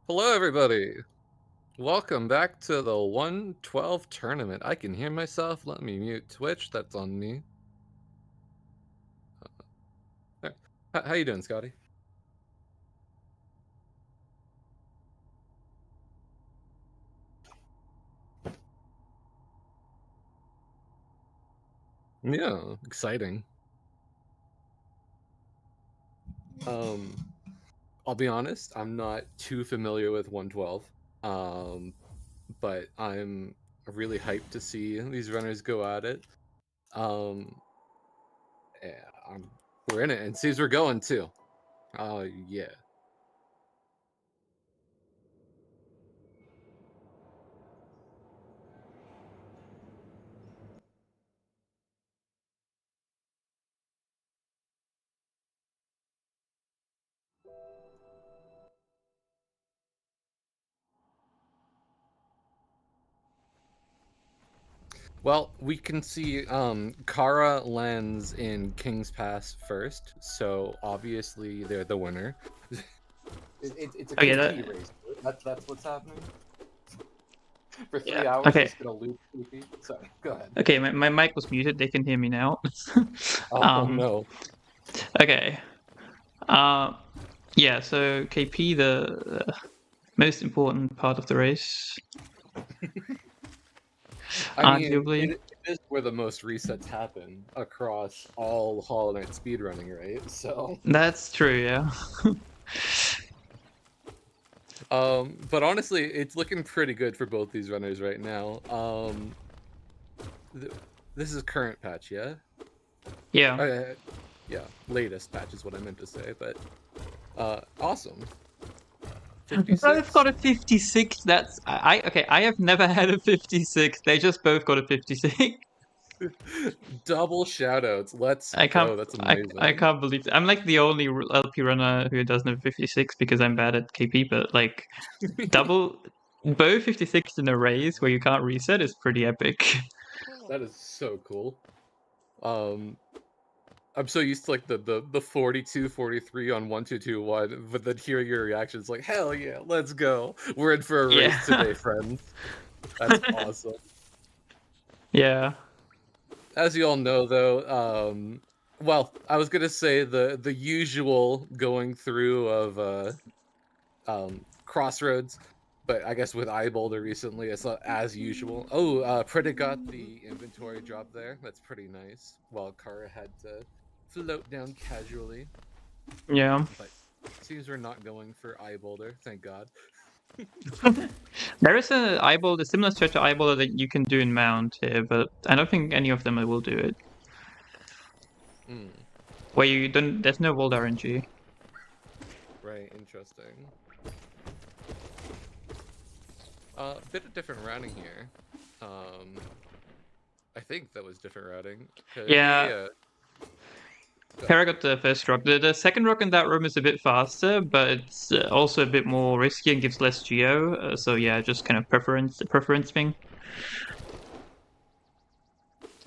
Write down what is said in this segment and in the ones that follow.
Hello, everybody. Welcome back to the 112 tournament. I can hear myself. Let me mute Twitch. That's on me. There. How you doing, Scotty? Yeah, exciting. I'll be honest. I'm not too familiar with 112. But I'm really hyped to see these runners go at it. Yeah, we're in it, and seems we're going too. Oh yeah. Well, we can see Cara lands in King's Pass first, so obviously they're the winner. It's a KP race. That's what's happening. For 3 hours, Okay. just gonna loop KP. Sorry, go ahead. Okay, my mic was muted. They can hear me now. Oh no. Okay. Yeah. So KP, the most important part of the race. I mean, Arguably. it is where the most resets happen across all Hollow Knight speedrunning, right? So. That's true. Yeah. But honestly, it's looking pretty good for both these runners right now. This is current patch, yeah? Yeah. Yeah, latest patch is what I meant to say, but awesome. Both got a 56. That's okay. I have never had a 56. They just both got a 56. Double shoutouts. Let's go. That's amazing. I can't believe it. I'm like the only LP runner who doesn't have 56 because I'm bad at KP. But like both 56 in a race where you can't reset is pretty epic. That is so cool. I'm so used to like the 42, 43 on 1, 2, 2, 1, but then hearing your reactions, like hell yeah, let's go. We're in for a race today, friends. That's awesome. Yeah. As you all know, though, well, I was gonna say the usual going through of Crossroads, but I guess with Eyebolder recently, it's not as usual. Oh, Priidik got the inventory drop there. That's pretty nice. While Cara had to float down casually. Yeah. But it seems we're not going for Eyebolder, thank God. There is a similar stretch to Eyebolder that you can do in Mount here, but I don't think any of them will do it. Where you don't, there's no walled RNG. Right, interesting. Bit of different routing here. I think that was different routing. Yeah. Cara got the first rock. The second rock in that room is a bit faster, but it's also a bit more risky and gives less geo. So yeah, just kind of preference thing.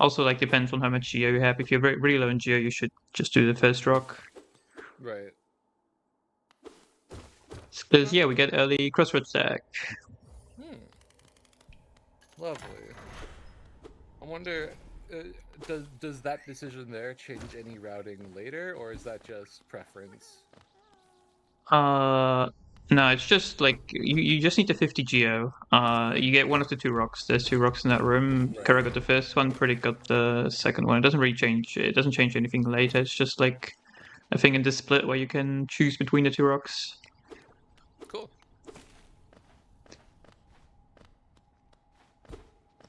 Also, like depends on how much geo you have. If you're really low in geo, you should just do the first rock. Right. Because yeah, we get early crossroads stack. Lovely. I wonder, does that decision there change any routing later, or is that just preference? No, it's just like you just need the 50 geo. You get one of the two rocks. There's two rocks in that room. Right. Kara got the first one, Priidik got the second one. It doesn't really change. It doesn't change anything later. It's just like a thing in this split where you can choose between the two rocks. Cool.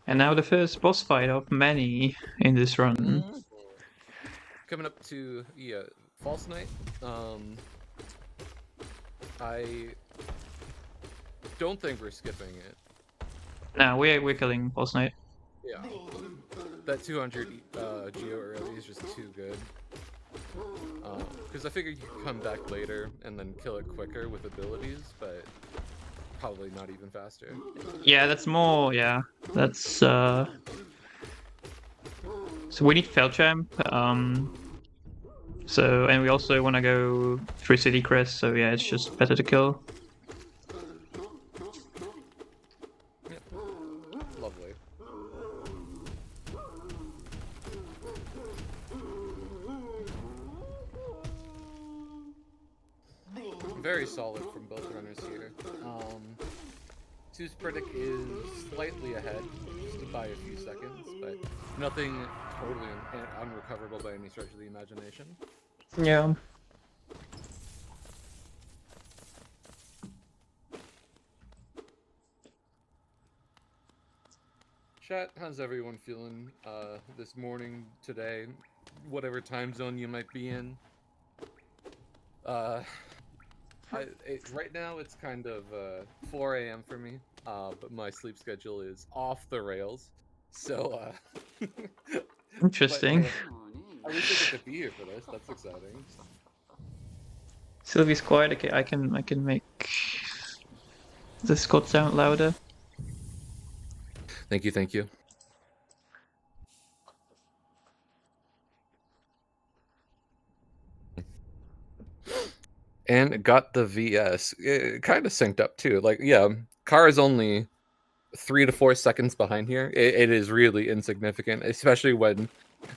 And now the first boss fight of many in this run. Coming up to False Knight. I don't think we're skipping it. No, we're killing Boss Knight. Yeah. That 200 geo early is just too good. Because I figured you could come back later and then kill it quicker with abilities, but probably not even faster. Yeah, that's more. Yeah, that's. So we need Felchamp. So and we also want to go through City Crest. So yeah, it's just better to kill. solid from both runners here. Priidik is slightly ahead, just by a few seconds, but nothing totally unrecoverable by any stretch of the imagination. Yeah. Chat, how's everyone feeling this morning, today, whatever time zone you might be in? Right now it's kind of 4 a.m. for me, but my sleep schedule is off the rails. So, Interesting. But, at least I get to be here for this. That's exciting. Sylvie's quiet. Okay, I can make the Scott sound louder. Thank you, thank you. And got the VS. It kind of synced up too. Like, yeah, Cara's only 3 to 4 seconds behind here. It is really insignificant, especially when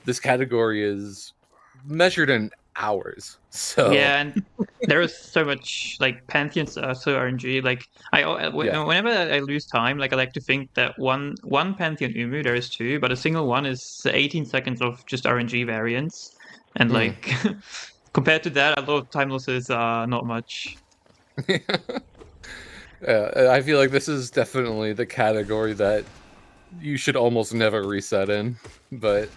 this category is measured in hours. So yeah, and there is so much like Pantheons are so RNG. Like whenever I lose time, like I like to think that one Pantheon Umu there is 2, but a single one is 18 seconds of just RNG variance, and like compared to that, a lot of time losses are not much. I feel like this is definitely the category that you should almost never reset in, but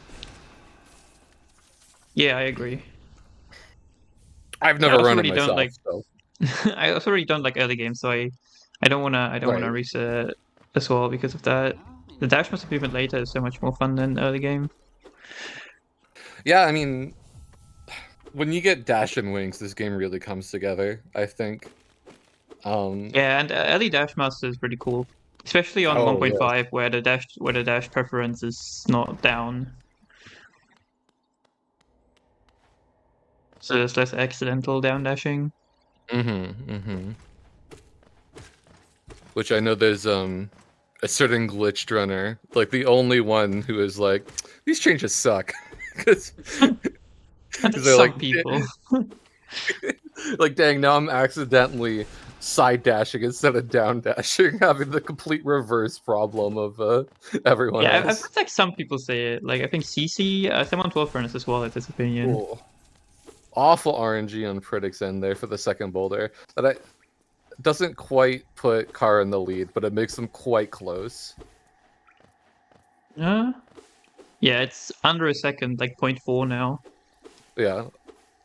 yeah, I agree. I've never run it myself. So. I also really don't like early games, so I don't wanna reset as well because of that. The dash must have been later is so much more fun than early game. Yeah, I mean, when you get dash and wings, this game really comes together, I think. Yeah, and early dash master is pretty cool, especially on 1.5 yes. where the dash preference is not down, so there's less accidental down dashing. Which I know there's a certain glitched runner, like the only one who is like, these changes suck, because they're like people. Like, dang, now I'm accidentally side dashing instead of down dashing, having the complete reverse problem of everyone else. I've heard like some people say it. Like I think CC, someone 12 furnace as well had this opinion. Cool. Awful RNG on Priidik's end there for the second boulder. That doesn't quite put Cara in the lead, but it makes them quite close. Yeah, it's under a second, like 0.4 now. Yeah.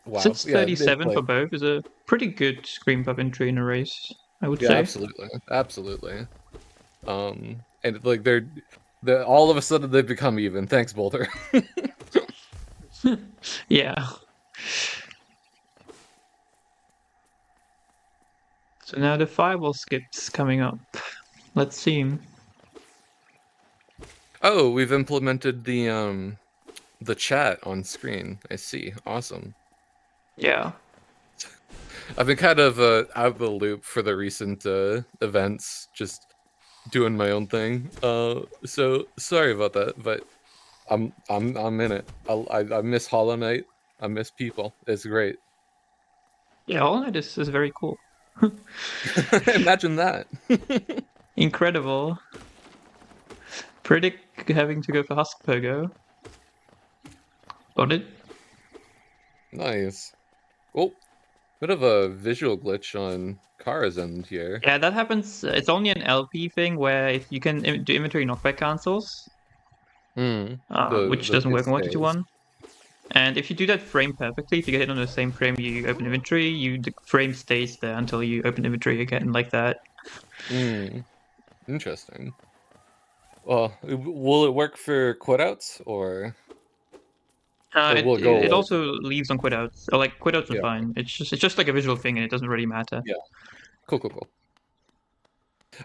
Wow. Since 37 for both is a pretty good screen pub entry in a race, I would say. Absolutely. And like they're all of a sudden they've become even. Thanks, Boulder. Yeah. So now the fireball skip's coming up. Let's see. Oh, we've implemented the chat on screen. I see. Awesome. Yeah. I've been kind of out of the loop for the recent events, just doing my own thing. So sorry about that, but I'm in it. I miss Hollow Knight. I miss people. It's great. Yeah, Hollow Knight is very cool. Imagine that. Incredible. Priidik having to go for Husk Pogo. Got it. Nice. Oh, bit of a visual glitch on Cara's end here. Yeah, that happens. It's only an LP thing where if you can do inventory knockback cancels, which doesn't work in 1-2-1. And if you do that frame perfectly, if you get it on the same frame you open inventory, the frame stays there until you open inventory again, like that. Interesting. Well, will it work for quitouts or? It also leaves on quitouts. Or like quitouts are fine. It's just like a visual thing, and it doesn't really matter. Yeah. Cool.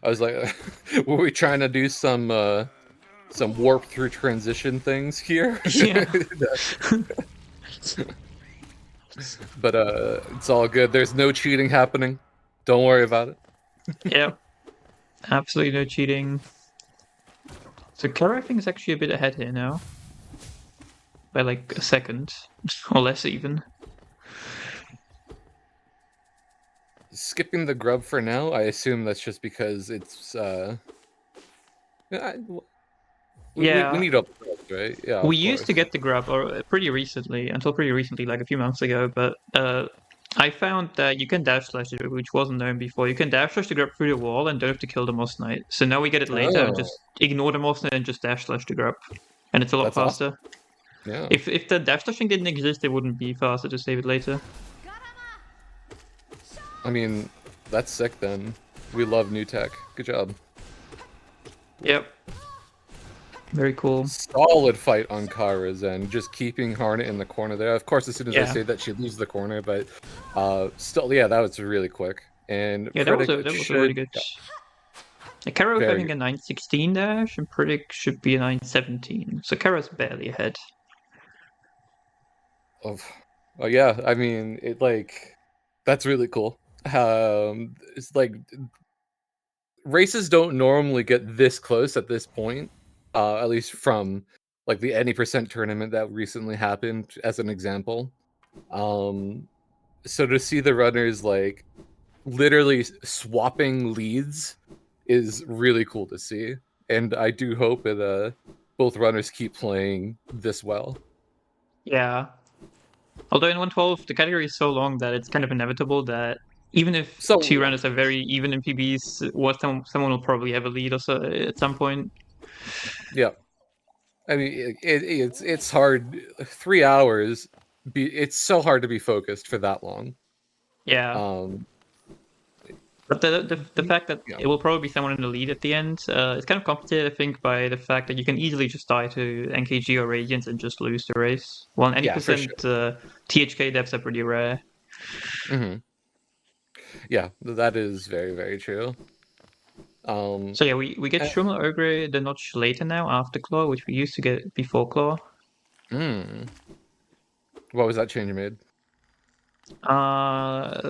I was like, were we trying to do some warp through transition things here? Yeah. But it's all good. There's no cheating happening. Don't worry about it. Yep. Absolutely no cheating. So Cara, I think, is actually a bit ahead here now. By like a second. Or less even. skipping the grub for now. I assume that's just because it's we need up grubs, right? Yeah, We of used to course. get the grub or pretty recently, until pretty recently, like a few months ago. But I found that you can dash slash it, which wasn't known before. You can dash slash the grub through the wall and don't have to kill the Moss Knight. So now we get it later and Oh, just ignore the Moss Knight and just dash slash the grub, and it's a lot that's awesome. faster. Yeah. If the dash slashing didn't exist, it wouldn't be faster to save it later. I mean, that's sick then. We love new tech. Good job. Yep. Very cool. Solid fight on Kara's end, just keeping Harnett in the corner there. Of course, as soon as I Yeah. say that, she leaves the corner, but still, yeah, that was really quick. And Yeah, that was a really good. Yeah. Cara was having a 916 dash, and Priidik should be a 917. So Kara's barely ahead. Oh yeah, I mean, that's really cool. It's like races don't normally get this close at this point, at least from like the any percent tournament that recently happened, as an example. So to see the runners like literally swapping leads is really cool to see, and I do hope that both runners keep playing this well. Yeah. Although in 112, the category is so long that it's kind of inevitable that even if two Yeah. runners are very even in PBs, someone will probably have a lead or so at some point. Yeah. I mean, it's hard. 3 hours. It's so hard to be focused for that long. Yeah. But the fact that Yeah. it will probably be someone in the lead at the end, it's kind of complicated, I think, by the fact that you can easily just die to NKG or Radiant and just lose the race. While any Yeah, for percent sure. THK devs are pretty rare. Mm-hmm. Yeah, that is very, very true. So yeah, we get Schummel Ogre the notch later now after Claw, which we used to get before Claw. What was that change you made?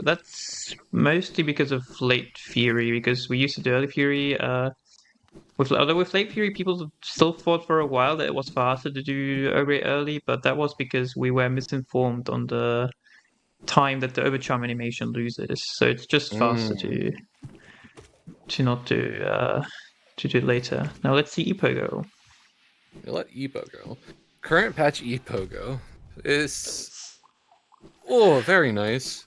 That's mostly because of late Fury, because we used to do early Fury. Although with late Fury, people still thought for a while that it was faster to do Ogre early, but that was because we were misinformed on the time that the Overcharm animation loses. So it's just faster to not do to do it later. Now let's see Epo go. Let Epo go. Current patch Epo go is very nice.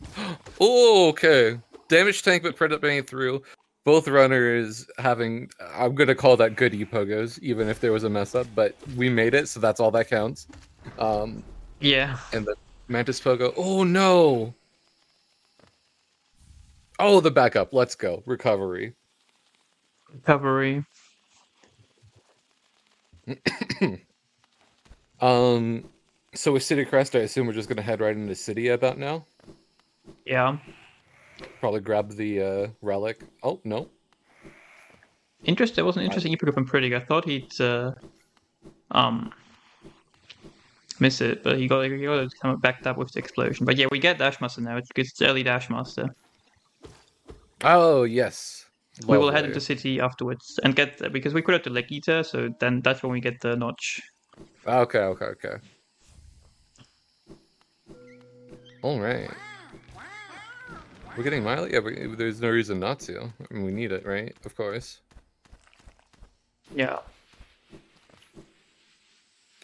Oh, okay. Damage tank, but credit banging through. Both runners having, I'm gonna call that good Epogos, even if there was a mess up, but we made it, so that's all that counts. Yeah. And the Mantis Pogo. Oh no! Oh, the backup. Let's go. Recovery. Recovery. So with City Crest, I assume we're just gonna head right into City about now. Yeah. Probably grab the relic. Oh no. There was an interesting Epo from Priidik. I thought he'd miss it, but he got to come back up with the explosion. But yeah, we get Dashmaster now. It's because it's early Dashmaster. Oh yes. We will head Lovely. into city afterwards and get because we could have the Leg Eater, so then that's when we get the notch. Okay. All right. We're getting Miley? Yeah, but there's no reason not to. I mean, we need it, right? Of course. Yeah.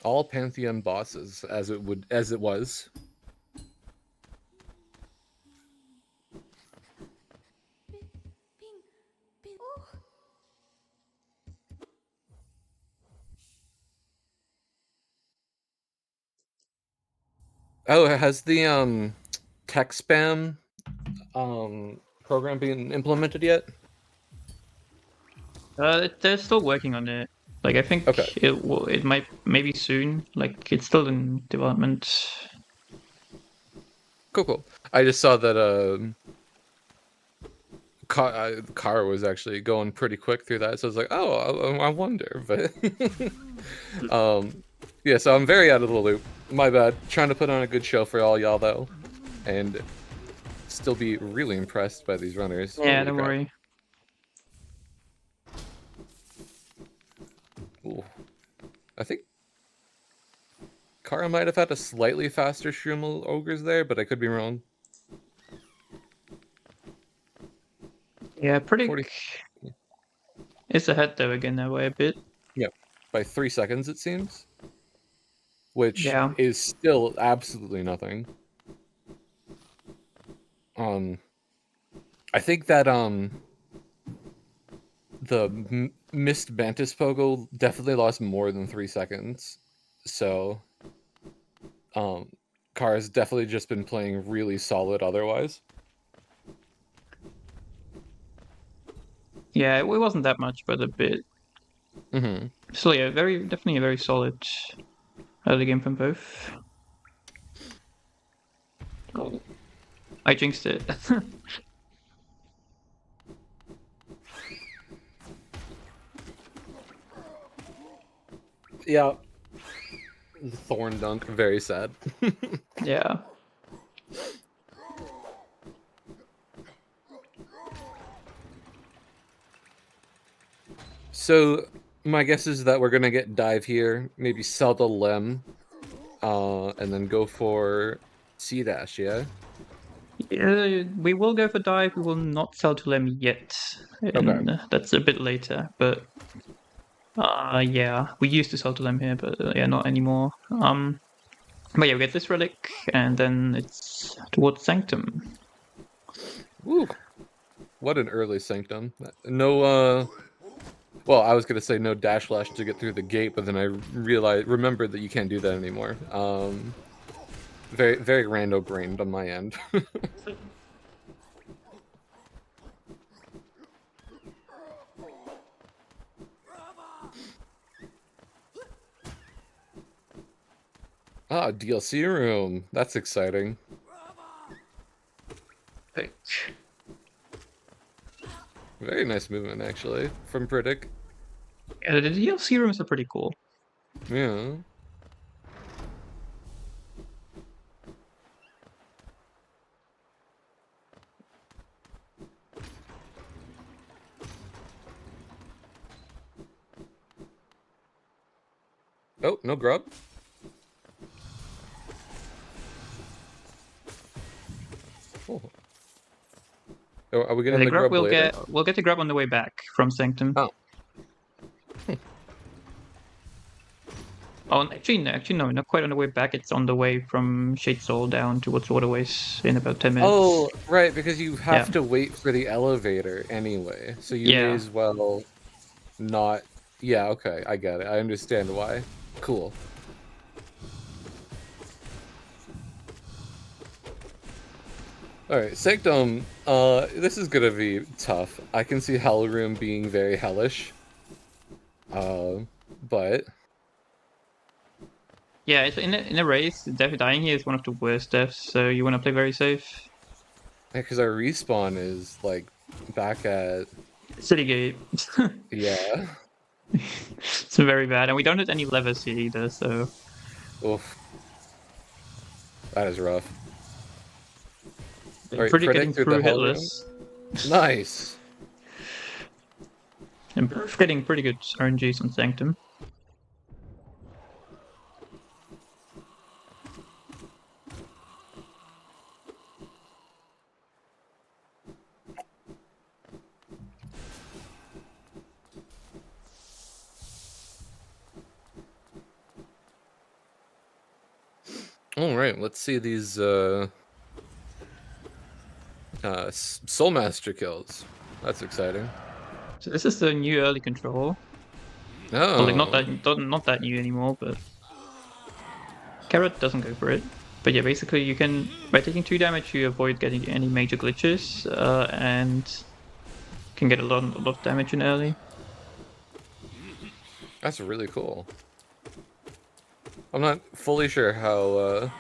All Pantheon bosses, as it was. Oh, has the tech spam program been implemented yet? They're still working on it. Like I think Okay. it might maybe soon. Like it's still in development. Cool. I just saw that car was actually going pretty quick through that, so I was like, oh, I wonder, but yeah. So I'm very out of the loop. My bad. Trying to put on a good show for all y'all though, and still be really impressed by these runners. Yeah, Holy don't crap. worry. Ooh. I think Kara might have had a slightly faster Schrummel ogres there, but I could be wrong. Yeah, Priidik 40. is ahead though again that way a bit. Yeah, by 3 seconds it seems, which Yeah. is still absolutely nothing. I think that the missed Mantis Pogo definitely lost more than 3 seconds. So Cara's definitely just been playing really solid otherwise. Yeah, it wasn't that much, but a bit. Mm-hmm. So yeah, definitely a very solid early game from both. Oh, I jinxed it. Yeah. Thorn dunk, very sad. Yeah. So my guess is that we're gonna get dive here, maybe sell the lem, and then go for C dash, yeah? Yeah, we will go for dive. We will not sell to them yet, and Okay. that's a bit later. But yeah, we used to sell to them here, but yeah, not anymore. But yeah, we get this relic, and then it's towards Sanctum. Woo! What an early sanctum. No, well, I was gonna say no dash slash to get through the gate, but then I remembered that you can't do that anymore. Very, very rando brained on my end. Ah, DLC room. That's exciting. Very nice movement, actually, from Priidik. Yeah, the DLC rooms are pretty cool. Yeah. Oh, no grub. Oh. Oh, are we Yeah, getting the the grab grub later? we'll get the grab on the way back from Sanctum. Oh. Oh, actually, no, not quite on the way back. It's on the way from Shade Soul down towards Waterways in about 10 minutes. Oh, right, because you have Yeah. to wait for the elevator anyway, so you may Yeah. as well not... Yeah, okay, I get it. I understand why. Cool. Alright, Sanctum, this is gonna be tough. I can see Hellroom being very hellish. But... Yeah, it's in a race, dying here is one of the worst deaths, so you want to play very safe. Yeah, because our respawn is, like, back at... City Gate. Yeah. It's very bad, and we don't have any levers here either, so... Oof. That is rough. They're Alright, pretty getting Priidik through the through Hellroom. hitless. Nice! And getting pretty good RNGs on Sanctum. Alright, let's see these, Soul Master kills. That's exciting. So this is the new early control. Oh. Well, like not that new anymore, but Carrot doesn't go for it. But yeah, basically you can, by taking 2 damage, you avoid getting any major glitches, and can get a lot of damage in early. That's really cool. I'm not fully sure how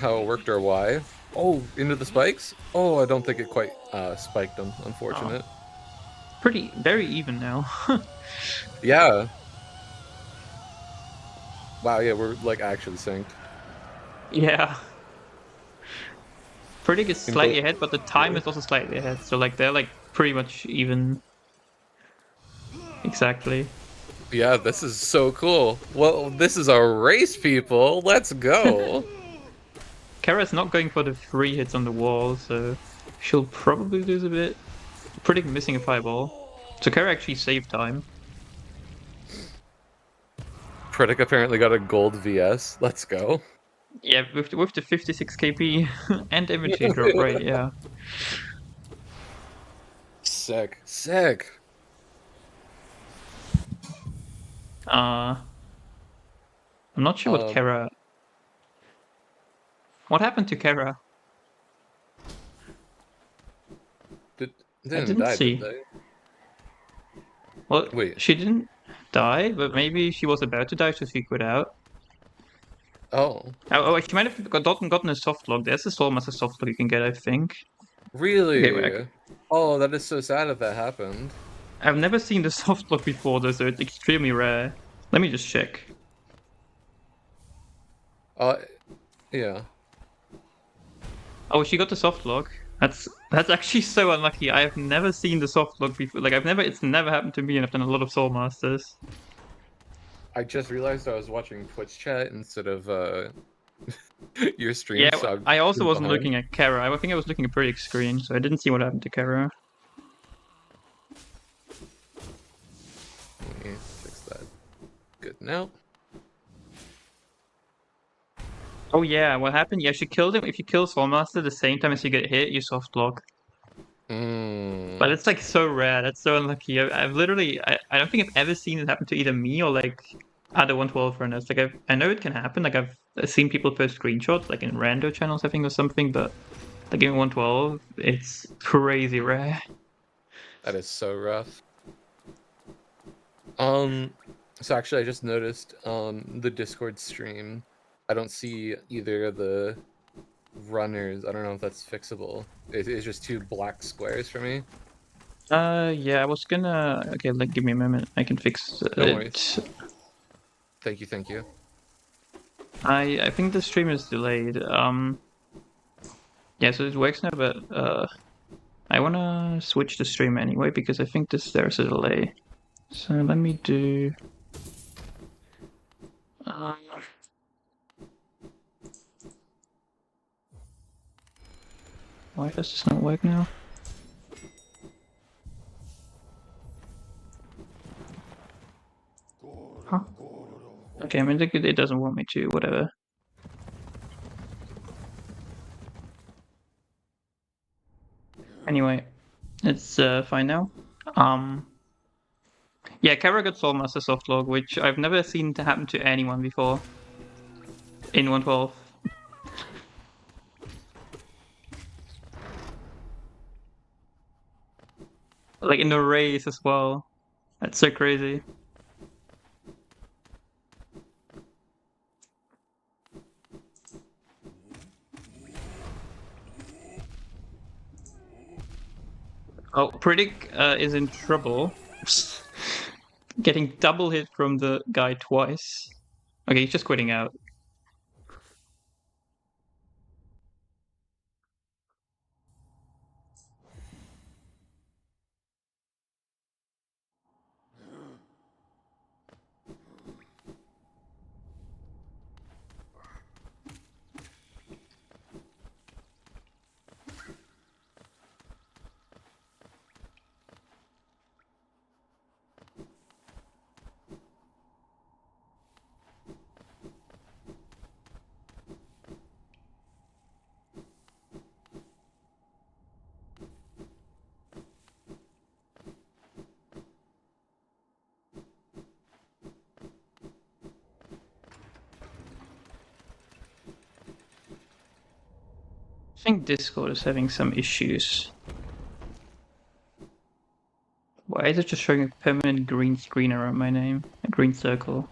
it worked or why. Oh, into the spikes? Oh, I don't think it quite spiked them. Unfortunate. Very even now. Yeah. Wow, yeah, we're like actually synced. Yeah. Priidik is slightly ahead, but the time is also slightly ahead. So like they're like pretty much even. Exactly. Yeah, this is so cool. Well, this is a race, people. Let's go. Kara's not going for the 3 hits on the wall, so she'll probably lose a bit. Priidik missing a fireball. So Cara actually saved time. Priidik apparently got a gold VS. Let's go. Yeah, with the 56 KP and MHA drop, right? Yeah. Sick. Sick. I'm not sure what Cara. What happened to Cara? They I didn't didn't die, did see. they? Well, Wait. she didn't die, but maybe she was about to die, so she quit out. Oh. Oh, she might have gotten a soft lock. There's a Soulmaster soft lock you can get, I think. Really? Okay, Oh, that is so sad if that happened. I've never seen the soft lock before, though, so it's extremely rare. Let me just check. Yeah. Oh, she got the soft lock. That's actually so unlucky. I have never seen the soft lock before. Like it's never happened to me, and I've done a lot of Soul Masters. I just realized I was watching Twitch chat instead of your stream. Yeah, So I also wasn't behind. looking at Cara. I think I was looking at Priidik screen, so I didn't see what happened to Cara. Let me fix that. Good now. Oh yeah, what happened? Yeah, she killed him. If you kill Soul Master the same time as you get hit, you soft lock. But it's like so rare. That's so unlucky. I've literally, I don't think I've ever seen it happen to either me or like other 112 runners. Like I know it can happen. Like I've seen people post screenshots, like in rando channels, I think, or something. But like in 112, it's crazy rare. That is so rough. So actually, I just noticed on the Discord stream, I don't see either of the runners. I don't know if that's fixable. It's just two black squares for me. Yeah, I was gonna. Okay, like give me a moment. I can fix No it. worries. Thank you, thank you. I think the stream is delayed. Yeah, so it works now, but I wanna switch the stream anyway because I think there's a delay. So let me do. Why does this not work now? Huh? Okay, I mean it doesn't want me to. Whatever. Anyway, it's fine now. Yeah, Kara got Soul Master Softlog, which I've never seen to happen to anyone before in 112. Like in the race as well. That's so crazy. Oh, Priidik is in trouble. Getting double hit from the guy twice. Okay, he's just quitting out. I think Discord is having some issues. Why is it just showing a permanent green screen around my name? A green circle.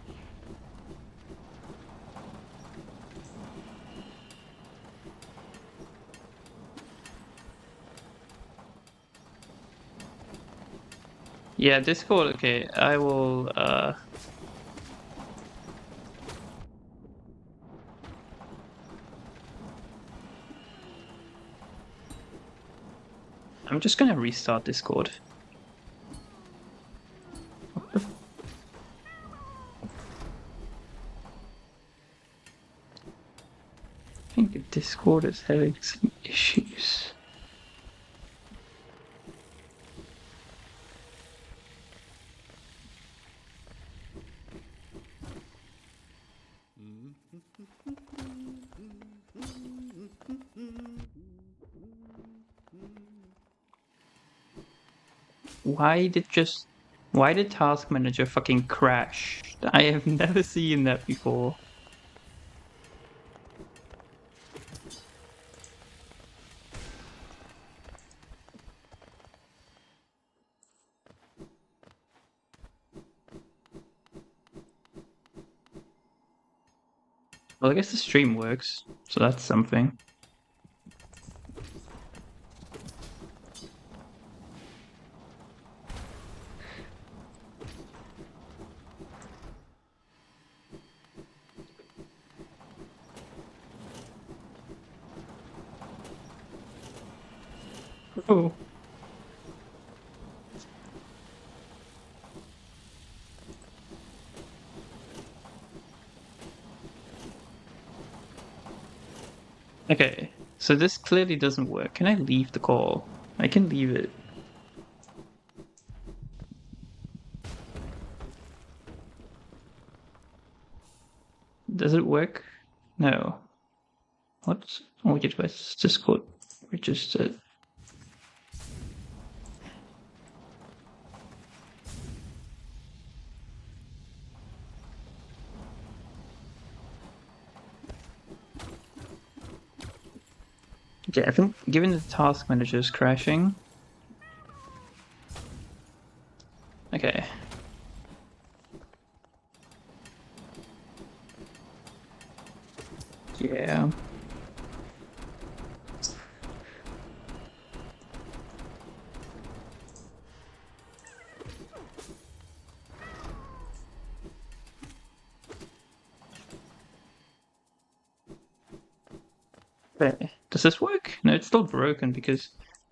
Yeah, Discord, okay, I will, I'm just gonna restart Discord. I think Discord is having some issues. why did Task Manager fucking crash? I have never seen that before. Well, I guess the stream works, so that's something. Oh. Okay, so this clearly doesn't work. Can I leave the call? I can leave it. Does it work? No. What? Oh, your device Discord registered. Okay, I think given the task manager is crashing. Okay. Yeah. Okay. Does this work? No, it's still broken because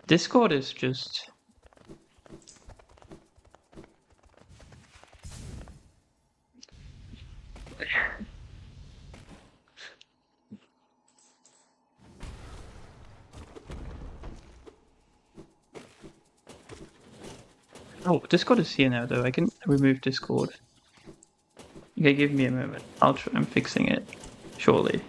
Discord is just. Oh, Discord is here now though. I can remove Discord. Okay, give me a moment. I'm fixing it. Surely.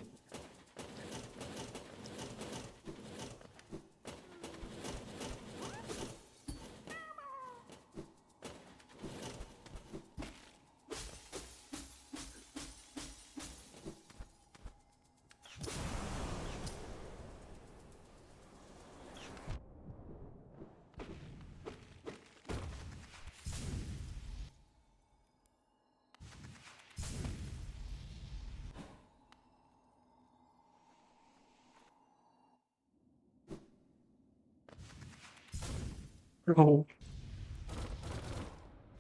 Oh.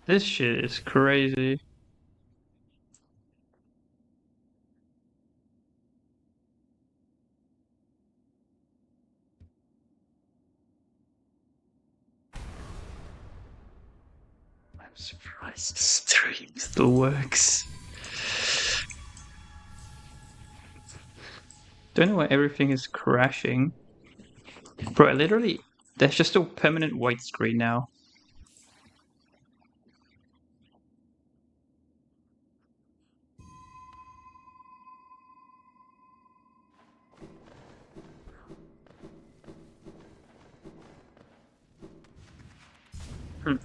This shit is crazy. I'm surprised the stream still works. Don't know why everything is crashing. Bro, there's just a permanent white screen now. Hmm.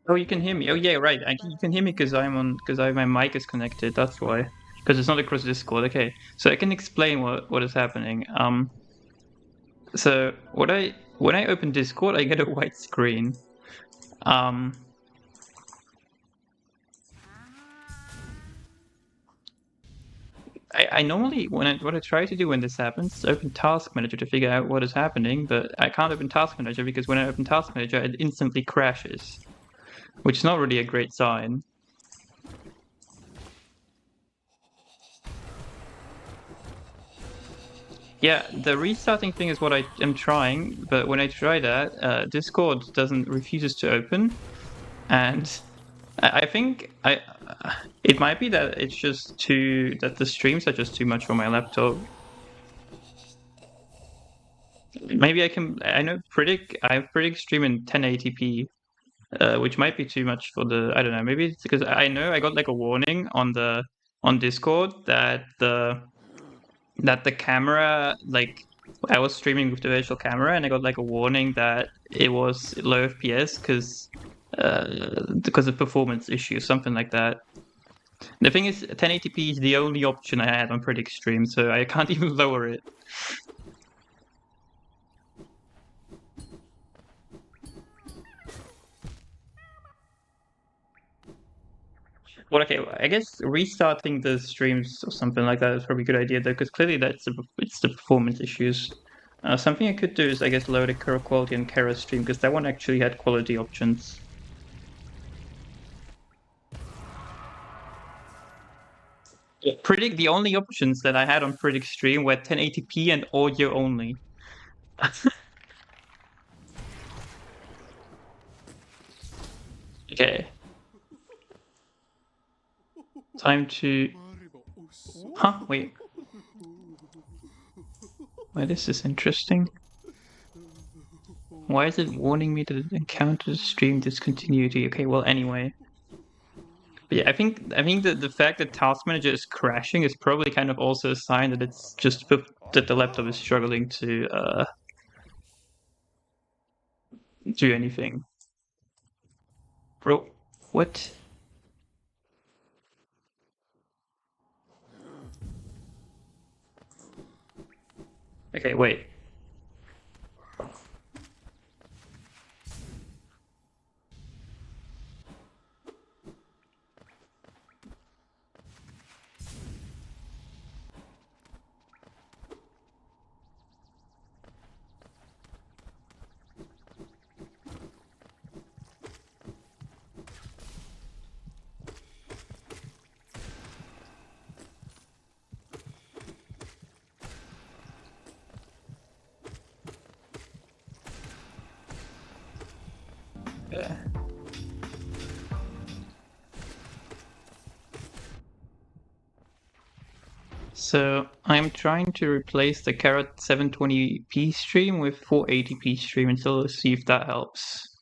Oh, you can hear me. Oh, yeah, right. You can hear me because my mic is connected. That's why. Because it's not across Discord. Okay, so I can explain what is happening. So when I open Discord, I get a white screen. Um, I normally what I try to do when this happens is open Task Manager to figure out what is happening, but I can't open Task Manager because when I open Task Manager, it instantly crashes, which is not really a great sign. Yeah, the restarting thing is what I am trying, but when I try that, Discord refuses to open, and I think it might be that it's just that the streams are just too much for my laptop. Maybe I know I have Priidik stream in 1080p, which might be too much for I don't know, maybe it's because I know I got like a warning on on Discord that the camera, like, I was streaming with the virtual camera and I got like a warning that it was low FPS because of performance issues, something like that. The thing is, 1080p is the only option I had on Priidik stream, so I can't even lower it. Well, okay, I guess restarting the streams or something like that is probably a good idea, though, because clearly it's the performance issues. Something I could do is, I guess, lower the quality on Kara's stream, because that one actually had quality options. Priidik, the only options that I had on Priidik stream were 1080p and audio only. Okay. Time to... Huh? Wait. Wait, this is interesting. Why is it warning me that it encounters stream discontinuity? Okay, well, anyway. But yeah, I think that the fact that Task Manager is crashing is probably kind of also a sign that it's just that the laptop is struggling to do anything. Bro, what? Okay, wait. So I'm trying to replace the Carrot 720p stream with 480p stream until see if that helps.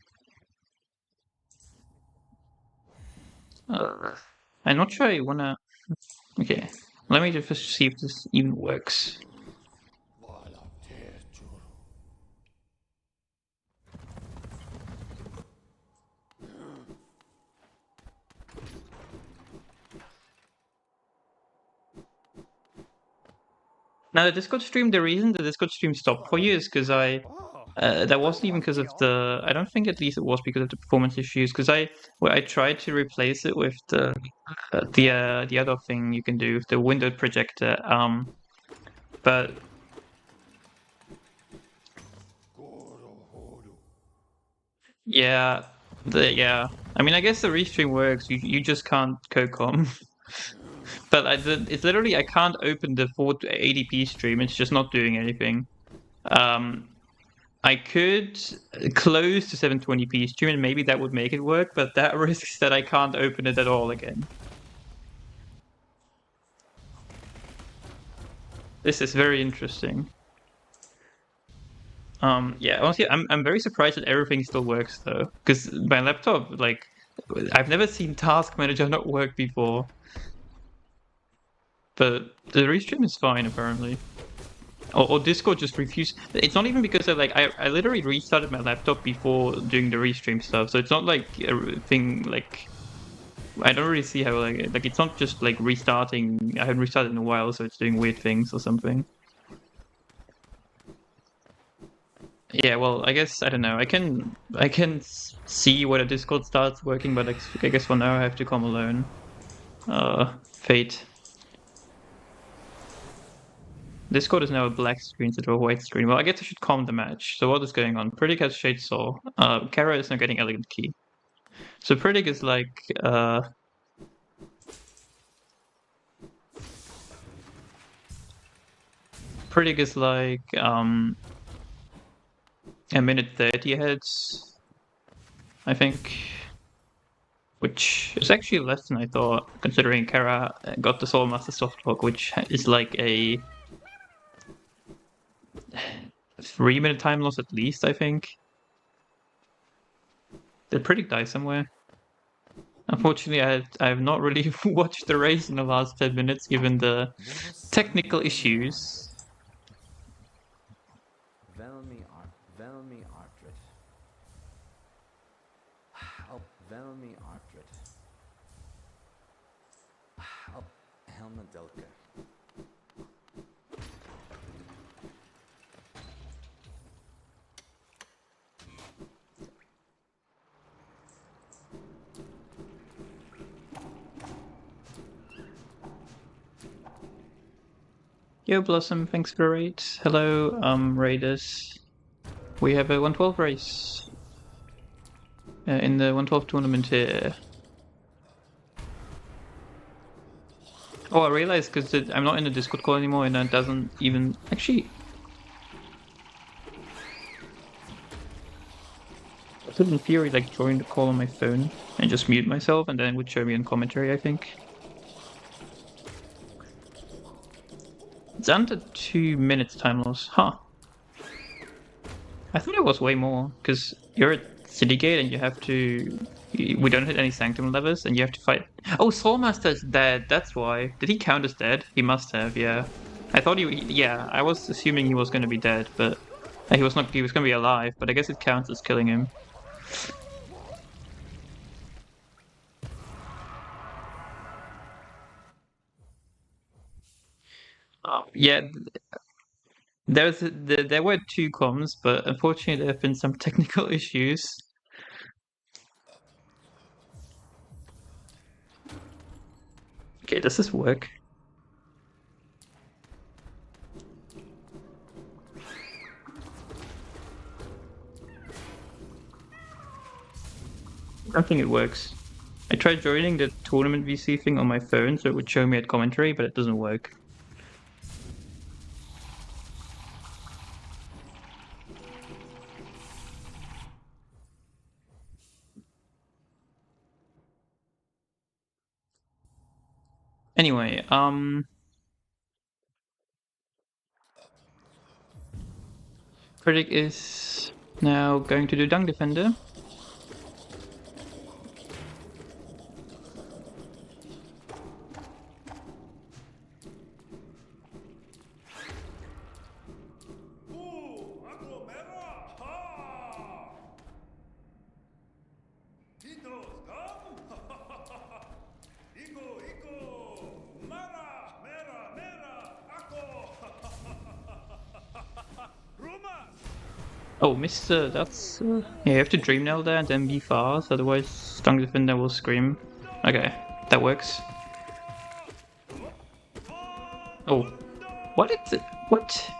I'm not sure I wanna. Okay, let me just see if this even works. Now the Discord stream, the reason the Discord stream stopped for you is because that wasn't even because of the. I don't think at least it was because of the performance issues. Because I tried to replace it with the other thing you can do, the window projector. But yeah, I mean, I guess the restream works. You just can't co-com. But it's literally I can't open the 480p stream. It's just not doing anything. I could close to 720p stream and maybe that would make it work, but that risks that I can't open it at all again. This is very interesting. Yeah, honestly, I'm very surprised that everything still works though, because my laptop, like, I've never seen Task Manager not work before. But the restream is fine apparently. Or Discord just refused. It's not even because of like I literally restarted my laptop before doing the restream stuff, so it's not like a thing like I don't really see how like it's not just like restarting. I haven't restarted in a while, so it's doing weird things or something. Yeah, well, I guess I don't know. I can see whether Discord starts working, but I guess for now I have to come alone. Fate. Discord is now a black screen instead of a white screen. Well, I guess I should calm the match. So what is going on? Priidik has Shade Soul. Cara is now getting Elegant Key. So Priidik is like Priidik is like a minute 30 ahead, I think. Which is actually less than I thought, considering Cara got the Soul Master soft lock, which is like a 3-minute time loss at least, I think. Did Priidik die somewhere? Unfortunately, I have not really watched the race in the last 10 minutes given the technical issues. Velmi Artrit. Velmi Artrit. Helma Delke. Yo, Blossom, thanks for the raid. Hello, Raiders. We have a 112 race in the 112 tournament here. Oh, I realized because I'm not in the Discord call anymore, and it doesn't even actually. I could in theory like join the call on my phone and just mute myself, and then it would show me in commentary. I think it's under 2 minutes time loss, huh? I thought it was way more because you're at City Gate and you have to. We don't hit any Sanctum levers, and you have to fight. Oh, Soulmaster's dead. That's why. Did he count as dead? He must have. Yeah. I thought Yeah, I was assuming he was going to be dead, but he was not. He was going to be alive, but I guess it counts as killing him. Yeah, there were 2 comms, but unfortunately there have been some technical issues. Okay, does this work? I don't think it works. I tried joining the tournament VC thing on my phone so it would show me at commentary, but it doesn't work. Anyway, Priidik is now going to do Dung Defender. Oh, Mister, that's... yeah, you have to Dream Nail there and then be fast, otherwise Dung Defender will scream. Okay, that works. Oh, what is it? What?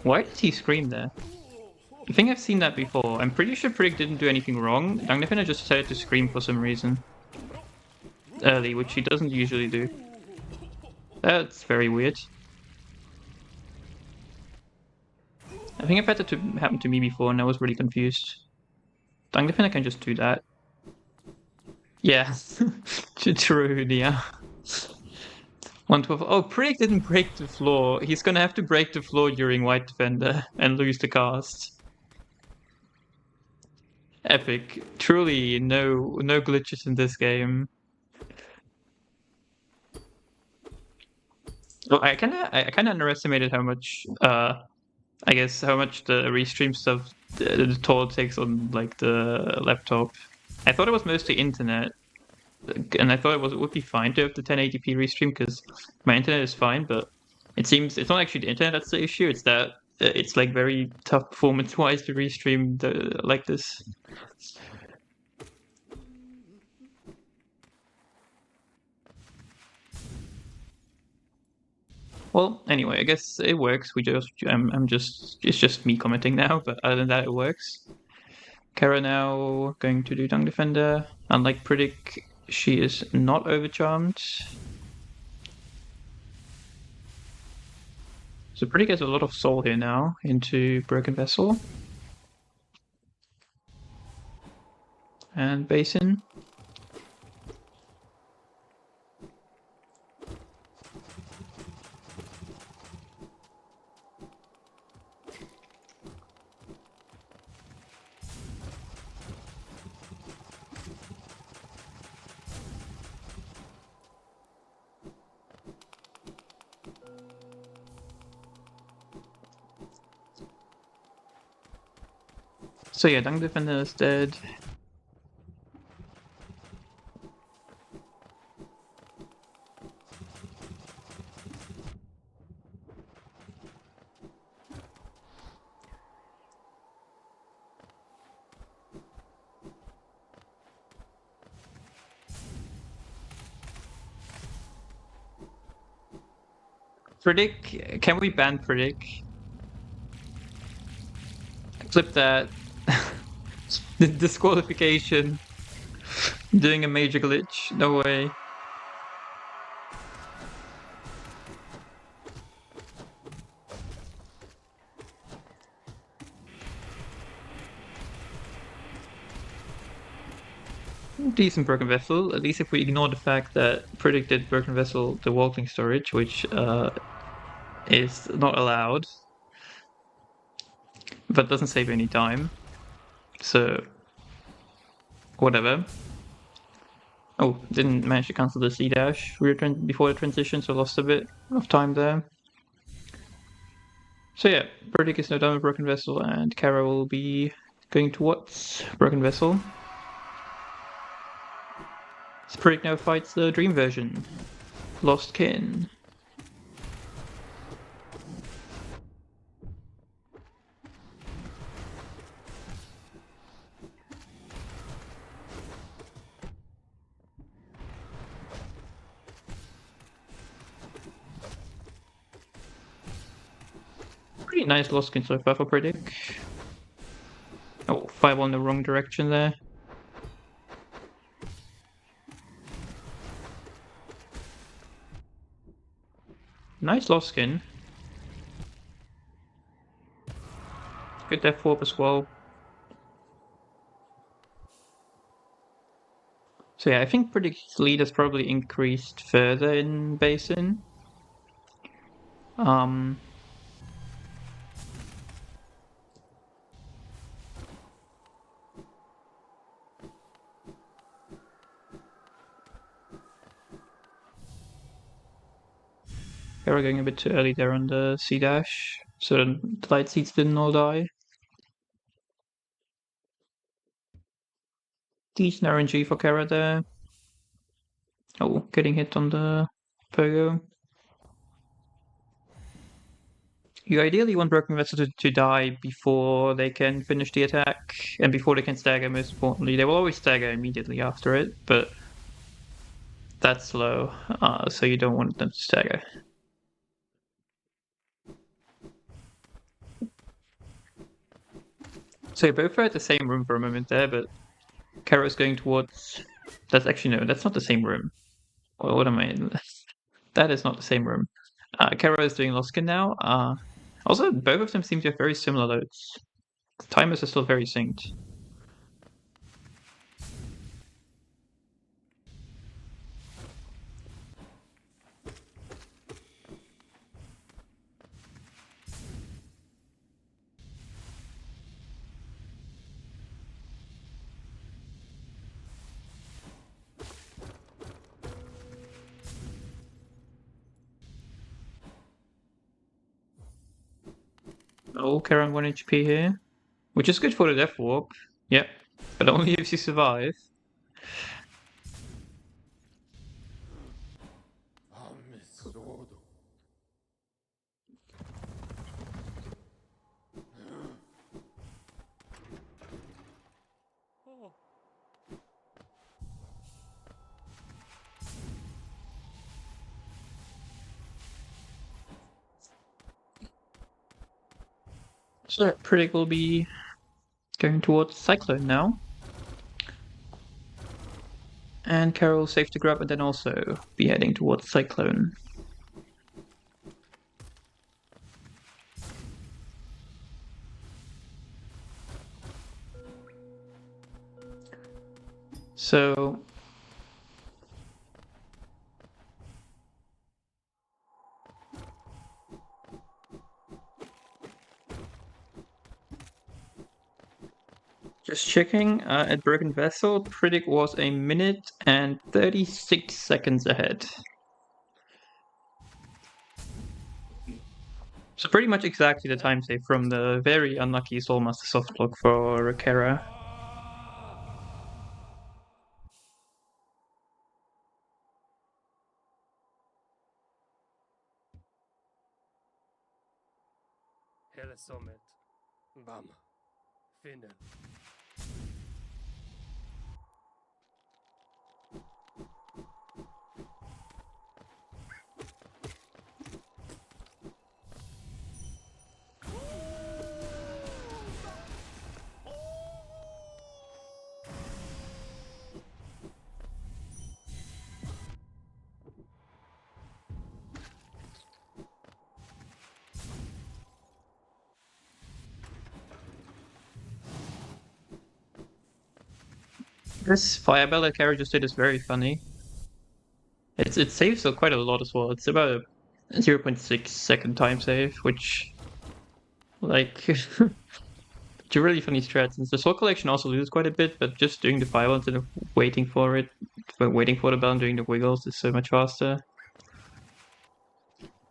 Why did he scream there? I think I've seen that before. I'm pretty sure Priidik didn't do anything wrong. Dung Defender just decided to scream for some reason. Early, which he doesn't usually do. That's very weird. I think I've had that happen to me before and I was really confused. Dung Defender can just do that. Yeah, true, yeah. 112. Oh, Priidik didn't break the floor. He's gonna have to break the floor during White Defender and lose the cast. Epic. Truly, no glitches in this game. Well, I kind of underestimated how much I guess how much the restream stuff the toll takes on like the laptop. I thought it was mostly internet, and I thought it would be fine to have the 1080p restream because my internet is fine, but it seems it's not actually the internet that's the issue. It's that it's like very tough performance-wise to restream like this. Well, anyway, I guess it works. It's just me commenting now, but other than that, it works. Cara now going to do Dung Defender. Unlike Priidik, she is not overcharmed. So Priidik has a lot of soul here now into Broken Vessel. And Basin. So yeah, Dung Defender is dead. Priidik, can we ban Priidik? Clip that. The disqualification. Doing a major glitch. No way. Decent Broken Vessel, at least if we ignore the fact that Priidik did Broken Vessel the walking storage, which is not allowed, but doesn't save any time. So, whatever. Oh, didn't manage to cancel the C dash before the transition, so lost a bit of time there. So yeah, Priidik is now done with Broken Vessel, and Cara will be going towards Broken Vessel. So Priidik now fights the Dream version, Lost Kin. Pretty nice Lost Kin so far for Priidik. Oh, 5 on the wrong direction there. Nice Lost Skin. Good Death Warp as well. So yeah, I think Priidik's lead has probably increased further in Basin. They were going a bit too early there on the C dash, so the light seeds didn't all die. Decent RNG for Cara there. Oh, getting hit on the pogo. You ideally want Broken Vessel to die before they can finish the attack, and before they can stagger, most importantly. They will always stagger immediately after it, but that's slow, so you don't want them to stagger. So both are at the same room for a moment there, but Kara's going towards... That's actually, no, that's not the same room. What am I... That is not the same room. Kara is doing Loskin now. Also, both of them seem to have very similar loads. The timers are still very synced. Oh, Kara on 1 HP here. Which is good for the Death Warp. Yep. But only if you survive. So Priidik will be going towards Cyclone now. And Carol safe to grab and then also be heading towards Cyclone. So just checking, at Broken Vessel, Priidik was 1 minute and 36 seconds ahead. So pretty much exactly the time save from the very unlucky Soulmaster soft block for Cara. Hele Sommet. Bam. Finnen. This fireball that Cara just did is very funny. It saves quite a lot as well. It's about a 0.6 second time save, which like it's a really funny strat. Since the soul collection also loses quite a bit, but just doing the fireball instead of waiting for it, waiting for the bell and doing the wiggles is so much faster.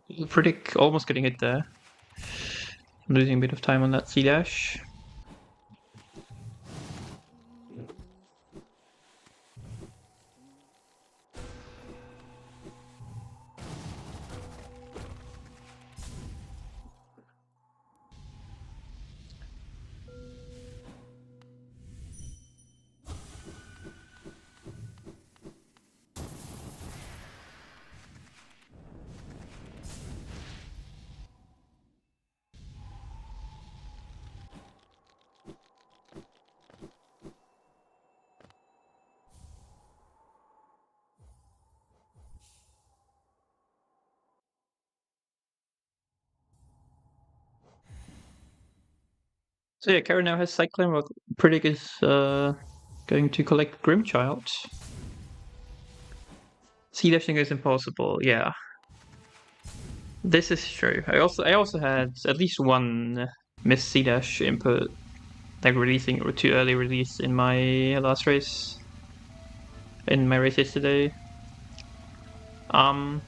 Priidik almost getting hit there. Losing a bit of time on that C dash. So yeah, Cara now has Cyclone, while Priidik is going to collect Grimchild. C dashing is impossible, yeah. This is true. I also had at least one miss C dash input, like releasing or too early release in my last race. In my race yesterday. Carol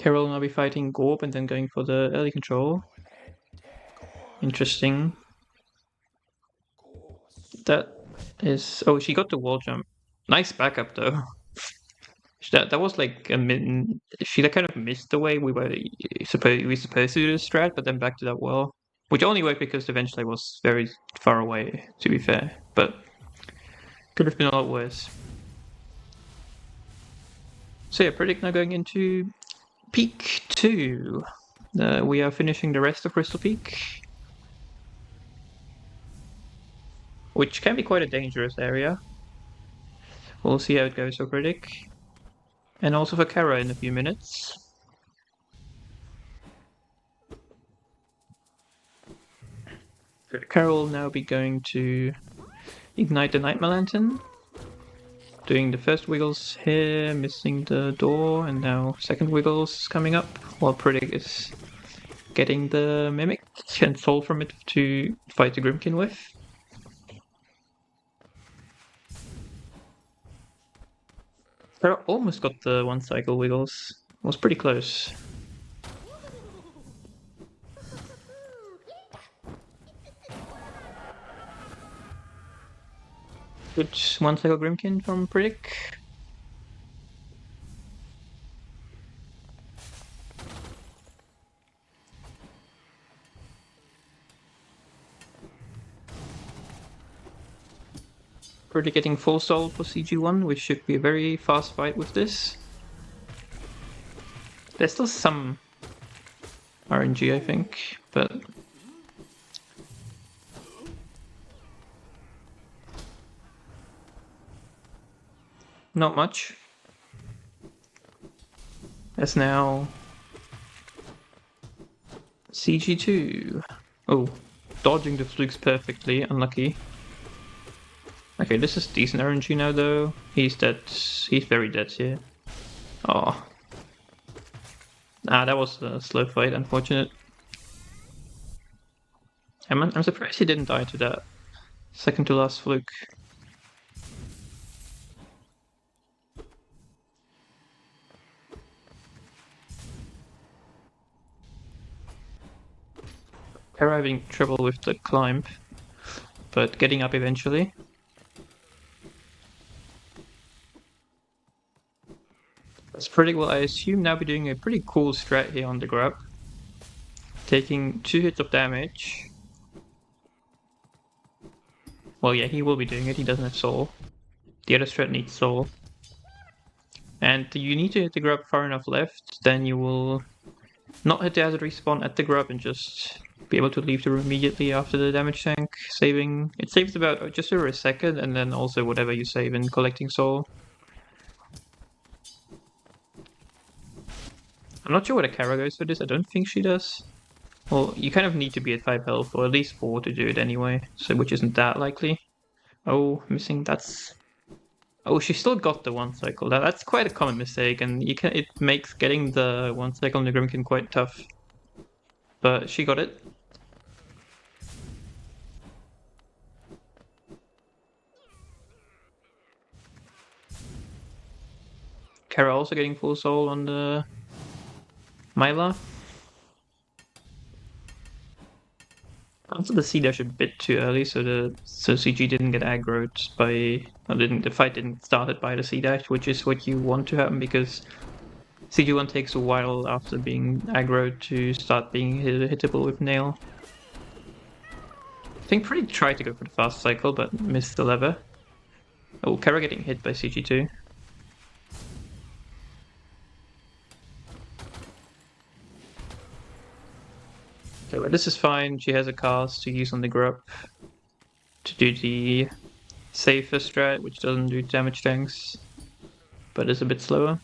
will now be fighting Gorb and then going for the early control. Interesting. That is... Oh, she got the wall jump. Nice backup, though. That was like a min... She kind of missed the way we were supposed to do the strat, but then back to that wall. Which only worked because the Vengefly was very far away, to be fair. But could have been a lot worse. So yeah, Priidik now going into Peak 2. We are finishing the rest of Crystal Peak. Which can be quite a dangerous area. We'll see how it goes for Priidik. And also for Cara in a few minutes. Cara will now be going to ignite the Nightmare Lantern. Doing the first wiggles here, missing the door, and now second wiggles coming up, while Priidik is getting the Mimic and Soul from it to fight the Grimkin with. Cara almost got the one cycle wiggles. Was pretty close. Good one cycle Grimkin from Priidik. Priidik getting full soul for CG1, which should be a very fast fight with this. There's still some RNG, I think, but not much. That's now CG2. Oh, dodging the flukes perfectly, unlucky. Okay, this is decent RNG now though. He's dead. He's very dead here. Oh. Ah, that was a slow fight, unfortunate. I'm surprised he didn't die to that second to last fluke. Cara having trouble with the climb, but getting up eventually. That's pretty well. I assume now be doing a pretty cool strat here on the grub. Taking 2 hits of damage. Well, yeah, he will be doing it. He doesn't have soul. The other strat needs soul. And you need to hit the grub far enough left, then you will not hit the hazard respawn at the grub and just be able to leave the room immediately after the damage tank saving. It saves about just over a second, and then also whatever you save in collecting soul. I'm not sure what a Cara goes for this. I don't think she does. Well, you kind of need to be at 5 health, or at least 4 to do it anyway, so which isn't that likely. Oh, missing, that's... Oh, she still got the 1 cycle. That's quite a common mistake, and it makes getting the 1 cycle in the Grimkin quite tough. But she got it. Cara also getting full soul on the Myla. Also the C-dash a bit too early, so CG didn't get aggroed by... the fight didn't start it by the C-dash, which is what you want to happen, because CG1 takes a while after being aggroed to start being hittable with nail. I think Priidik tried to go for the fast cycle, but missed the lever. Oh, Cara getting hit by CG2. Okay, well, this is fine. She has a cast to use on the grub to do the safer strat, which doesn't do damage tanks, but is a bit slower.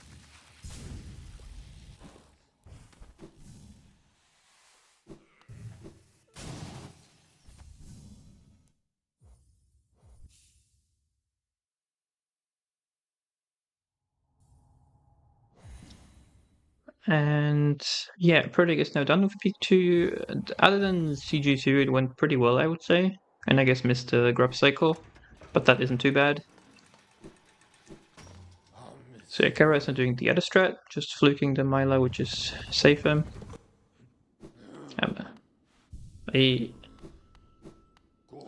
And yeah, Priidik is now done with peak 2. Other than CG2, it went pretty well, I would say. And I guess missed the grub cycle, but that isn't too bad. So yeah, Cara isn't doing the other strat, just fluking the Myla, which is safer. I'm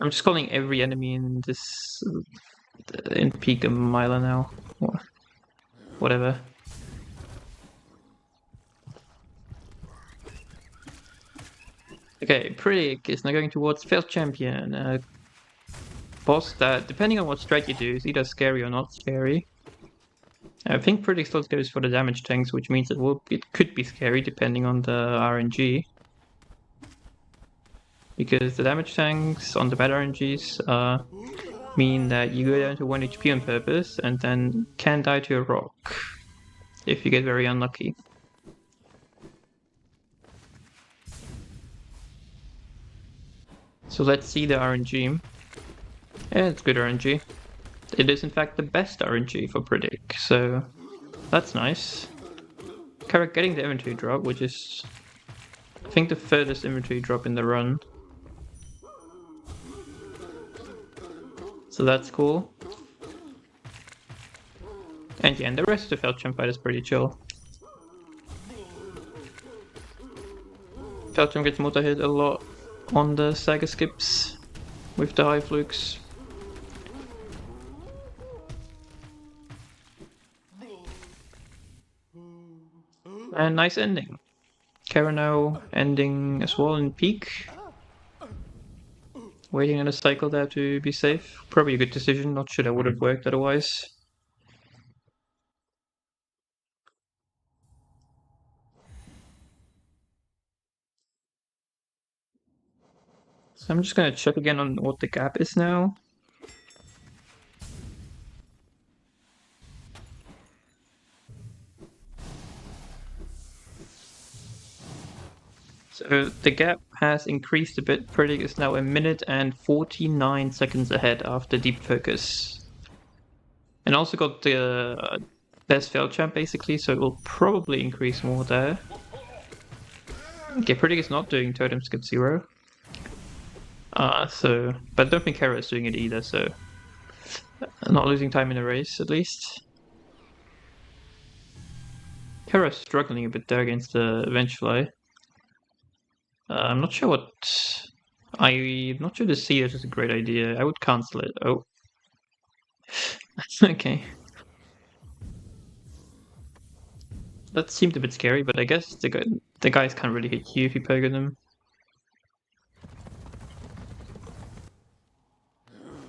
just calling every enemy in this in peak a Myla now. Or whatever. Okay, Priidik is now going towards Failed Champion. Boss that, depending on what strat you do, is either scary or not scary. I think Priidik still goes for the damage tanks, which means it could be scary depending on the RNG. Because the damage tanks on the bad RNGs mean that you go down to 1 HP on purpose and then can die to a rock if you get very unlucky. So let's see the RNG. Yeah, it's good RNG. It is in fact the best RNG for Priidik, so that's nice. Cara getting the inventory drop, which is I think the furthest inventory drop in the run. So that's cool. And yeah, and the rest of the Felchamp fight is pretty chill. Felchamp gets multi-hit a lot on the Saga skips with the high flukes. And nice ending. Cara now ending as well in peak. Waiting on a cycle there to be safe. Probably a good decision, not sure that would have worked otherwise. So I'm just gonna check again on what the gap is now. So the gap has increased a bit. Priidik is now 1 minute and 49 seconds ahead after deep focus. And also got the best fail champ basically, so it will probably increase more there. Okay, Priidik is not doing totem skip 0. But I don't think Cara is doing it either, so not losing time in the race at least. Cara's struggling a bit there against the Vengefly. I'm not sure what... I'm not sure the Siege is a great idea. I would cancel it. Oh. Okay. That seemed a bit scary, but I guess the guys can't really hit you if you poke at them.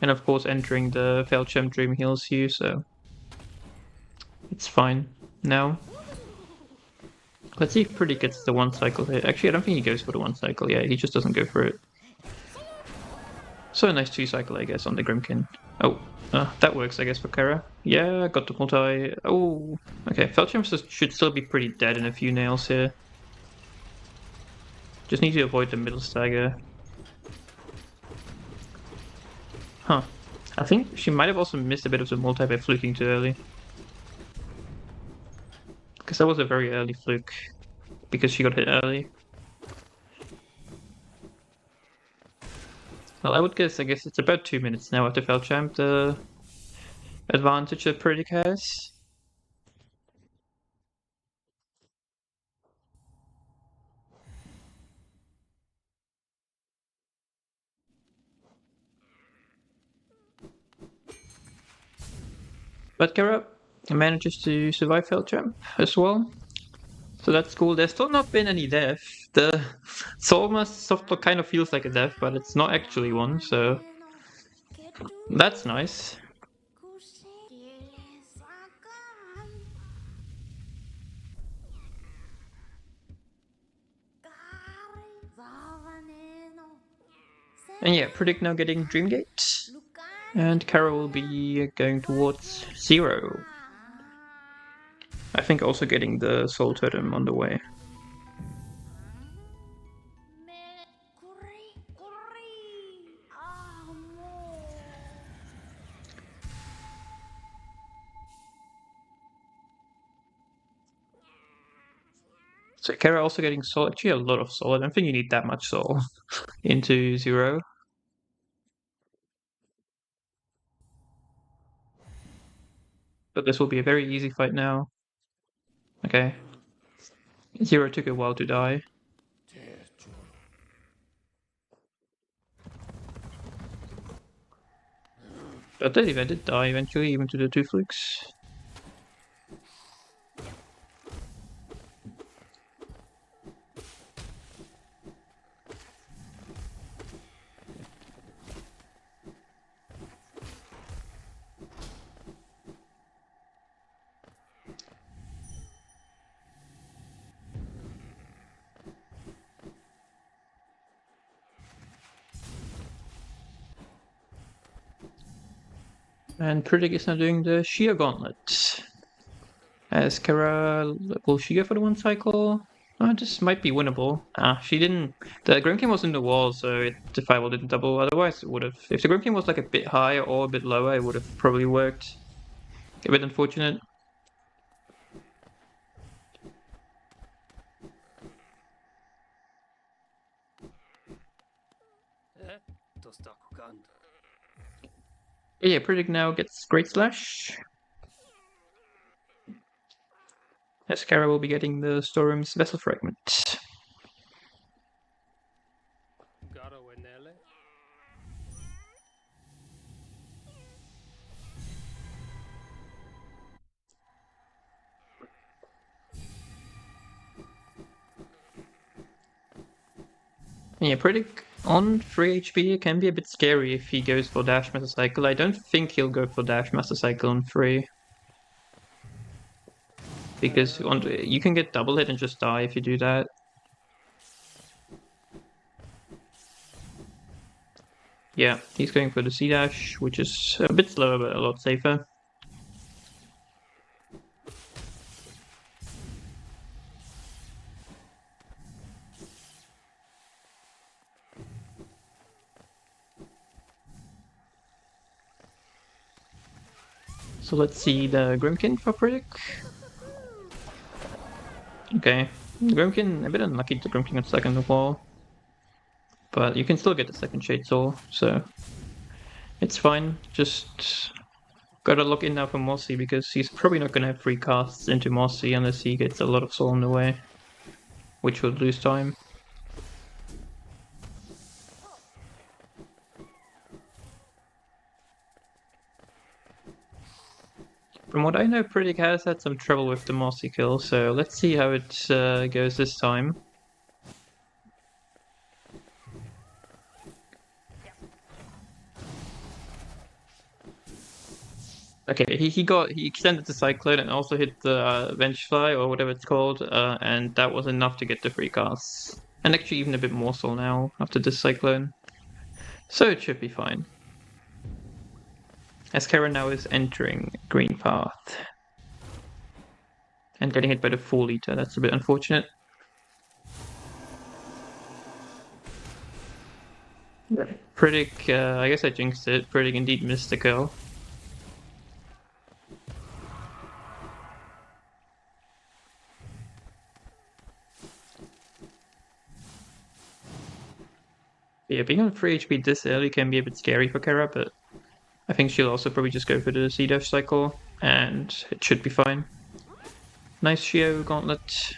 And of course, entering the Felchem Dream heals you, so it's fine now. Let's see if Priidik gets the one cycle here. Actually, I don't think he goes for the one cycle. Yeah, he just doesn't go for it. So a nice 2 cycle, I guess, on the Grimkin. Oh, that works, I guess, for Cara. Yeah, got the multi. Oh, okay. Felchem should still be pretty dead in a few nails here. Just need to avoid the middle stagger. Huh. I think she might have also missed a bit of the multi by fluking too early. Because that was a very early fluke. Because she got hit early. Well, I guess it's about 2 minutes now after Felchamp, the advantage that Priidik has. But Cara manages to survive Felchamp as well. So that's cool. There's still not been any death. It's almost softlock kind of feels like a death, but it's not actually one, so that's nice. And yeah, Priidik now getting Dreamgate. And Cara will be going towards 0. I think also getting the Soul Totem on the way. So Cara also getting Soul, actually a lot of Soul. I don't think you need that much Soul into 0. But this will be a very easy fight now. Okay. 0 took a while to die. But that event did die eventually, even to the 2 flukes. And Priidik is now doing the Sheer Gauntlet. As Cara, will she go for the 1 cycle? Oh, this might be winnable. She didn't. The Grimkin was in the wall, so the Firewall didn't double. Otherwise, it would have. If the Grimkin was like a bit higher or a bit lower, it would have probably worked. A bit unfortunate. Yeah, Priidik now gets Great Slash. As Cara will be getting the Storm's Vessel Fragment. Yeah, Priidik on 3 HP can be a bit scary if he goes for Dash Master Cycle. I don't think he'll go for Dash Master Cycle on 3. Because you can get double hit and just die if you do that. Yeah, he's going for the C-Dash, which is a bit slower but a lot safer. So let's see the Grimkin for Priidik. Okay, Grimkin, a bit unlucky the Grimkin got stuck in the wall. But you can still get the second Shade Soul, so it's fine. Just gotta look in now for Mossy, because he's probably not gonna have free casts into Mossy unless he gets a lot of Soul on the way, which would lose time. From what I know, Priidik has had some trouble with the Mossy kill, so let's see how it goes this time. Okay, he extended the Cyclone and also hit the Vengefly or whatever it's called, and that was enough to get the free casts. And actually even a bit more so now after this Cyclone. So it should be fine. As Cara now is entering Green Path. And getting hit by the 4-liter, that's a bit unfortunate. Priidik, I guess I jinxed it. Priidik indeed missed the kill. Yeah, being on 3 HP this early can be a bit scary for Cara, but I think she'll also probably just go for the C-Dash cycle, and it should be fine. Nice Shio Gauntlet.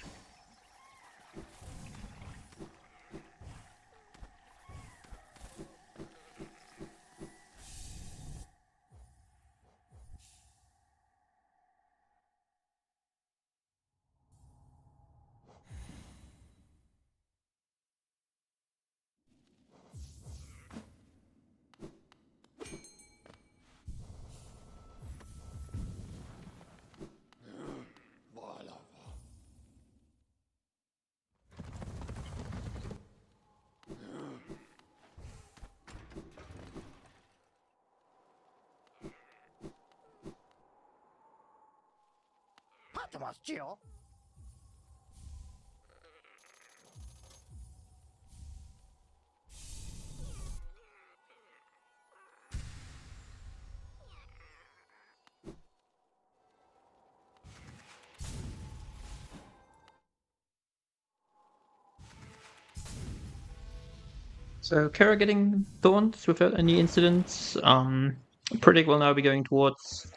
So Cara getting Thorns without any incidents. Priidik will now be going towards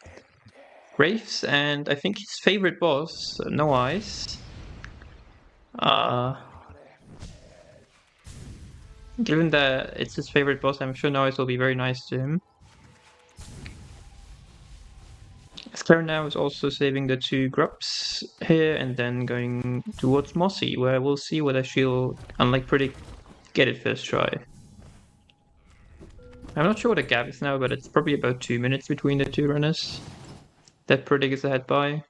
Wraiths, and I think his favorite boss, No Eyes. Given that it's his favorite boss, I'm sure No Eyes will be very nice to him. Cara now is also saving the 2 Grubs here and then going towards Mossy, where we'll see whether she'll, unlike Priidik, get it first try. I'm not sure what the gap is now, but it's probably about 2 minutes between the 2 runners that Priidik is ahead by.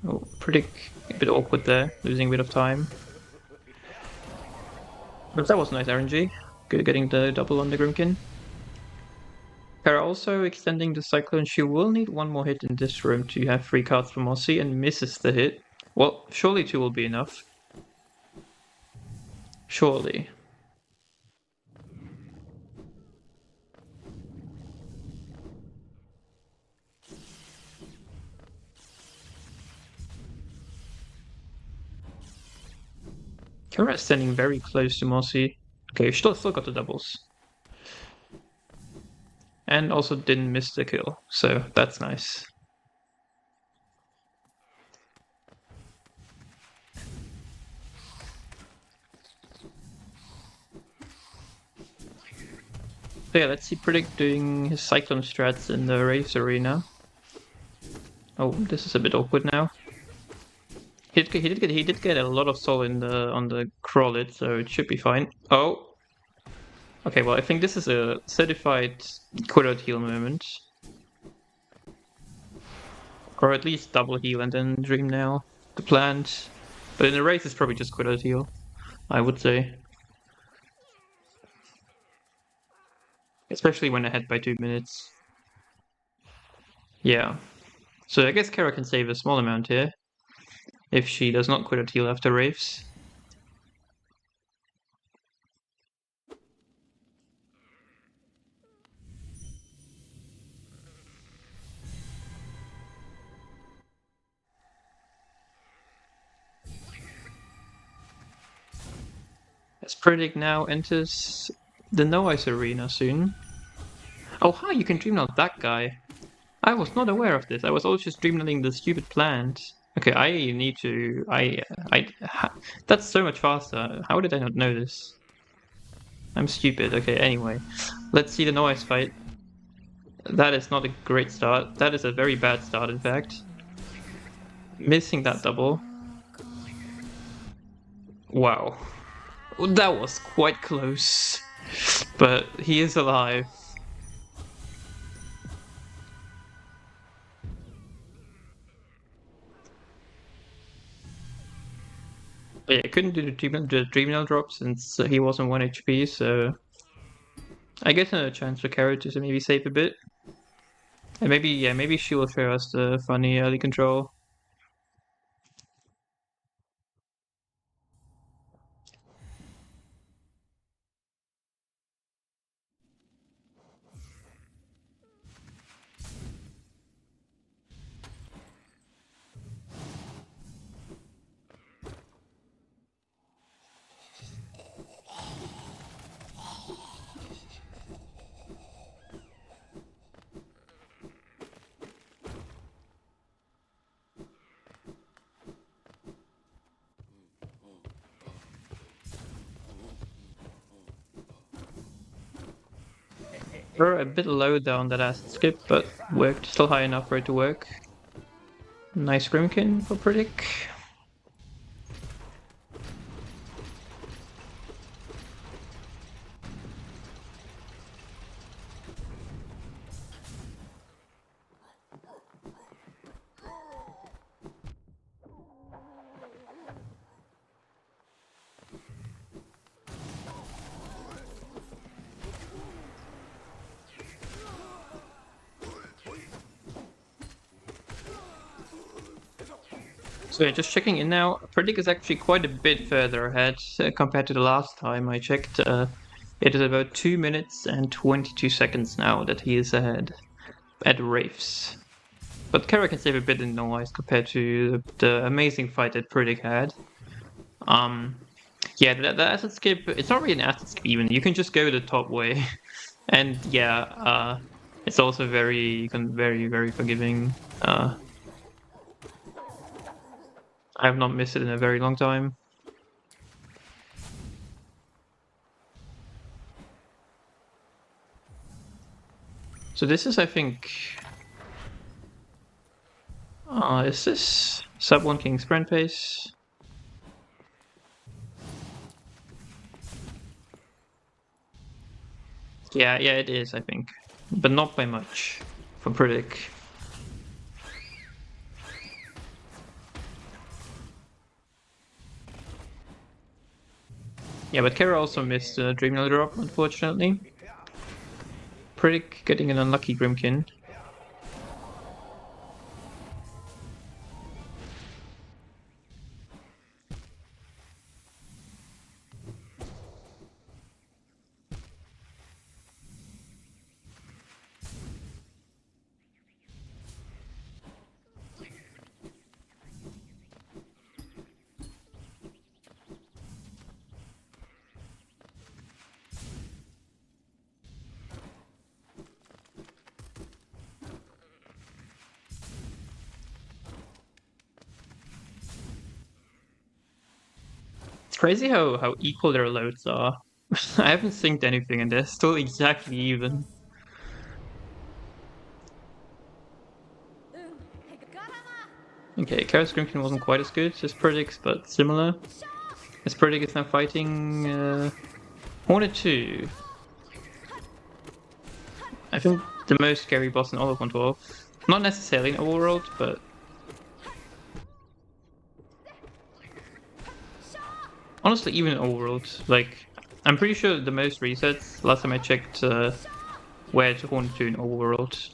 Oh, Priidik a bit awkward there, losing a bit of time. But that was nice RNG. Good getting the double on the Grimkin. Cara also extending the Cyclone. She will need 1 more hit in this room to have 3 cards for Mossy and misses the hit. Well, surely 2 will be enough. Surely. Cara is standing very close to Mossy. Okay, she still got the doubles. And also didn't miss the kill, so that's nice. So yeah, let's see Priidik doing his Cyclone strats in the Wraiths arena. Oh, this is a bit awkward now. He did get a lot of soul in on the Crawlet, so it should be fine. Oh, okay. Well, I think this is a certified quit-out heal moment, or at least double heal and then Dream Nail the plant. But in the race, it's probably just quit-out heal, I would say, especially when ahead by 2 minutes. Yeah. So I guess Cara can save a small amount here if she does not quit-out heal after Wraiths. As Priidik now enters the No Ice arena soon. Oh hi, you can dream out that guy. I was not aware of this. I was always just dreamlining the stupid plant. Okay, I need to. That's so much faster. How did I not know this? I'm stupid. Okay, anyway. Let's see the noise fight. That is not a great start. That is a very bad start, in fact. Missing that double. Wow. That was quite close. But he is alive. But yeah, I couldn't do the Dream Nail drop since he was on 1 HP, so I guess another chance for Cara to maybe save a bit. And maybe she will show us the funny early control. We're a bit low down that acid skip, but worked. Still high enough for it to work. Nice Grimkin for Priidik. So yeah, just checking in now. Priidik is actually quite a bit further ahead compared to the last time I checked. It is about 2 minutes and 22 seconds now that he is ahead at Wraiths. But Cara can save a bit in noise compared to the amazing fight that Priidik had. Yeah, the acid skip, it's not really an acid skip even. You can just go the top way. And yeah, it's also very, very forgiving. I have not missed it in a very long time. So this is, I think... is this sub 1 King sprint pace? Yeah, it is, I think. But not by much for Priidik. Yeah, but Cara also missed the Dream Nail drop, unfortunately. Priidik getting an unlucky Grimkin. It's crazy how equal their loads are. I haven't synced anything and they're still exactly even. Okay, Cara's Grimkin wasn't quite as good as Priidik's, but similar. As Priidik is now fighting Hornet 2. I think the most scary boss in all of 112. Not necessarily in overworld, but... honestly, even in overworld. Like, I'm pretty sure the most resets, last time I checked, were to Hornet 2 in overworld.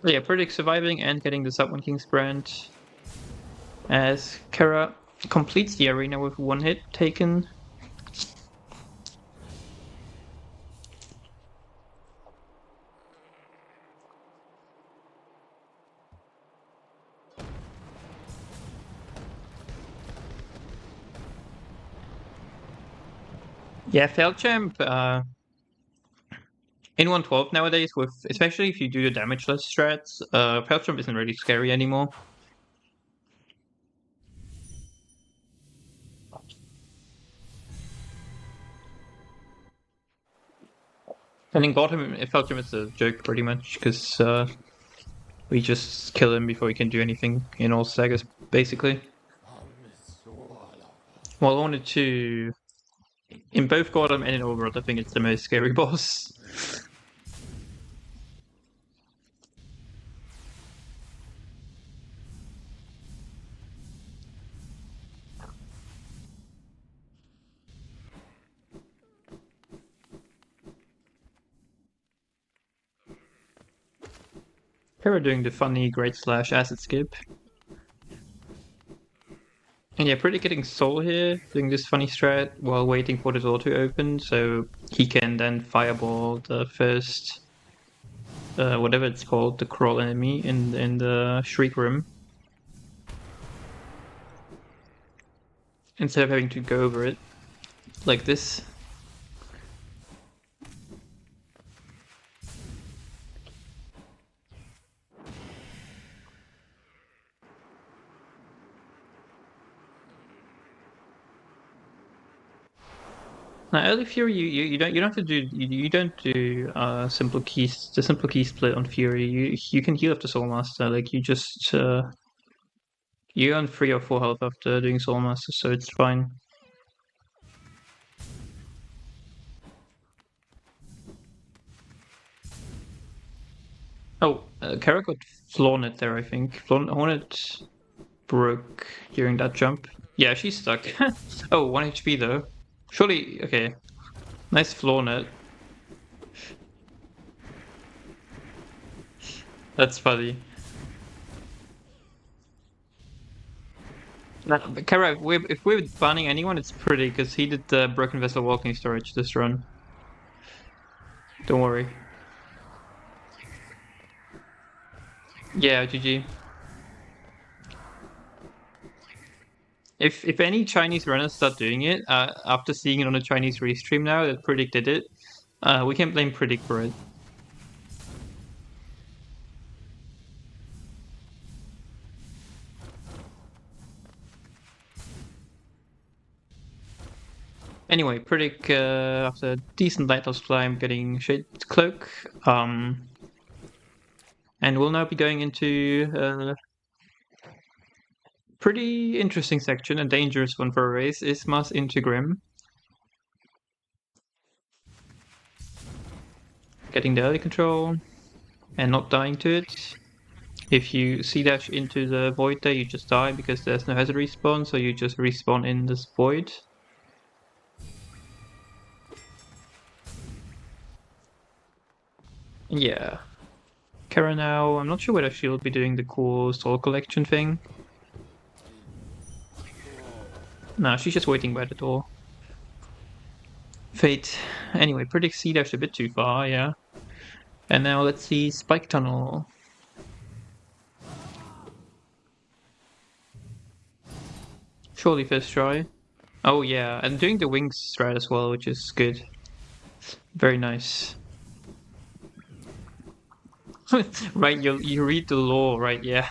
But yeah, Priidik surviving and getting the sub 1 King's brand. As Cara completes the arena with 1 hit taken. Yeah, Failchamp, in 112 nowadays, with especially if you do the damageless strats, Failchamp isn't really scary anymore. I think bottom, it felt him as a joke pretty much, because we just kill him before he can do anything in all sagas, basically. Well, I wanted to... In both Gotham and in Overworld, I think it's the most scary boss. Cara doing the funny great slash acid skip. And yeah, Priidik getting soul here, doing this funny strat while waiting for the door to open, so he can then fireball the first, whatever it's called, the crawl enemy in the Shriek room. Instead of having to go over it like this. Now, early Fury, you don't have to do you don't do the simple key split on Fury. You can heal after Soul Master. Like you just you earn 3 or 4 health after doing Soul Master, so it's fine. Oh, Cara got Flornet there, I think. Hornet broke during that jump. Yeah, she's stuck. Oh, 1 HP though. Surely, okay. Nice Flornet. That's funny. Nah, but Cara, if we're banning anyone, it's pretty, because he did the Broken Vessel Walking Storage this run. Don't worry. Yeah, GG. If any Chinese runners start doing it, after seeing it on a Chinese restream now that Priidik did it, we can blame Priidik for it. Anyway, Priidik, after a decent Lighthouse climb, getting Shade Cloak, and we'll now be going into pretty interesting section, a dangerous one for a race, Ismas into Grim. Getting the early control and not dying to it. If you C-dash into the void there, you just die because there's no hazard respawn, so you just respawn in this void. Yeah. Cara now, I'm not sure whether she'll be doing the cool soul collection thing. Nah, she's just waiting by the door. Fate. Anyway, Priidik C-dash a bit too far, yeah. And now let's see Spike Tunnel. Surely first try. Oh yeah, and doing the wings strat as well, which is good. Very nice. Right, you read the lore, right? Yeah.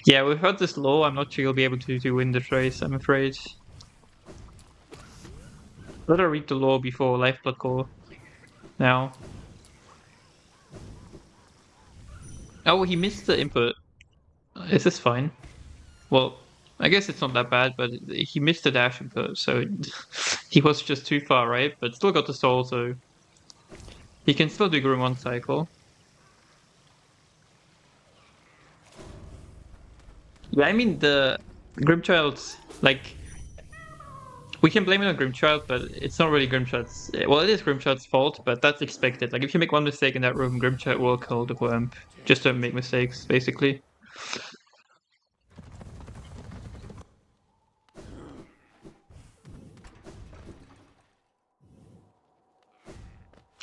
Yeah, without this lore, I'm not sure you'll be able to win the race, I'm afraid. Better read the lore before Lifeblood Core. Now. Oh, he missed the input. Is this fine? Well, I guess it's not that bad, but he missed the dash input, so he was just too far, right? But still got the soul, so he can still do Grim 1 cycle. Yeah, I mean, the Grimchild's, like, we can blame it on Grimchild, but it's not really Grimchild's. Well, it is Grimchild's fault, but that's expected. Like, if you make one mistake in that room, Grimchild will kill the Wurmp. Just don't make mistakes, basically.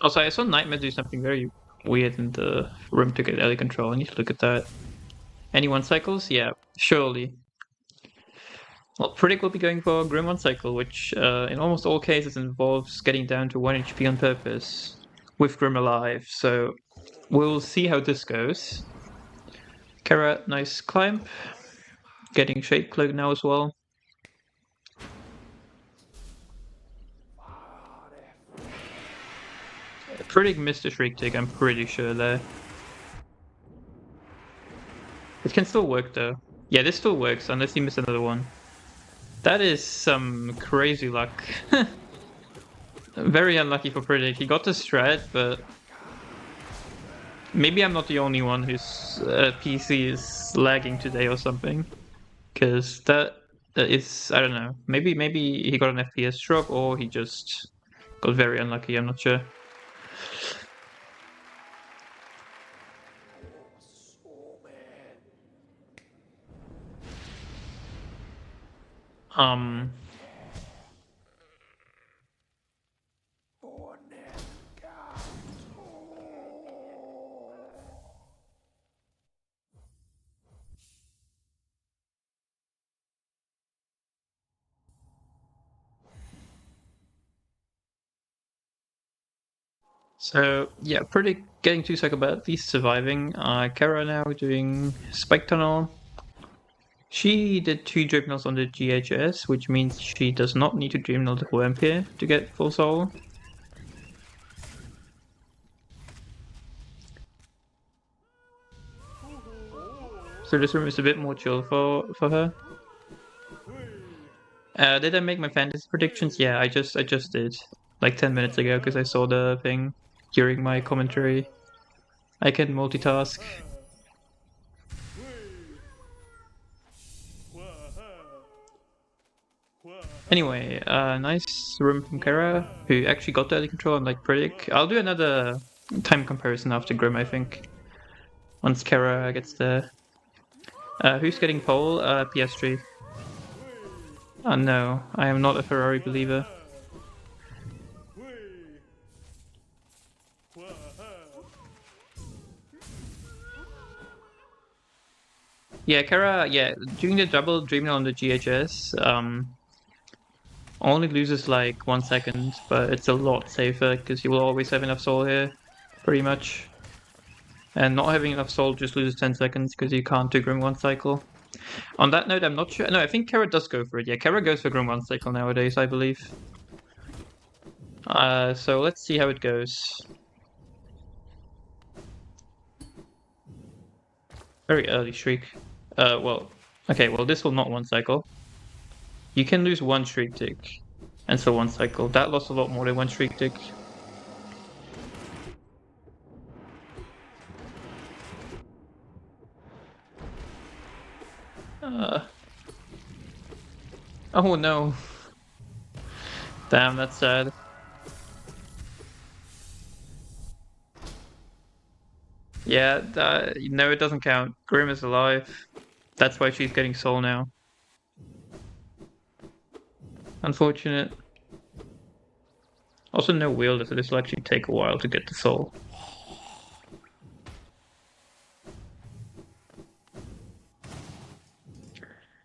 Also, I saw Nightmare do something very weird in the room to get early control. I need to look at that. Any 1 cycles? Yeah, surely. Well, Priidik will be going for Grim 1 cycle, which in almost all cases involves getting down to 1 HP on purpose, with Grim alive, so we'll see how this goes. Cara, nice climb. Getting Shade Cloak now as well. Priidik missed a Shriek tick, I'm pretty sure there. It can still work though. Yeah, this still works unless he missed another one. That is some crazy luck. Very unlucky for Priidik. He got the strat, but maybe I'm not the only one whose PC is lagging today or something. Because that is, I don't know. Maybe he got an FPS drop or he just got very unlucky. I'm not sure. So yeah, pretty getting 2 cycle, but at least surviving. Cara now doing Spike Tunnel. She did 2 Dreamnaughts on the GHS, which means she does not need to Dreamnaut the whole MP to get full soul. So this room is a bit more chill for her. Did I make my fantasy predictions? Yeah, I just did like 10 minutes ago because I saw the thing during my commentary. I can multitask. Anyway, nice room from Kara, who actually got the early control unlike Priidik. I'll do another time comparison after Grim, I think. Once Kara gets there. Who's getting pole? PS3. No, I am not a Ferrari believer. Yeah, Kara, yeah, doing the double Dreaming on the GHS, only loses like 1 second, but it's a lot safer because you will always have enough soul here, pretty much. And not having enough soul just loses 10 seconds because you can't do Grim 1 cycle. On that note, I'm not sure. No, I think Kara does go for it. Yeah, Kara goes for Grim 1 cycle nowadays, I believe. So let's see how it goes. Very early Shriek. Well, okay, well this will not 1 cycle. You can lose 1 Shriek tick, and so 1 cycle. That lost a lot more than 1 Shriek tick. Oh no. Damn, that's sad. Yeah, no, it doesn't count. Grim is alive. That's why she's getting soul now. Unfortunate. Also, no wielder, so this will actually take a while to get the soul.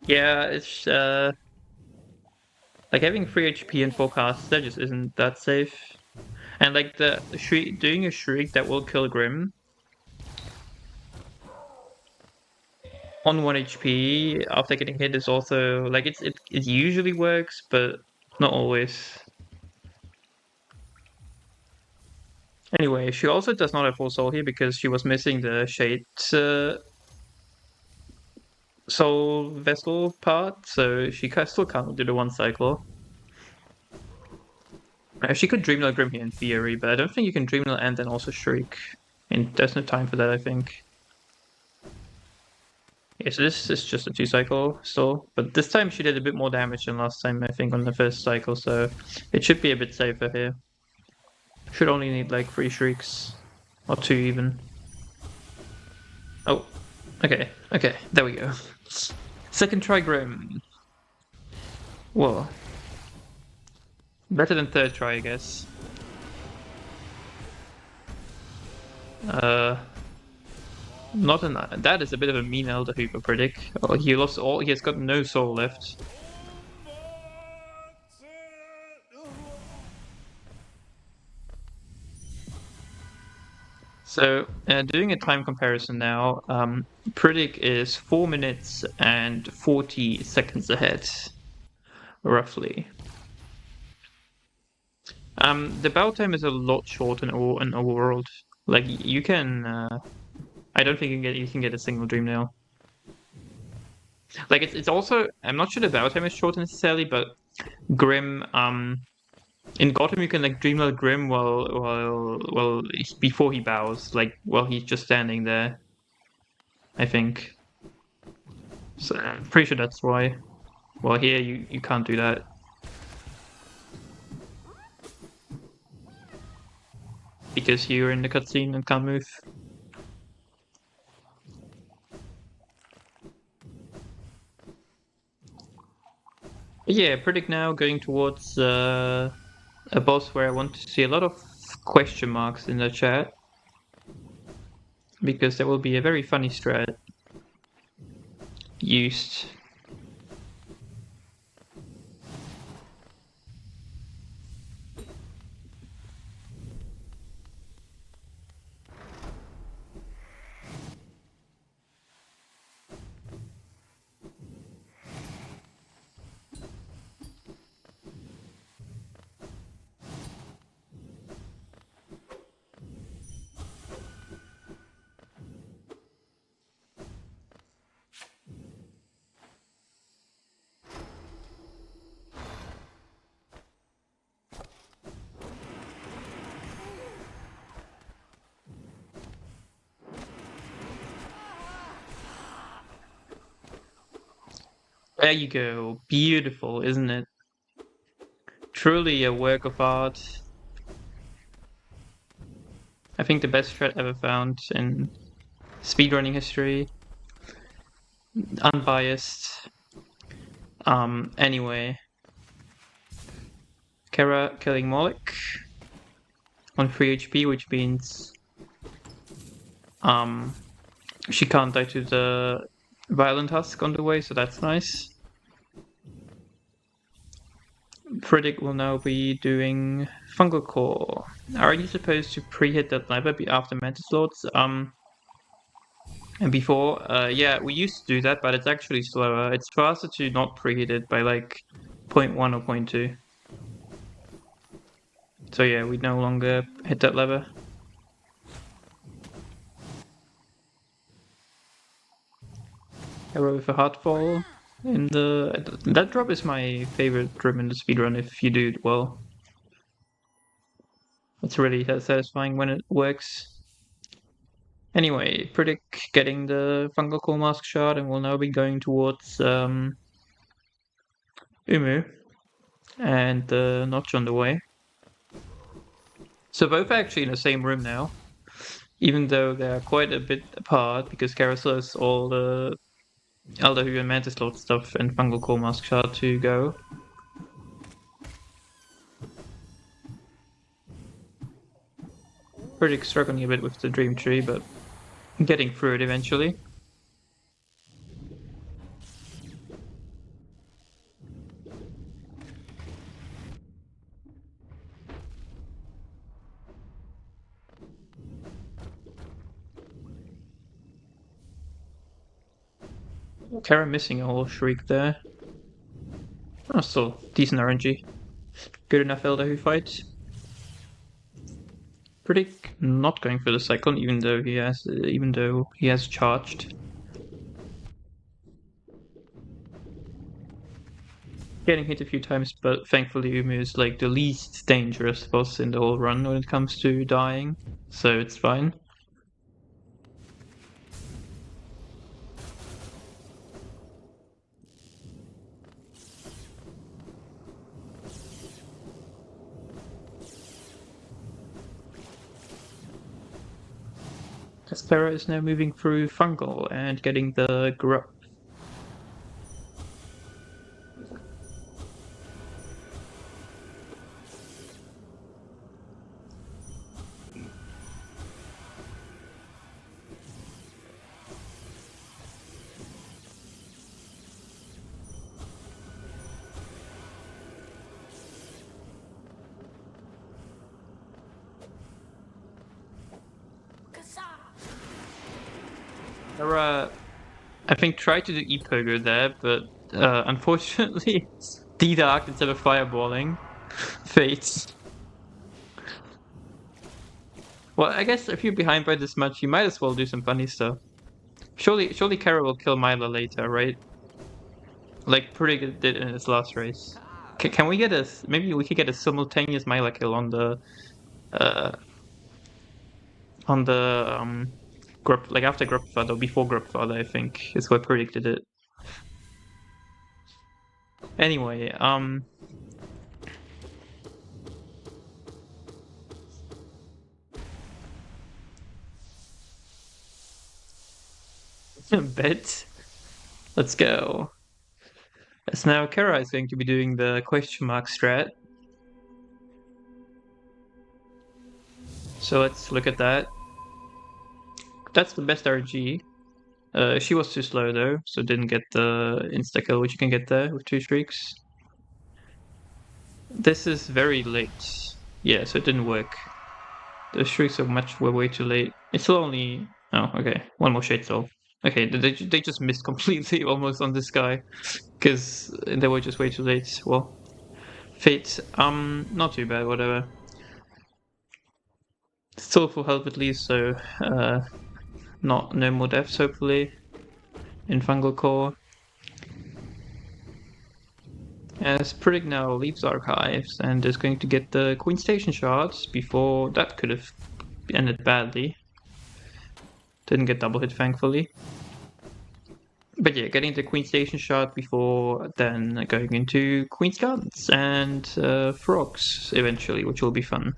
Yeah, it's like having 3 HP in 4 casts, that just isn't that safe. And like the shriek, doing a shriek that will kill Grim on 1 HP after getting hit is also like it usually works, but not always. Anyway, she also does not have full soul here because she was missing the shade soul vessel part, so she still can't do the 1 cycle. She could Dreamnail Grim here in theory, but I don't think you can Dreamnail and then also Shriek. And there's no time for that, I think. Yeah, so this is just a 2 cycle still, but this time she did a bit more damage than last time, I think, on the first cycle, so it should be a bit safer here. Should only need like 3 Shrieks, or 2 even. Oh, okay, there we go. Second try Grim. Whoa. Better than third try, I guess. Not an that is a bit of a mean Elder Hooper Priidik. Oh, he lost all. He has got no soul left. So, doing a time comparison now, Priidik is 4 minutes and 40 seconds ahead, roughly. The battle time is a lot shorter in overworld. Like you can, I don't think you can get a single dream nail. Like it's also, I'm not sure the battle time is short necessarily, but Grim, in Gotham you can like dream nail Grim while before he bows, like while he's just standing there. I think. So I'm pretty sure that's why. Well, here you can't do that. Because you're in the cutscene and can't move. But yeah, Priidik now going towards a boss where I want to see a lot of question marks in the chat. Because there will be a very funny strat used. There you go. Beautiful, isn't it? Truly a work of art. I think the best strat ever found in speedrunning history. Unbiased. Anyway. Cara killing Moloch on 3 HP, which means she can't die to the Violent Husk on the way, so that's nice. Priidik will now be doing Fungal Core. Are you supposed to pre-hit that lever after Mantis Lords? And before, yeah, we used to do that, but it's actually slower. It's faster to not pre-hit it by like 0.1 or 0.2. So yeah, we no longer hit that lever. Arrow with a Heartfall. And that drop is my favorite drop in the speedrun if you do it well. It's really satisfying when it works. Anyway, Priidik getting the Fungal Core Mask shard and will now be going towards Umu. And the Notch on the way. So both are actually in the same room now. Even though they're quite a bit apart because Carousel has all the Elderhu and Mantis Lord stuff and Fungal Core Mask shard to go. Priidik struggling a bit with the Dream Tree, but getting through it eventually. Cara missing a whole Shriek there. Oh, still decent RNG. Good enough Elderhu fight. Priidik not going for the Cyclone, even though he has charged. Getting hit a few times, but thankfully Umu is like the least dangerous boss in the whole run when it comes to dying, so it's fine. Aspera is now moving through Fungal and getting the Grup. Cara, I think tried to do E-Pogo there, but unfortunately D-Dark instead of fireballing. Fates. Well, I guess if you're behind by this much, you might as well do some funny stuff. Surely Cara will kill Mila later, right? Like Priidik did in his last race. Can we get maybe we could get a simultaneous Mila kill uh on the group, like after group father, before group father, I think is what predicted it. Anyway, bet. Let's go. So now Kara is going to be doing the question mark strat. So let's look at that. That's the best RG. She was too slow though, so didn't get the insta kill, which you can get there with 2 streaks. This is very late. Yeah, so it didn't work. The streaks were way too late. It's still only... Oh, okay. One more shade soul. Okay, they just missed completely almost on this guy. Because they were just way too late. Well, fate. Not too bad, whatever. Still full health at least, so no more deaths hopefully in Fungal Core. As Priidik now leaves Archives and is going to get the Queen Station shards before that could have ended badly. Didn't get double hit thankfully. But yeah, getting the Queen Station shard before then going into Queen's Gardens and Frogs eventually, which will be fun.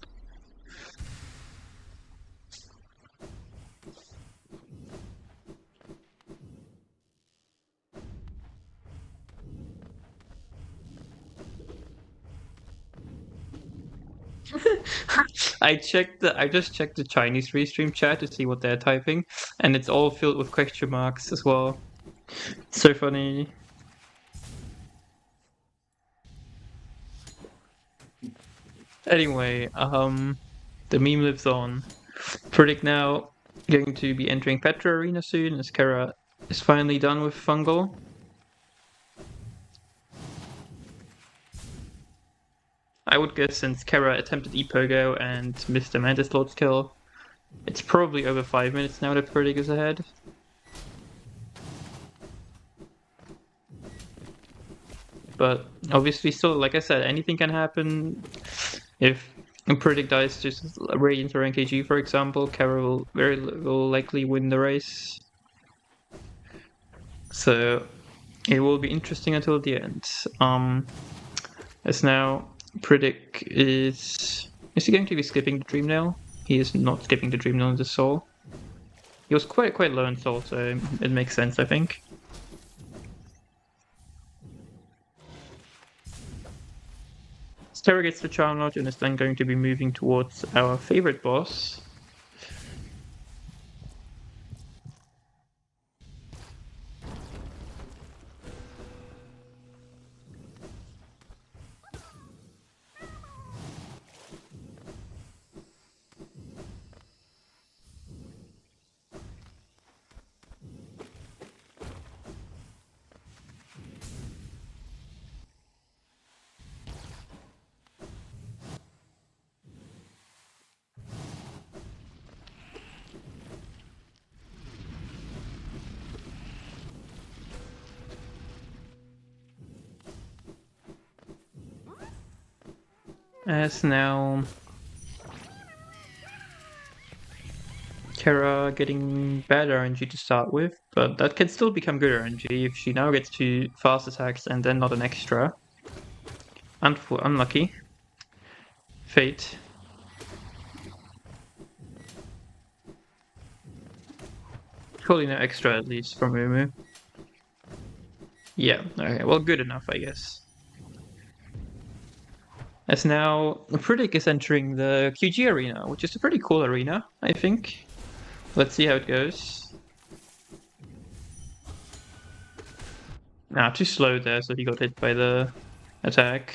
I just checked the Chinese restream chat to see what they're typing, and it's all filled with question marks as well. So funny. Anyway, the meme lives on. Priidik now going to be entering Petra Arena soon as Kara is finally done with Fungal. I would guess since Kara attempted Epogo and missed the Mantis Lord's kill, it's probably over 5 minutes now that Priidik is ahead. But obviously still, like I said, anything can happen. If Priidik dies to Radiant or NKG, for example, Kara will likely win the race. So it will be interesting until the end. As now Priidik is he going to be skipping the Dream Nail? He is not skipping the Dream Nail in the Soul. He was quite low in Soul, so it makes sense, I think. Terra gets the Charm Lodge and is then going to be moving towards our favorite boss. As now Kara getting bad RNG to start with, but that can still become good RNG if she now gets 2 fast attacks and then not an extra. Unlucky. Fate. Surely no extra at least from Mumu. Yeah, okay, well good enough I guess. As now Priidik is entering the QG arena, which is a pretty cool arena, I think. Let's see how it goes. Nah, too slow there, so he got hit by the attack.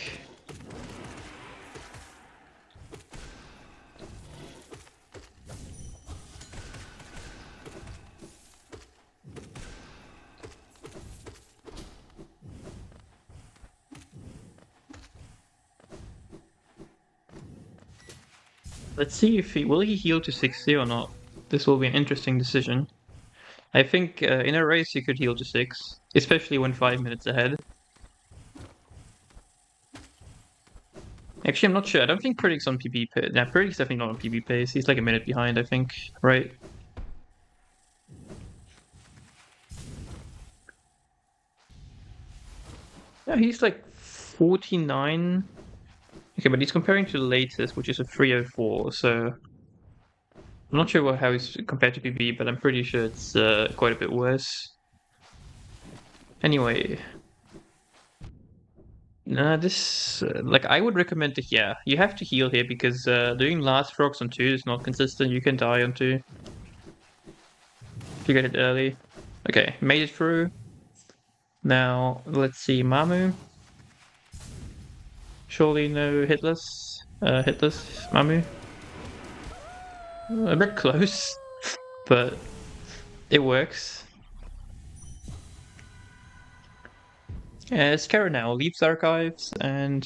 Let's see if will he heal to 60 or not. This will be an interesting decision. I think in a race he could heal to 6, especially when 5 minutes ahead. Actually, I'm not sure. I don't think Priidik's on PB pace. Nah, Priidik's definitely not on PB pace. He's like a minute behind, I think. Right? Yeah, he's like 49. Okay, but he's comparing to the latest, which is a 304. So I'm not sure how he's compared to PB, but I'm pretty sure it's quite a bit worse. Anyway, this like I would recommend to you have to heal here because doing last frogs on 2 is not consistent. You can die on 2 if you get it early. Okay, made it through. Now let's see Mamu. Surely no hitless. Hitless Mamu. A bit close, but it works. As Cara now leaves archives and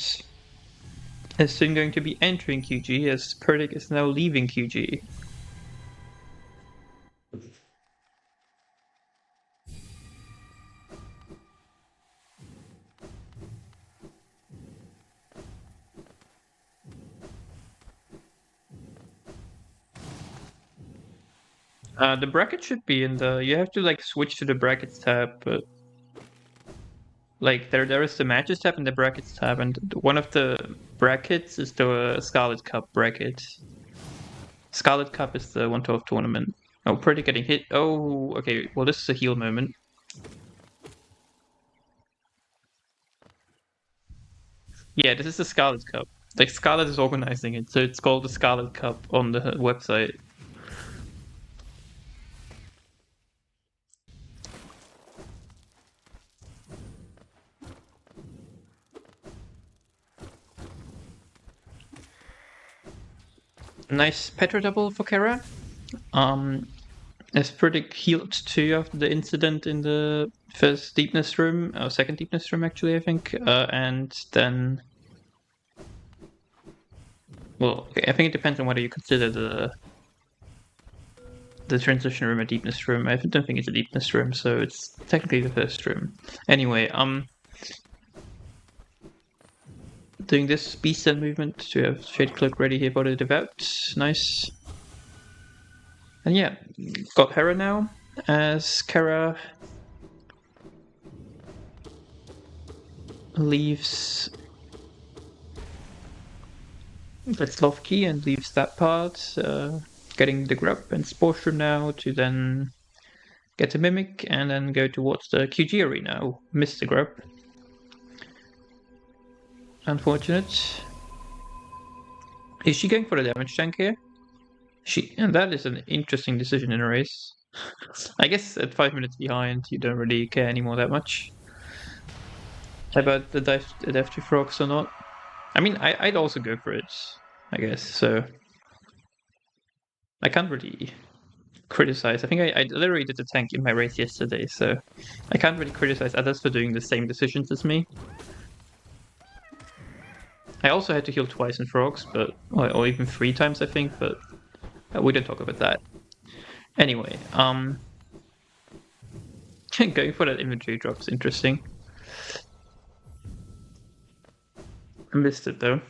is soon going to be entering QG as Priidik is now leaving QG. The bracket should be in the. You have to like switch to the brackets tab, but like there is the matches tab and the brackets tab, and one of the brackets is the Scarlet Cup bracket. Scarlet Cup is the 112 tournament. Oh, Priidik getting hit. Oh, okay. Well, this is a heal moment. Yeah, this is the Scarlet Cup. Like Scarlet is organizing it, so it's called the Scarlet Cup on the website. Nice Petra double for Cara. As Priidik healed 2 after the incident in the first deepness room, or second deepness room actually, I think, and then. Well, I think it depends on whether you consider the transition room a deepness room. I don't think it's a deepness room, so it's technically the first room. Anyway, doing this beast end movement to have Shade Cloak ready here for the Devout. Nice. And yeah, got Hera now as Cara leaves Vetzlovki and leaves that part, getting the grub and Sportstrom now to then get a Mimic and then go towards the QG arena. Oh, missed the grub. Unfortunate. Is she going for the damage tank here? And that is an interesting decision in a race. I guess at 5 minutes behind, you don't really care anymore that much about the death to frogs or not. I mean, I'd also go for it, I guess. So I can't really criticize. I think I literally did the tank in my race yesterday, so I can't really criticize others for doing the same decisions as me. I also had to heal twice in frogs, but or even 3 times, I think, but we don't talk about that. Anyway, going for that inventory drop's interesting. I missed it though.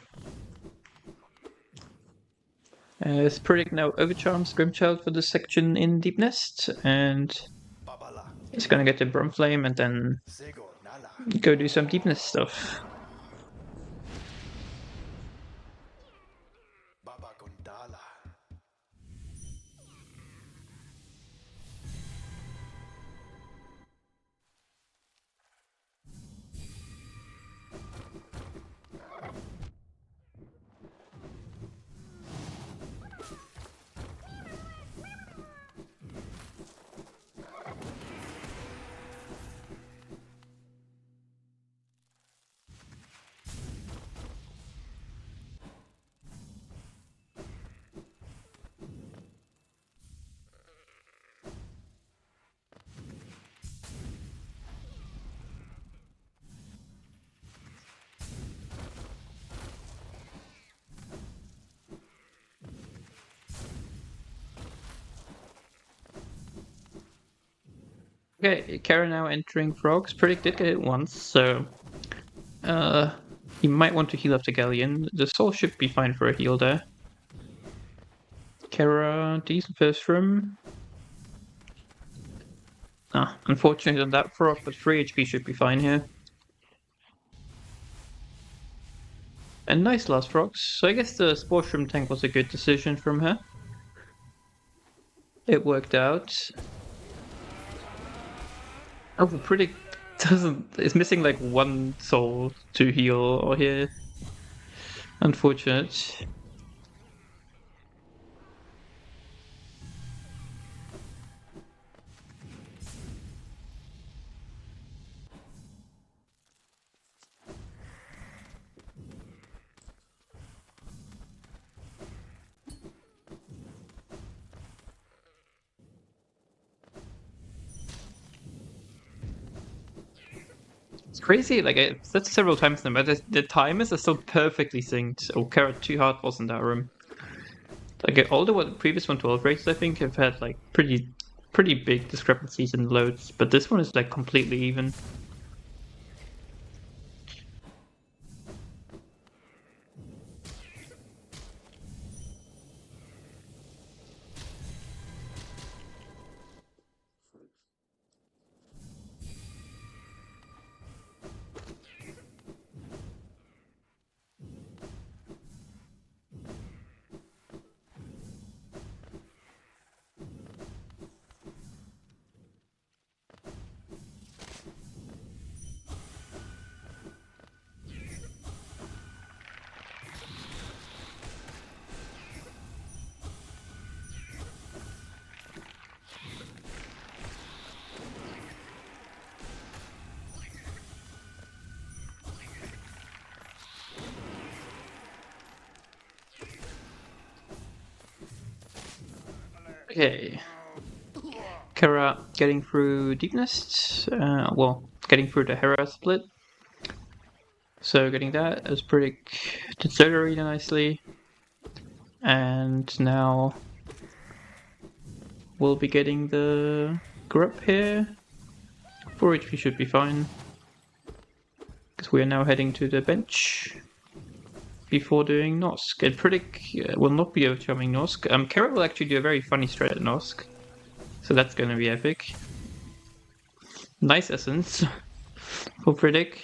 As Priidik now overcharms Grimchild for the section in Deep Nest, and he's gonna get the Bromflame and then go do some Deep Nest stuff. Okay, Cara now entering frogs. Priidik did get it once, so he might want to heal after Galleon. The soul should be fine for a heal there. Cara, decent first room. Unfortunately on that frog, but 3 HP should be fine here. And nice last frogs. So I guess the Spore Shroom tank was a good decision from her. It worked out. Oh, the Priidik is missing like 1 soul to heal or here. Unfortunate. It's crazy, like I've said several times now, but the timers are still perfectly synced. Oh, Cara 2 hard was in that room. Like all the previous 112 races, I think, have had like pretty big discrepancies in loads, but this one is like completely even. Okay. Cara getting through Deepness, well, getting through the Hera split. So getting that as pretty did so really nicely. And now we'll be getting the Grup here. 4 HP should be fine. Because we are now heading to the bench before doing Nosk. And Priidik will not be overcoming Nosk. Cara will actually do a very funny strat at Nosk. So that's going to be epic. Nice essence for Priidik.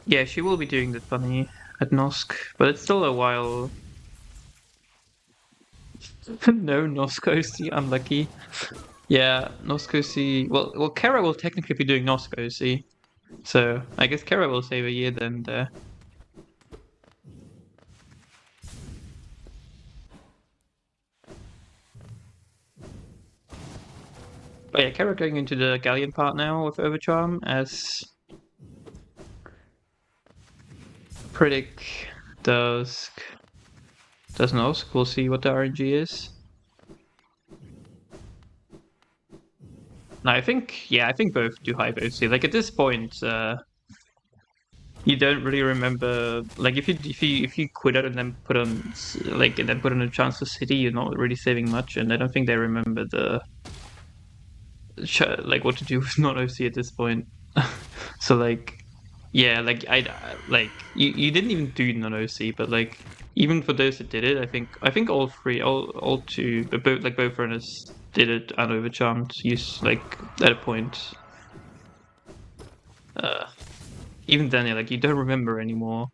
Yeah, she will be doing the funny at Nosk, but it's still a while. No, Noskosi, unlucky. Yeah, Noskosi. Well, Cara will technically be doing Noskosi, so I guess Cara will save a year then there. But yeah, Cara going into the Galleon part now with Overcharm as Priidik does Nosk. We'll see what the RNG is. No, I think both do high both. See, like at this point, you don't really remember. Like if you quit out and then put on a chance for City, you're not really saving much. And I don't think they remember like what to do with non OC at this point. So like, yeah, like you didn't even do non OC, but like even for those that did it, I think all three, all two, but both runners did it and overcharmed use like at a point. Even then, yeah, like you don't remember anymore.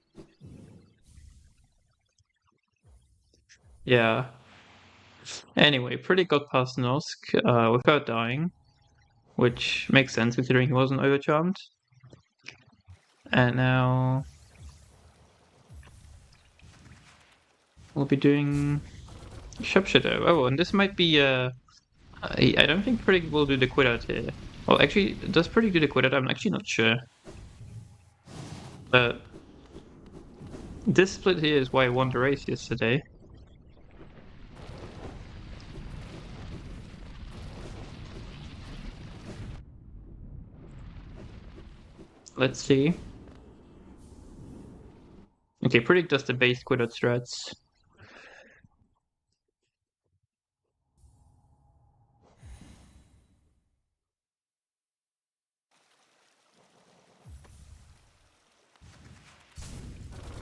Yeah. Anyway, Priidik got past Nosk without dying, which makes sense considering he wasn't overcharmed. And now we'll be doing Shop Shadow. Oh, and this might be I don't think Priidik will do the quit out here. Well, actually, does Priidik do the quit out? I'm actually not sure. But this split here is why I won the race yesterday. Let's see. Okay, Priidik does the base Quidot strats.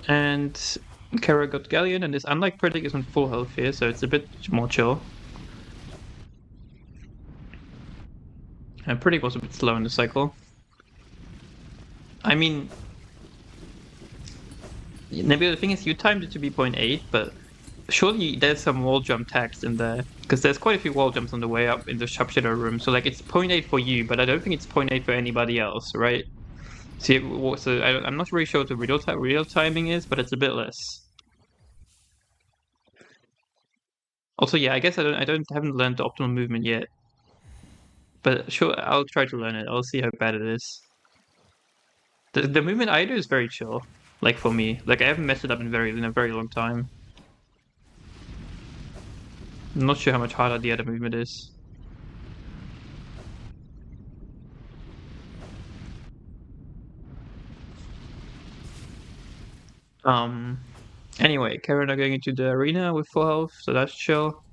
And Cara got Galleon, and this, unlike Priidik, is on full health here, so it's a bit more chill. And Priidik was a bit slow in the cycle. I mean, maybe the thing is you timed it to be 0.8, but surely there's some wall jump text in there, because there's quite a few wall jumps on the way up in the sharpshooter room. So like it's 0.8 for you, but I don't think it's 0.8 for anybody else, right? So I'm not really sure what the real timing is, but it's a bit less. Also, yeah, I guess haven't learned the optimal movement yet, but sure, I'll try to learn it. I'll see how bad it is. The movement I do is very chill, like for me. Like I haven't messed it up in a very long time. I'm not sure how much harder the other movement is. Anyway, Karen are going into the arena with full health, so that's chill.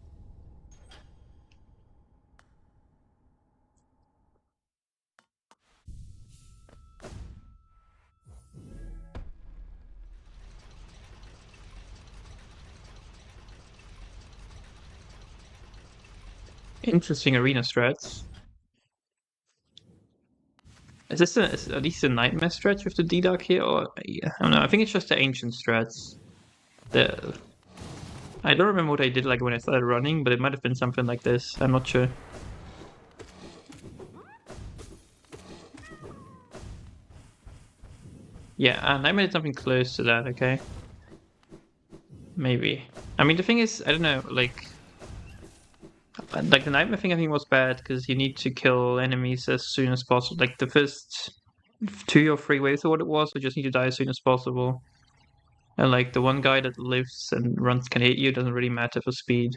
Interesting arena strats. Is this at least a nightmare stretch with the D-Dock here, or I don't know. I think it's just the ancient strats. I don't remember what I did like when I started running, but it might have been something like this. I'm not sure. Yeah, and I made something close to that. Okay, maybe. I mean, the thing is, I don't know. Like the nightmare thing, I think was bad because you need to kill enemies as soon as possible. Like the first 2 or 3 waves or what it was, we just need to die as soon as possible. And like the one guy that lives and runs can hit you, doesn't really matter for speed.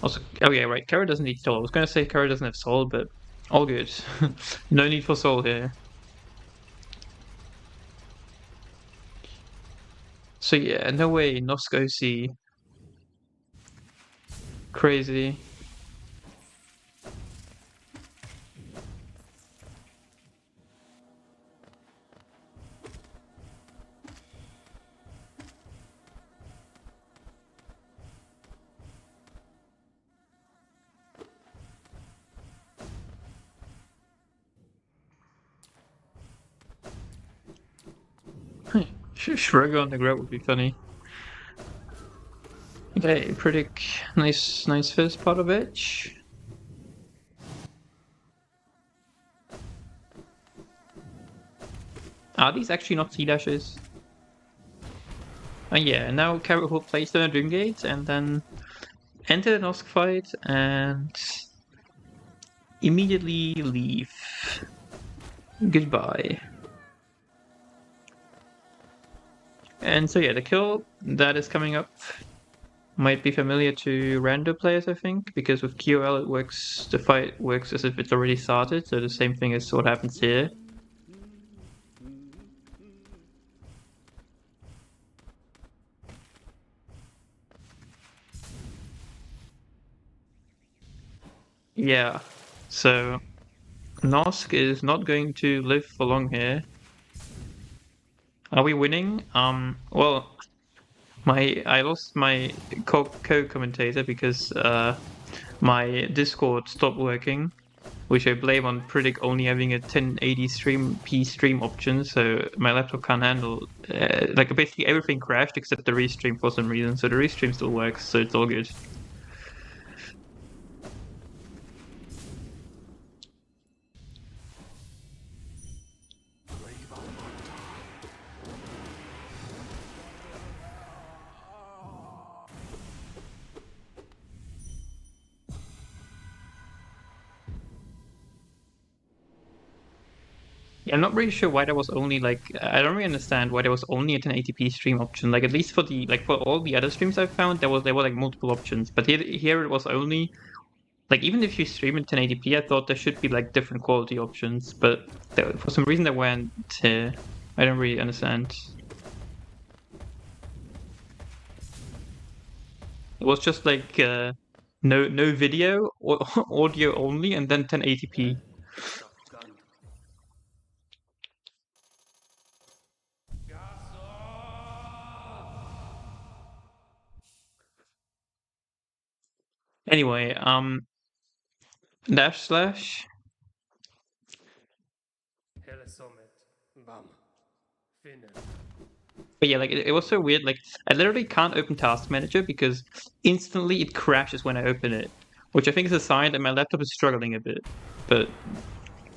Also, oh yeah, right. Cara doesn't need soul. I was gonna say Cara doesn't have soul, but all good. No need for soul here. So yeah, no way, Noskosi. Crazy. Shrug on the ground would be funny. Okay, pretty nice first part of it. Are these actually not sea dashes? Yeah, now Carrot will place the Doom Gate and then enter the Nosk fight and immediately leave. Goodbye. And so yeah, the kill that is coming up might be familiar to rando players, I think, because with QL it works, the fight works as if it's already started, so the same thing as what happens here. Yeah, so Nosk is not going to live for long here. Are we winning? Well, I lost my co-commentator because my Discord stopped working, which I blame on Priidik only having a 1080 stream option, so my laptop can't handle. Like basically everything crashed except the restream for some reason. So the restream still works, so it's all good. Yeah, I'm not really sure why there was only like I don't really understand why there was only a 1080p stream option. Like at least for the for all the other streams I found, there were like multiple options. But here it was only like even if you stream in 1080p, I thought there should be like different quality options. But for some reason they weren't here. I don't really understand. It was just like no video or audio only, and then 1080p. Shotgun. Anyway, dash slash. Helle Summit. Bam. Finnen. But yeah, like it was so weird. Like I literally can't open Task Manager because instantly it crashes when I open it, which I think is a sign that my laptop is struggling a bit. But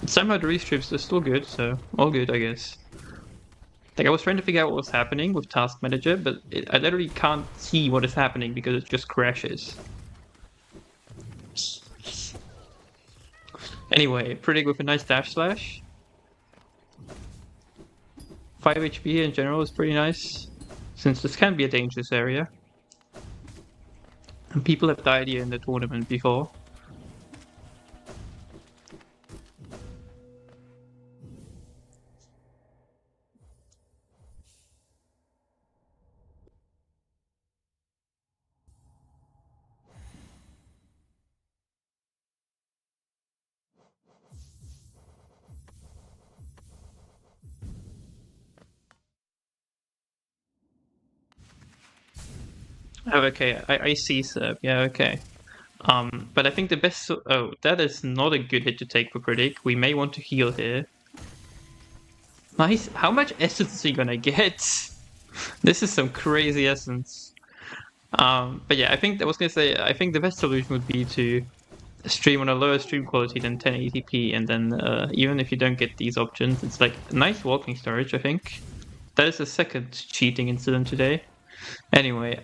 somehow the restreams are still good, so all good, I guess. Like I was trying to figure out what was happening with Task Manager, but I literally can't see what is happening because it just crashes. Anyway, Priidik with a nice dash slash. 5 HP in general is pretty nice, since this can be a dangerous area. And people have died here in the tournament before. Oh, okay, I see, sir. Yeah, okay. But I think the best... Oh, that is not a good hit to take for Priidik. We may want to heal here. Nice. How much essence is he gonna get? This is some crazy essence. But yeah, I think I was gonna say, I think the best solution would be to stream on a lower stream quality than 1080p, and then even if you don't get these options, it's like nice walking storage, I think. That is the second cheating incident today. Anyway,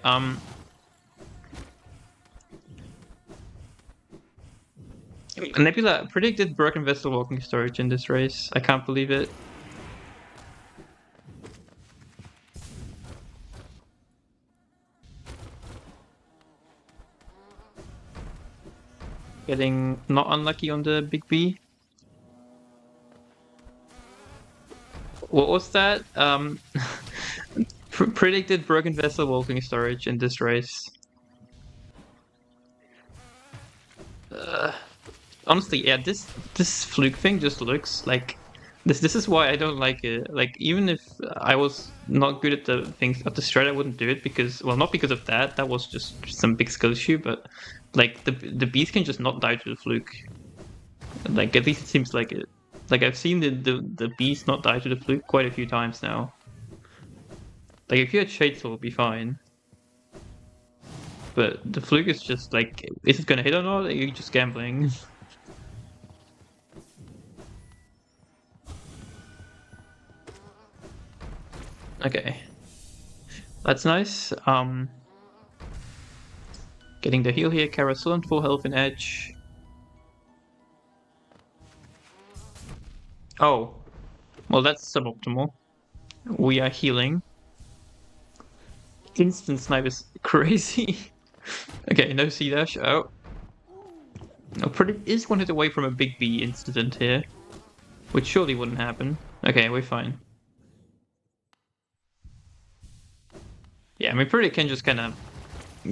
Nebula predicted broken vessel walking storage in this race. I can't believe it. Getting not unlucky on the big B. What was that? Predicted broken vessel walking storage in this race. Honestly, yeah, this fluke thing just looks like this is why I don't like it. Like even if I was not good at the things at the strat, I wouldn't do it because, well, not because of that. That was just some big skill issue, but like the beast can just not die to the fluke. Like at least it seems like it. Like I've seen the beast not die to the fluke quite a few times now. Like if you had Shades, it would be fine. But the fluke is just like, is it gonna hit or not? Or are you just gambling? Okay. That's nice. Getting the heal here. Cara still on full health in edge. Oh. Well, that's suboptimal. We are healing. Instant snipe is crazy. Okay, no C dash. Oh. No, pretty is one hit away from a big B incident here. Which surely wouldn't happen. Okay, we're fine. Yeah, I mean, Pretty can just kind of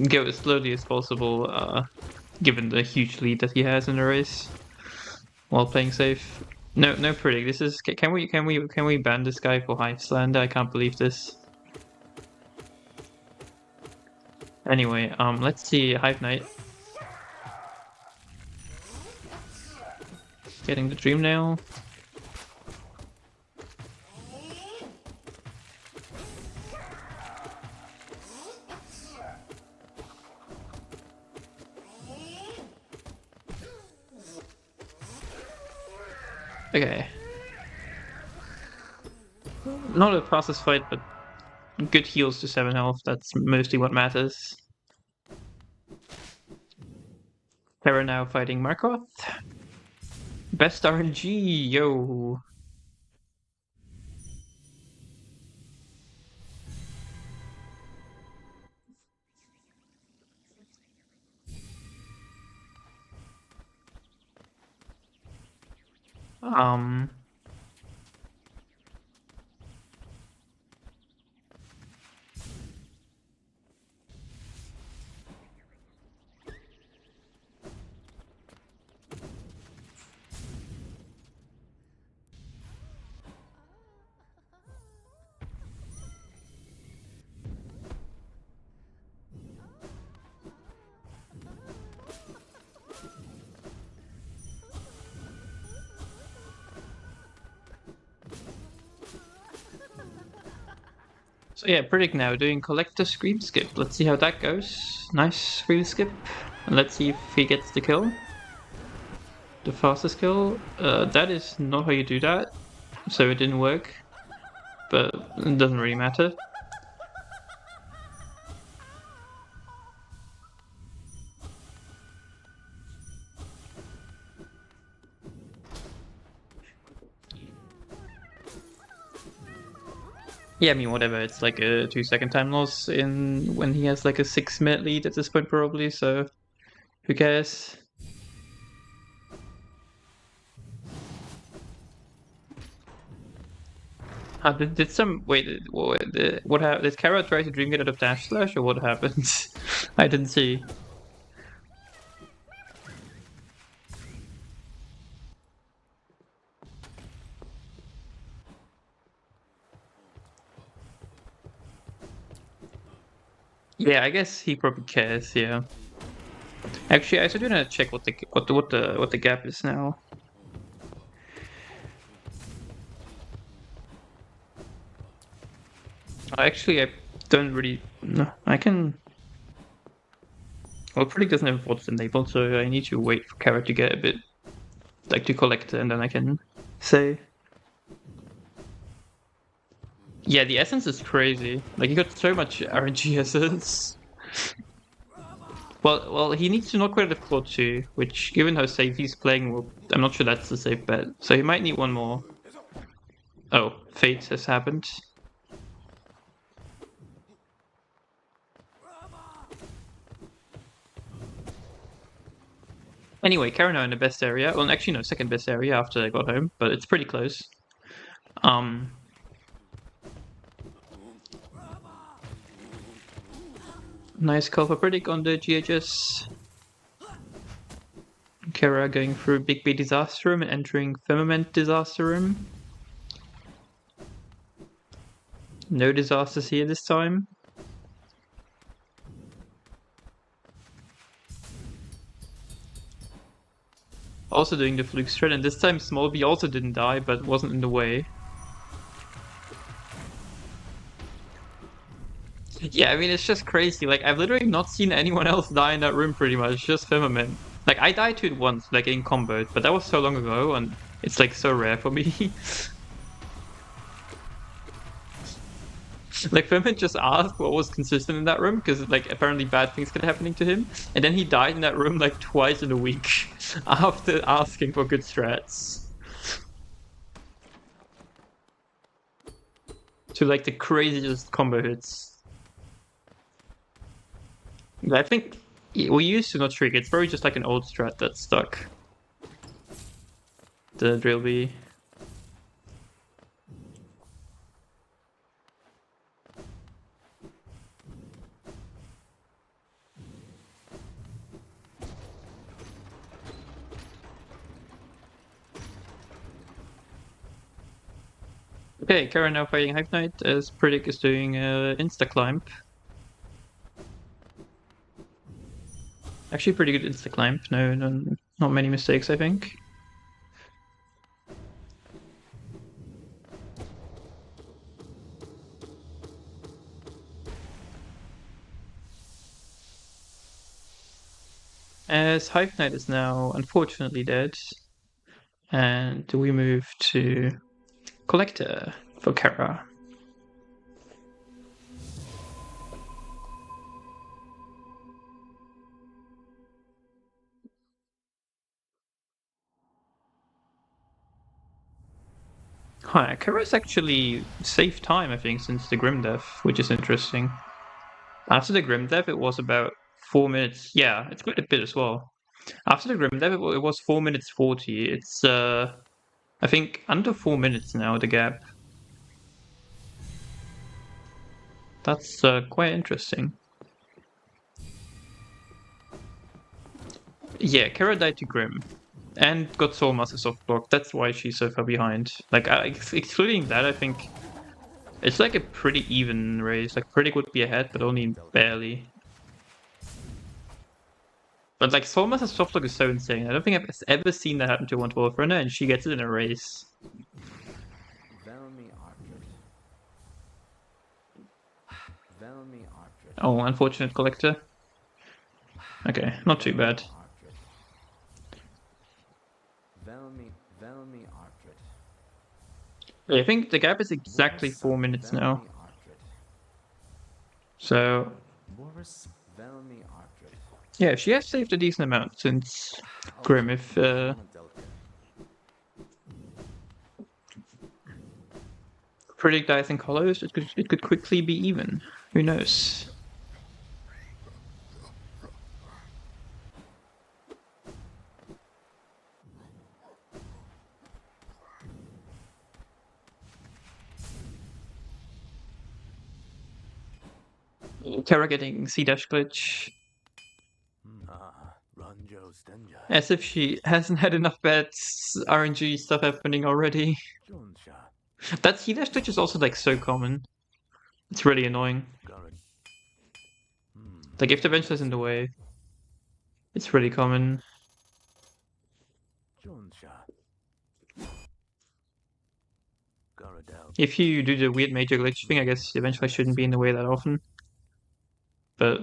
go as slowly as possible, given the huge lead that he has in the race, while playing safe. No, no, Pretty. This is. Can we ban this guy for Hive slander? I can't believe this. Anyway, let's see Hive Knight. Getting the Dream Nail. Okay. Not a fastest fight, but good heals to 7 health. That's mostly what matters. Terra now fighting Markoth. Best RNG, yo. Um. So yeah, Priidik now doing collector scream skip. Let's see how that goes. Nice scream skip. And let's see if he gets the kill. The fastest kill. That is not how you do that. So it didn't work. But it doesn't really matter. Yeah, I mean, whatever. It's like a 2-second time loss in when he has like a 6-minute lead at this point, probably. So, who cares? Did some wait? What happened? Did Cara try to dream get out of dash slash, or what happened? I didn't see. Yeah, I guess he probably cares. Yeah. Actually, I should wanna check what the gap is now. Actually, I don't really. No, I can. Well, Priidik doesn't have what's enabled, so I need to wait for Cara to get a bit like to collect it, and then I can say. Yeah, the essence is crazy. Like he got so much RNG essence. Well, he needs to not quit the floor 2, which, given how safe he's playing, I'm not sure that's a safe bet. So he might need one more. Oh, fate has happened. Anyway, Cara now in the best area. Well, actually, no, second best area after I got home, but it's pretty close. Nice call for Priidik on the GHS. Cara going through Big B Disaster Room and entering Firmament Disaster Room. No disasters here this time. Also doing the fluke strat, and this time Small B also didn't die, but wasn't in the way. Yeah, I mean, it's just crazy. Like, I've literally not seen anyone else die in that room pretty much, just Firmament. Like, I died to it once, like in combo, but that was so long ago, and it's like so rare for me. Like, Firmament just asked what was consistent in that room, because like apparently bad things kept happening to him, and then he died in that room like twice in a week after asking for good strats. To like the craziest combo hits. I think we used to not trick. It's probably just like an old strat that's stuck. The drill B. Okay, Cara now fighting Hive Knight as Priidik is doing insta climb. Actually, pretty good insta climb. No, not many mistakes, I think. As Hive Knight is now unfortunately dead, and we move to Collector for Cara. Hi, Kara's actually saved time, I think, since the Grim Death, which is interesting. After the Grim Death, it was about 4 minutes. Yeah, it's quite a bit as well. After the Grim Death, it was 4 minutes 40. It's, I think, under 4 minutes now, the gap. That's quite interesting. Yeah, Kara died to Grim. And got Soul Master soft block. That's why she's so far behind. Like, excluding that, I think it's like a pretty even race. Like, Priidik would be ahead, but only barely. But like, Soul Master soft block is so insane. I don't think I've ever seen that happen to 112 runner, and she gets it in a race. Venom me Artred. Oh, unfortunate collector. Okay, not too bad. Venom me Artred. Yeah, I think the gap is exactly 4 minutes now. So Venom me Artred. yeah, she has saved a decent amount since Grim. If Priidik dies in colors, it could quickly be even. Who knows? Cara getting C-dash glitch. As if she hasn't had enough bad RNG stuff happening already. That C-dash glitch is also like so common. It's really annoying. Like if the bench is in the way, it's really common. If you do the weird major glitch thing, I guess eventually shouldn't be in the way that often. But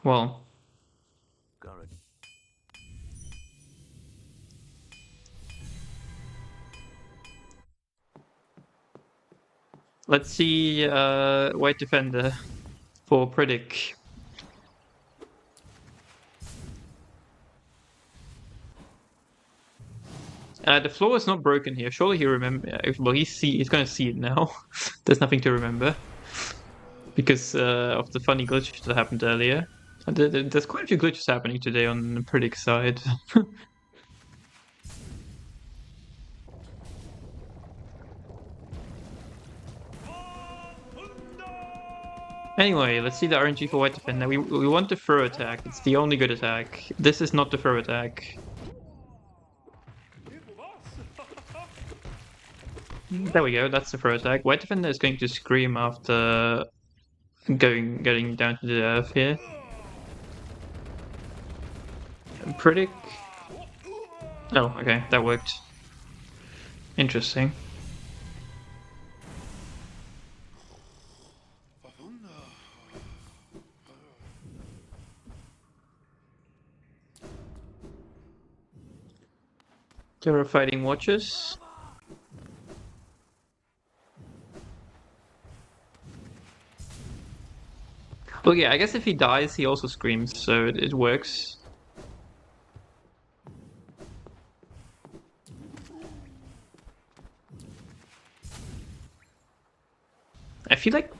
well, let's see White Defender for Priidik. The floor is not broken here. Surely he remember. Well, he's gonna see it now. There's nothing to remember because of the funny glitch that happened earlier. There's quite a few glitches happening today on the Priidik side. Anyway, let's see the RNG for White Defender. We want the throw attack. It's the only good attack. This is not the throw attack. There we go, that's the throw attack. White Defender is going to scream after getting down to the earth here. Priidik. Oh, okay, that worked. Interesting. There are fighting watches. Well, yeah, I guess if he dies, he also screams, so it works. I feel like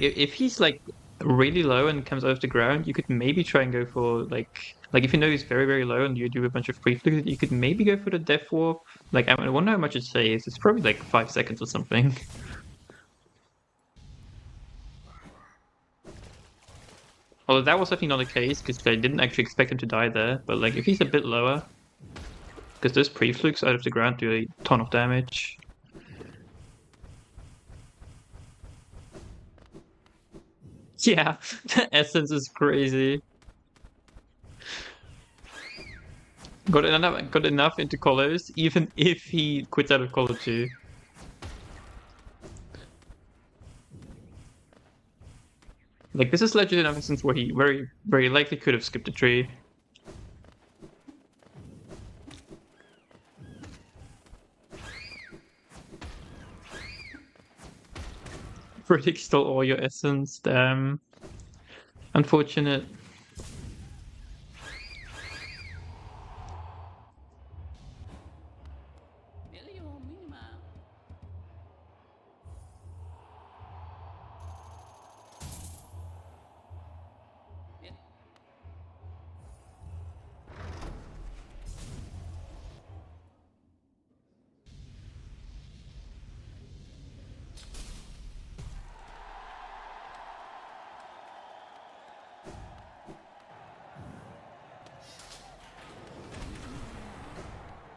if he's like really low and comes out of the ground, you could maybe try and go for like if you know he's very very low and you do a bunch of preflux, you could maybe go for the death warp. Like I wonder how much it saves. It's probably like 5 seconds or something. Although that was definitely not the case because I didn't actually expect him to die there. But like if he's a bit lower, because those preflux out of the ground do a ton of damage. Yeah, the essence is crazy. Got enough into colors, even if he quits out of color too. Like this is legit enough instance where he very very likely could have skipped a tree. Priidik stole all your essence, damn. Unfortunate.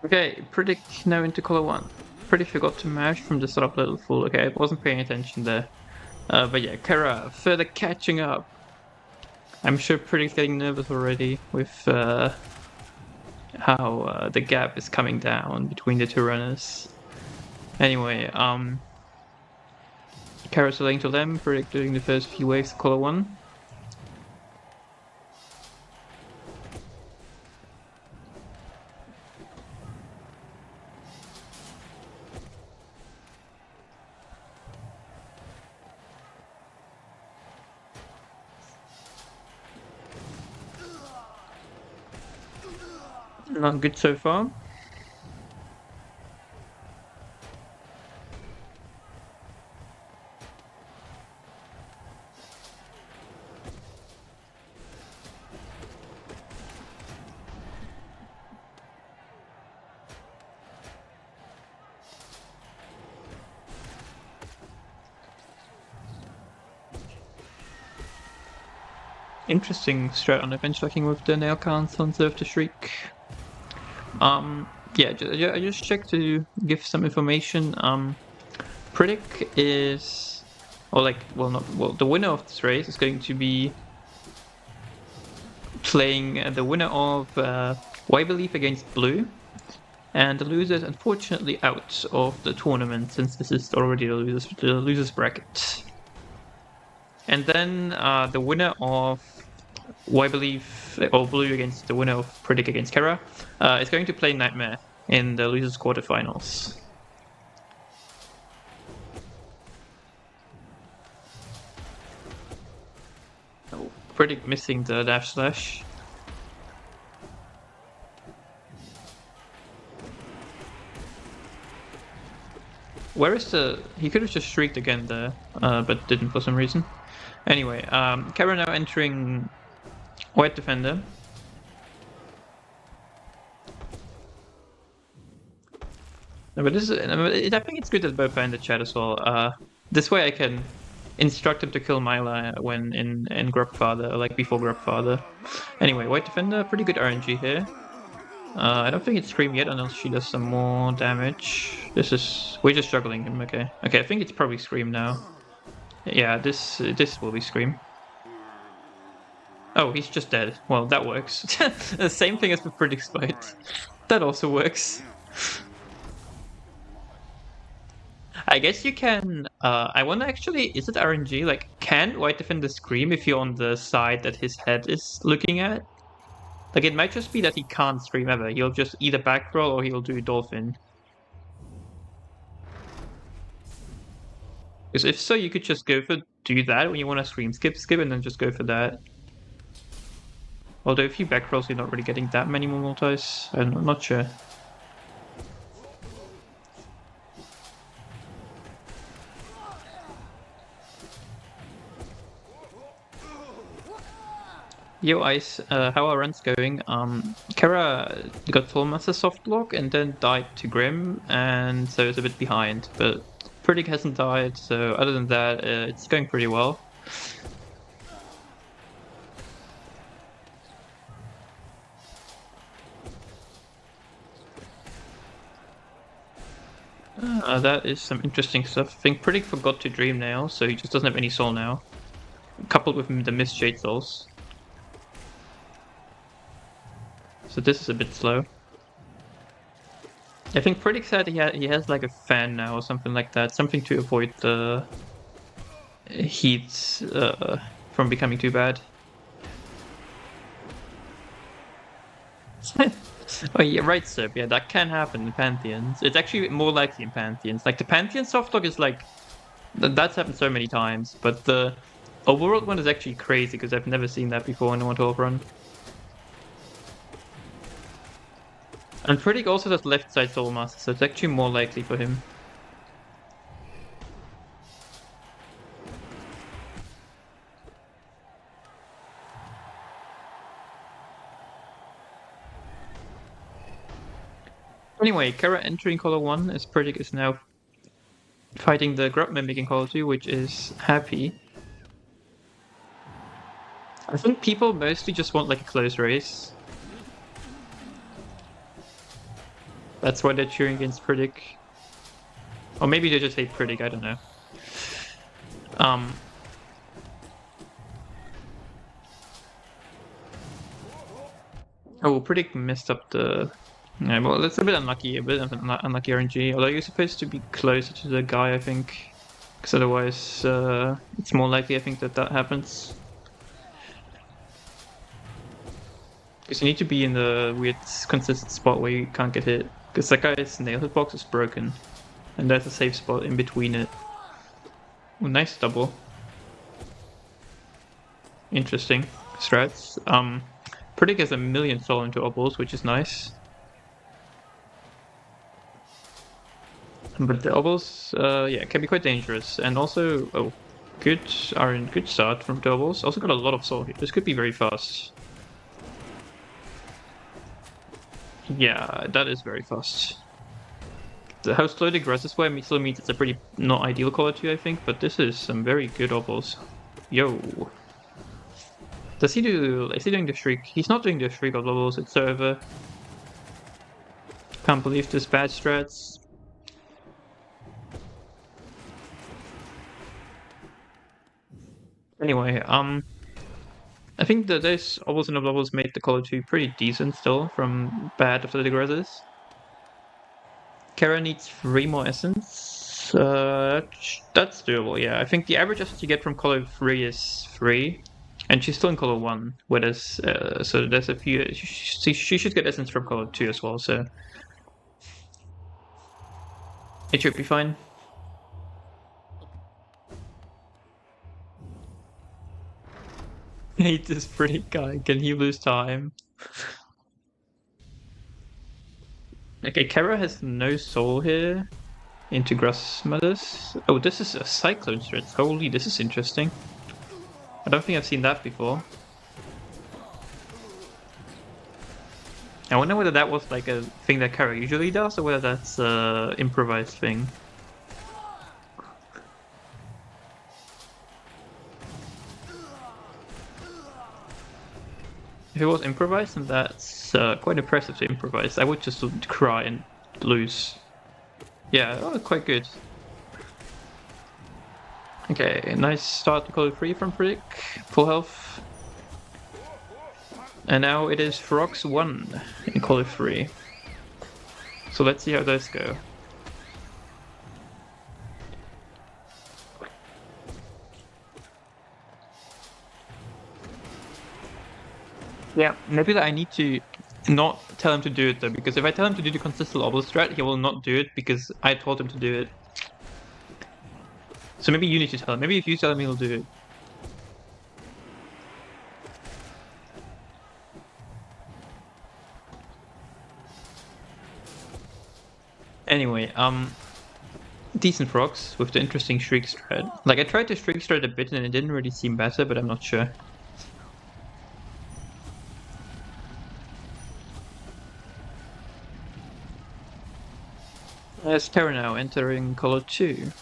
Okay, Priidik now into color 1. Pretty forgot to mash from the start of Little Fool. Okay, I wasn't paying attention there. But yeah, Cara, further catching up. I'm sure Priidik's getting nervous already with how the gap is coming down between the two runners. Anyway, Cara selling to them, Priidik doing the first few waves of color 1. Not good so far. Interesting strat on the bench tracking with the nail counts on Serve to Shriek. Yeah, I just checked to give some information. Priidik is, the winner of this race is going to be playing the winner of Why Believe against Blue, and the loser is unfortunately out of the tournament since this is already the losers bracket. And then the winner of Why Believe or Blue against the winner of Priidik against Cara is going to play Nightmare in the losers quarterfinals. Oh, Priidik missing the dash slash. Where is the... He could have just shrieked again there, but didn't for some reason. Anyway, Cara now entering White Defender. No, but this is, I think it's good that both are in the chat as well. This way I can instruct him to kill Myla when in Grubfather, or like before Grubfather. Anyway, White Defender, pretty good RNG here. I don't think it's Scream yet unless she does some more damage. We're just juggling him, okay. Okay, I think it's probably Scream now. Yeah, this will be Scream. Oh, he's just dead. Well, that works. The same thing as with Priidik's fight. That also works. I guess you can... I wonder actually, is it RNG? Like, can White Defender scream if you're on the side that his head is looking at? Like, it might just be that he can't scream ever. He'll just either back roll or he'll do Dolphin. Because if so, you could just do that when you want to scream skip, and then just go for that. Although if you back rolls, you're not really getting that many more multis. I'm not sure. Yo Ice, how are runs going? Cara got full master soft block and then died to Grim, and so it's a bit behind. But Priidik hasn't died, so other than that, it's going pretty well. That is some interesting stuff. I think Priidik forgot to dream now, so he just doesn't have any soul now. Coupled with the missed Shade Souls. So this is a bit slow. I think Priidik said he has like a fan now or something like that. Something to avoid the heat from becoming too bad. Oh yeah, right, Seb. Yeah, that can happen in Pantheons. It's actually more likely in Pantheons. Like the Pantheon softlock is like... That's happened so many times, but the Overworld one is actually crazy because I've never seen that before in a 1-12 run. And Priidik also does left side Soul Master, so it's actually more likely for him. Anyway, Cara entering color 1 as Priidik is now fighting the Grub Mimic in color 2, which is happy. I think people mostly just want like a close race. That's why they're cheering against Priidik. Or maybe they just hate Priidik, I don't know. Oh, Priidik messed up the Yeah, well, that's a bit unlucky, unlucky RNG. Although you're supposed to be closer to the guy, I think, because otherwise it's more likely, I think, that happens. Because you need to be in the weird, consistent spot where you can't get hit. Because that guy's nail hitbox is broken, and there's a safe spot in between it. Oh, nice double. Interesting strats. Priidik has 1,000,000 soul into obbles, which is nice. But the obbles, yeah, can be quite dangerous. And also, oh, good start from the obbles. Also got a lot of soul here. This could be very fast. Yeah, that is very fast. How slow the aggressive way still means it's a pretty not ideal quality, I think, but this is some very good obbles. Yo. Does he do... Is he doing the shriek? He's not doing the shriek of obbles, it's over. Can't believe this bad strats. Anyway, I think that those obbles and obbles made the quality pretty decent still from bad of the aggressors. Cara needs 3 more essence. That's doable, yeah. I think the average essence you get from color 3 is 3. And she's still in color 1, whereas, so there's a few... She should get essence from color 2 as well, so... It should be fine. I hate this pretty guy. Can he lose time? Okay, Cara has no soul here. Into Grass Mothers. Oh, this is a Cyclone threat. Holy, this is interesting. I don't think I've seen that before. I wonder whether that was like a thing that Cara usually does, or whether that's an improvised thing. If it was improvised, then that's quite impressive to improvise. I would just cry and lose. Yeah, oh, quite good. Okay, nice start to color 3 from Priidik. Full health. And now it is Frogs 1 in color 3. So let's see how those go. Yeah, maybe I need to not tell him to do it though, because if I tell him to do the consistent obble strat, he will not do it because I told him to do it. So maybe you need to tell him. Maybe if you tell him, he'll do it. Anyway, decent frogs with the interesting shriek strat. Like, I tried to shriek strat a bit and it didn't really seem better, but I'm not sure. There's Terra now entering color 2.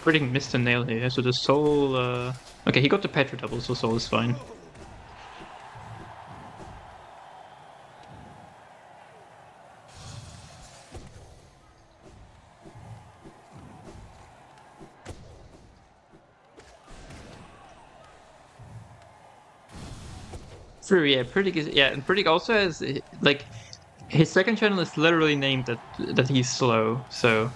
Priidik missed a nail here, so the soul... Okay, he got the Petra double, so soul is fine. True, yeah, Priidik is... Yeah, and Priidik also has, like... His second channel is literally named that he's slow, so...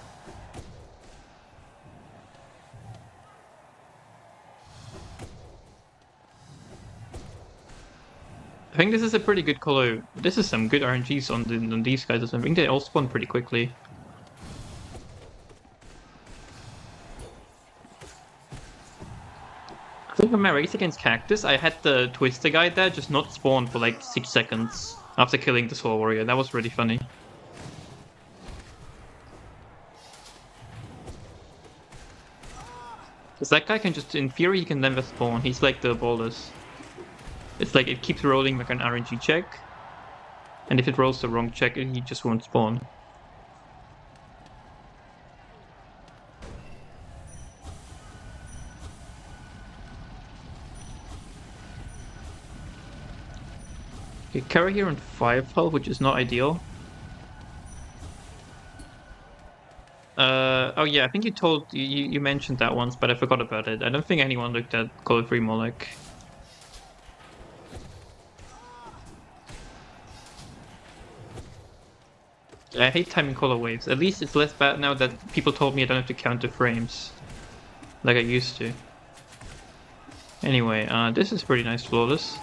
I think this is a pretty good color. This is some good RNGs on these guys. I think they all spawn pretty quickly. I think in my race against Cactus, I had the Twister guy there just not spawn for like 6 seconds after killing the Soul Warrior. That was really funny. Because that guy can just, in theory, he can never spawn. He's like the ballers. It's like it keeps rolling like an RNG check. And if it rolls the wrong check, he just won't spawn. Okay, Cara here on 5 health, which is not ideal. Oh yeah, I think you mentioned that once, but I forgot about it. I don't think anyone looked at Call of Free Moloch. I hate timing color waves. At least it's less bad now that people told me I don't have to count the frames like I used to. Anyway, this is pretty nice flawless.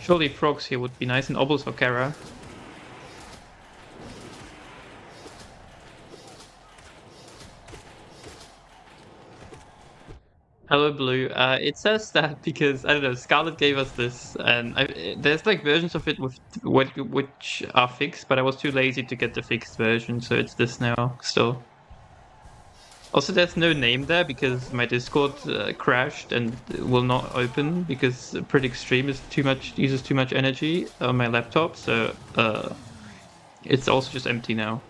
Surely frogs here would be nice, and obels for Kara. Hello, Blue. It says that because I don't know. Scarlet gave us this, and there's like versions of it with which are fixed, but I was too lazy to get the fixed version, so it's this now still. Also, there's no name there because my Discord crashed and will not open because Priidik stream is uses too much energy on my laptop, so it's also just empty now.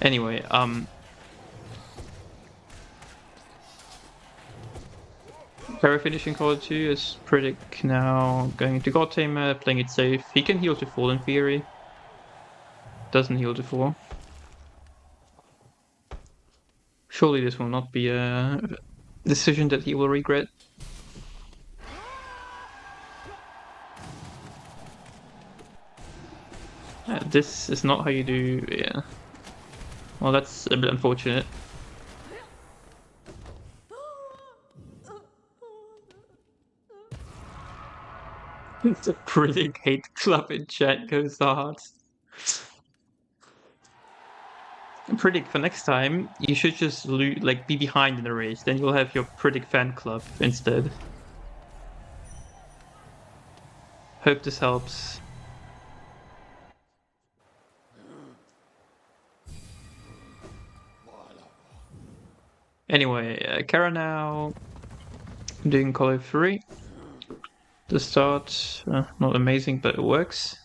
Anyway, Cara finishing Call 2 is Priidik now going into God Tamer, playing it safe. He can heal to 4 in theory. Doesn't heal to 4. Surely this will not be a decision that he will regret. This is not how you do... yeah. Well, that's a bit unfortunate. It's a Priidik hate club in chat goes hard. Priidik, for next time, you should just be behind in the race. Then you'll have your Priidik fan club instead. Hope this helps. Anyway, Cara now doing Call of 3. The start, not amazing, but it works.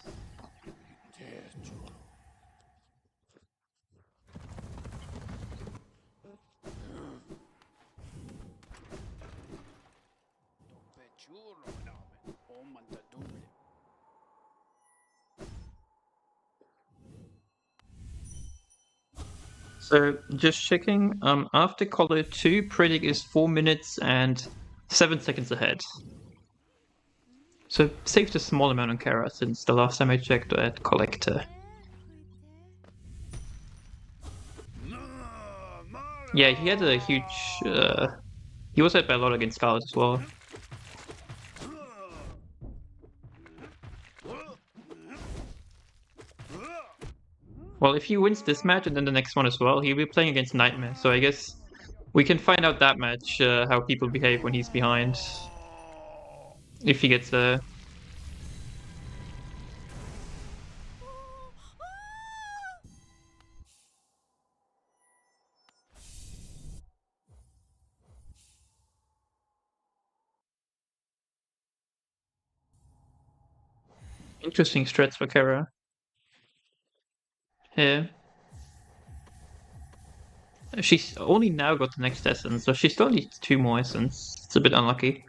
So just checking, after Collar 2, Priidik is 4 minutes and 7 seconds ahead. So saved a small amount on Cara since the last time I checked at Collector. Yeah, he had a huge... he was hit by a lot against Scarlet as well. Well, if he wins this match and then the next one as well, he'll be playing against Nightmare. So I guess we can find out that match, how people behave when he's behind. If he gets there. Interesting strats for Kara. Here. She's only now got the next essence, so she still needs 2 more essence. It's a bit unlucky.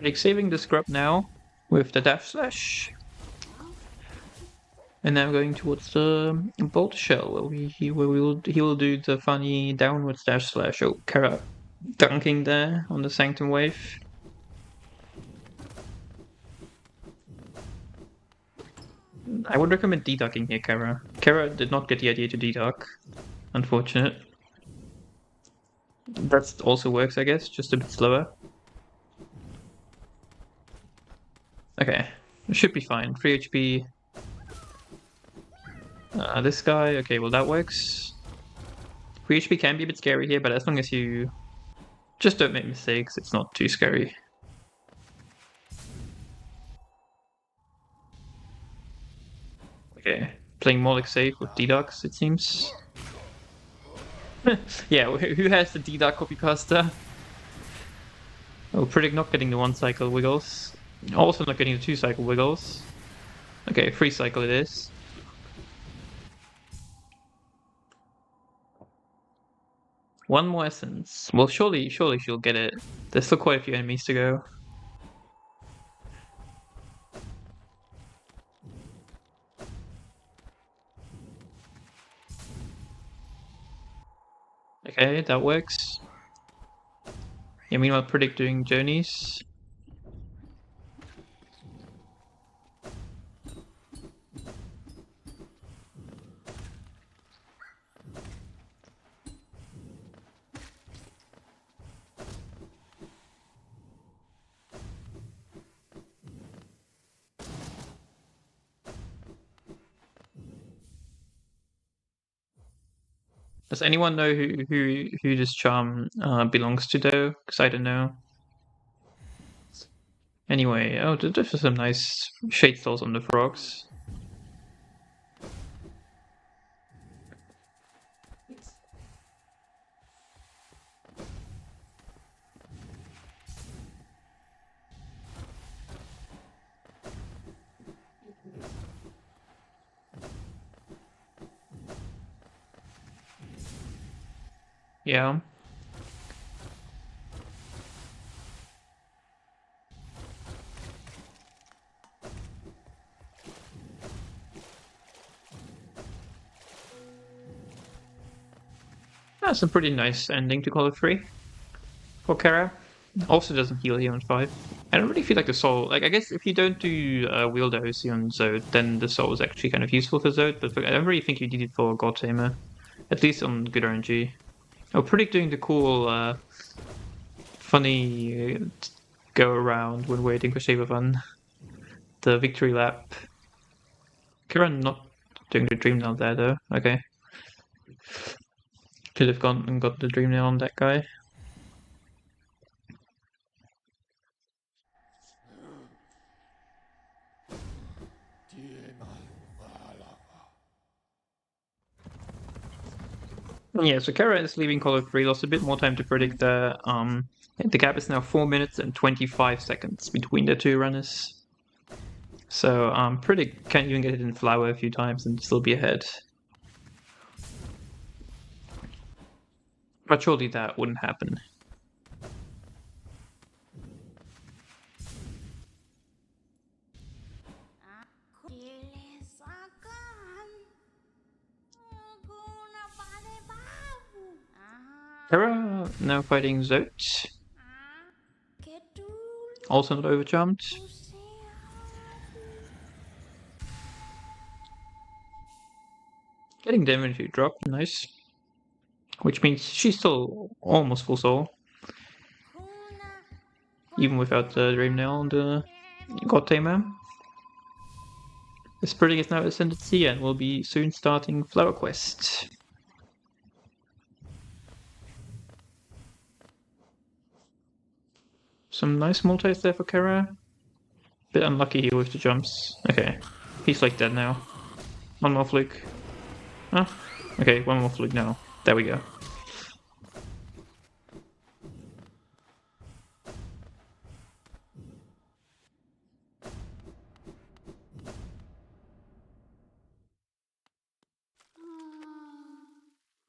Like saving the scrub now with the dash slash. And now going towards the bolt shell where he will do the funny downwards dash slash. Oh, Kara dunking there on the Sanctum wave. I would recommend deducking here, Kara. Kara did not get the idea to deduck. Unfortunate. That also works, I guess, just a bit slower. Okay, it should be fine. 3 HP. This guy, okay, well that works. 3 HP can be a bit scary here, but as long as you just don't make mistakes, it's not too scary. Okay, playing more like safe with deducts, it seems. Yeah, who has the D-Dark copycaster? Oh, Priidik not getting the 1-cycle wiggles. Also not getting the 2-cycle wiggles. Okay, 3-cycle it is. One more essence. Well, surely she'll get it. There's still quite a few enemies to go. Okay, that works. Yeah, meanwhile, Priidik doing journeys. Does anyone know who this charm belongs to though? Because I don't know. Anyway, oh, this is some nice shade stalls on the frogs. Yeah. That's a pretty nice ending to Call of 3 for Cara. Also doesn't heal here on 5. I don't really feel like the soul. Like, I guess if you don't do Wielder OC on Zode, then the soul is actually kind of useful for Zode, but I don't really think you need it for God Tamer. At least on good RNG. Oh, Priidik doing the cool, funny go around when waiting for Shaver Fun. The victory lap. Kira not doing the dream nail there though. Okay. Could have gone and got the dream nail on that guy. Yeah, so Kara is leaving Call of 3, lost a bit more time to predict the gap is now 4 minutes and 25 seconds between the two runners. So Priidik can't even get it in flower a few times and still be ahead. But surely that wouldn't happen. Kara now fighting Zote. Also not overjumped. Getting damage to drop, nice. Which means she's still almost full soul. Even without the Dream Nail and the God Tamer. This Priidik is now Ascendancy and will be soon starting Flower Quest. Some nice multis there for Kara. Bit unlucky here with the jumps. Okay, he's like dead now. One more fluke. Ah, okay, one more fluke now. There we go.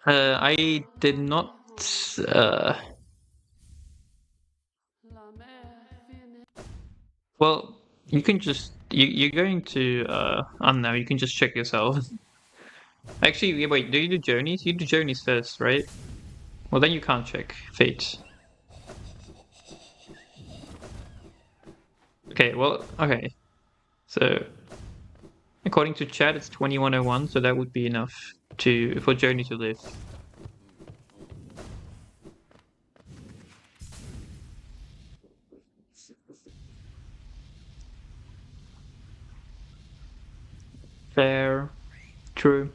I did not. Well, you can just you're going to I don't know. You can just check yourself. Actually, wait. Do you do journeys? You do journeys first, right? Well, then you can't check fate. Okay. Well. Okay. So, according to chat, it's 2101, so that would be enough for journey to live. Fair. True.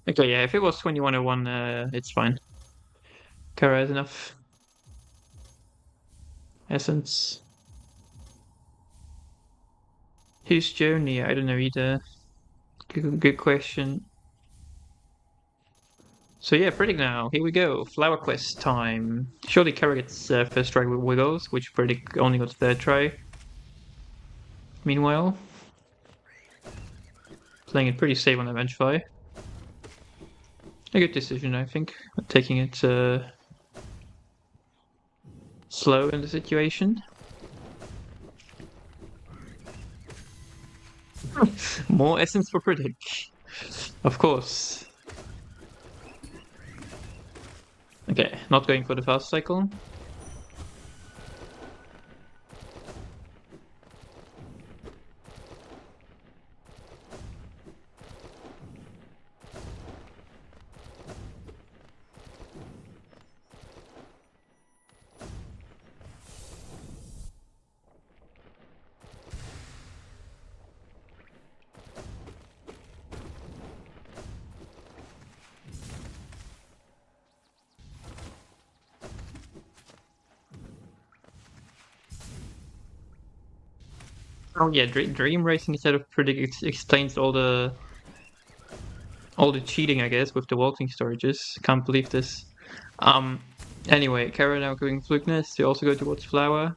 Okay, yeah, if it was 2101, it's fine. Cara has enough essence. Who's Joni? I don't know either. Good question. So yeah, Priidik now. Here we go. Flower quest time. Surely Cara gets first try with Wiggles, which Priidik only got third try. Meanwhile, playing it pretty safe on Avengefy. A good decision, I think. Taking it slow in the situation. More essence for Priidik. Of course. Okay, not going for the fast cycle. Oh yeah, Dream Racing instead of Priidik explains all the cheating, I guess, with the walking storages. Can't believe this. Anyway, Cara now going Fluke Nest. They also go towards Flower.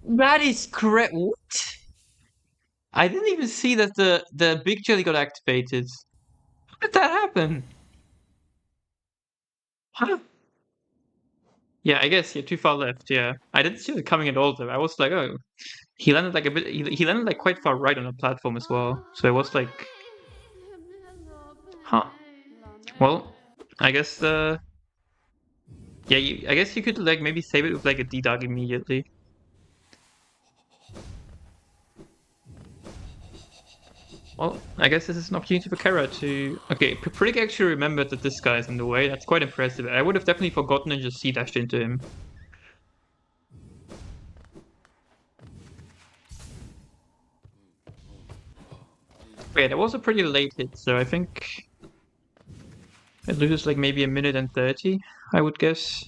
That is correct. What? I didn't even see that the big jelly got activated. How did that happen? Huh? Yeah, I guess too far left. Yeah, I didn't see it coming at all though. I was like, oh, he landed like a bit. He landed like quite far right on the platform as well. So it was like, huh. Well, I guess yeah, I guess you could like maybe save it with like a D-Dog immediately. Well, I guess this is an opportunity for Cara to... Okay, Priidik actually remembered that this guy is in the way. That's quite impressive. I would have definitely forgotten and just C-dashed into him. Yeah, that was a pretty late hit, so I think it loses like maybe 1 minute and 30, I would guess.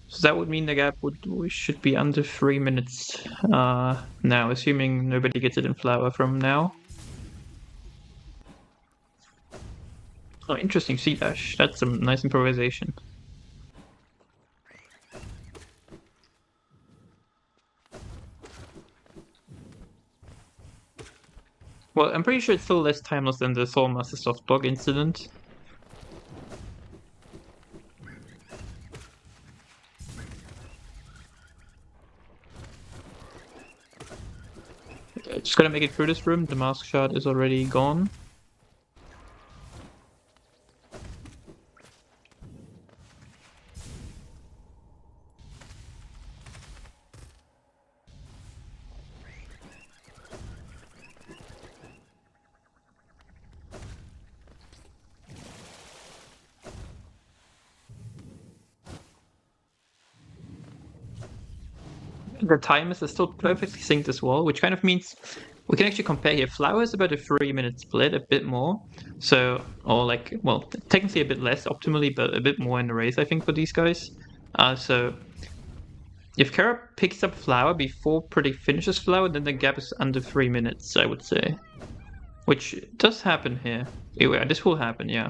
So that would mean the gap should be under 3 minutes now, assuming nobody gets it in Flower from now. Oh, interesting C-dash. That's some nice improvisation. Well, I'm pretty sure it's still less timeless than the Soulmaster softblock incident. Okay, just gotta make it through this room. The mask shard is already gone. The timers are still perfectly synced as well, which kind of means we can actually compare here. Flower is about a 3-minute split, a bit more. So, or like, well, technically a bit less optimally, but a bit more in the race, I think, for these guys. So, if Cara picks up Flower before Priidik finishes Flower, then the gap is under 3 minutes, I would say. Which does happen here. Yeah, this will happen, yeah.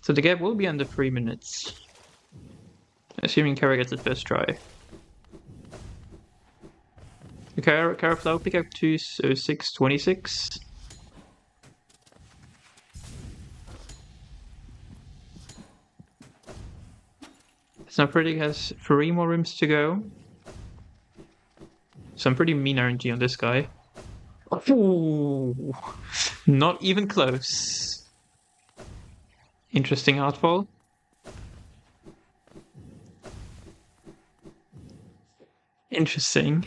So the gap will be under 3 minutes. Assuming Cara gets it first try. Cara Flower pick up 206.26. So Priidik has 3 more rooms to go. Some pretty mean RNG on this guy. Ooh, not even close. Interesting outfall. Interesting.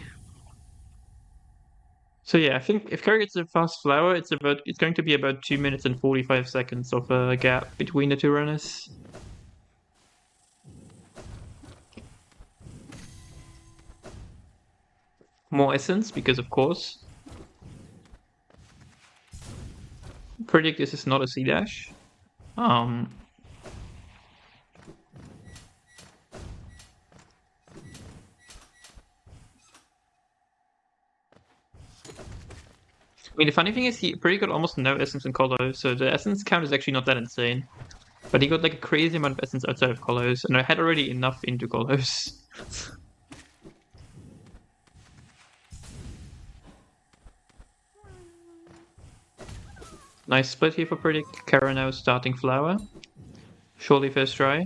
So yeah, I think if Cara gets a fast flower, it's going to be about 2 minutes and 45 seconds of a gap between the two runners. More essence, because of course. Priidik, this is not a C dash. I mean, the funny thing is Priidik got almost no essence in Colo, so the essence count is actually not that insane. But he got like a crazy amount of essence outside of Colos, and I had already enough into Colos. Nice split here for Priidik. Cara now starting flower. Surely first try.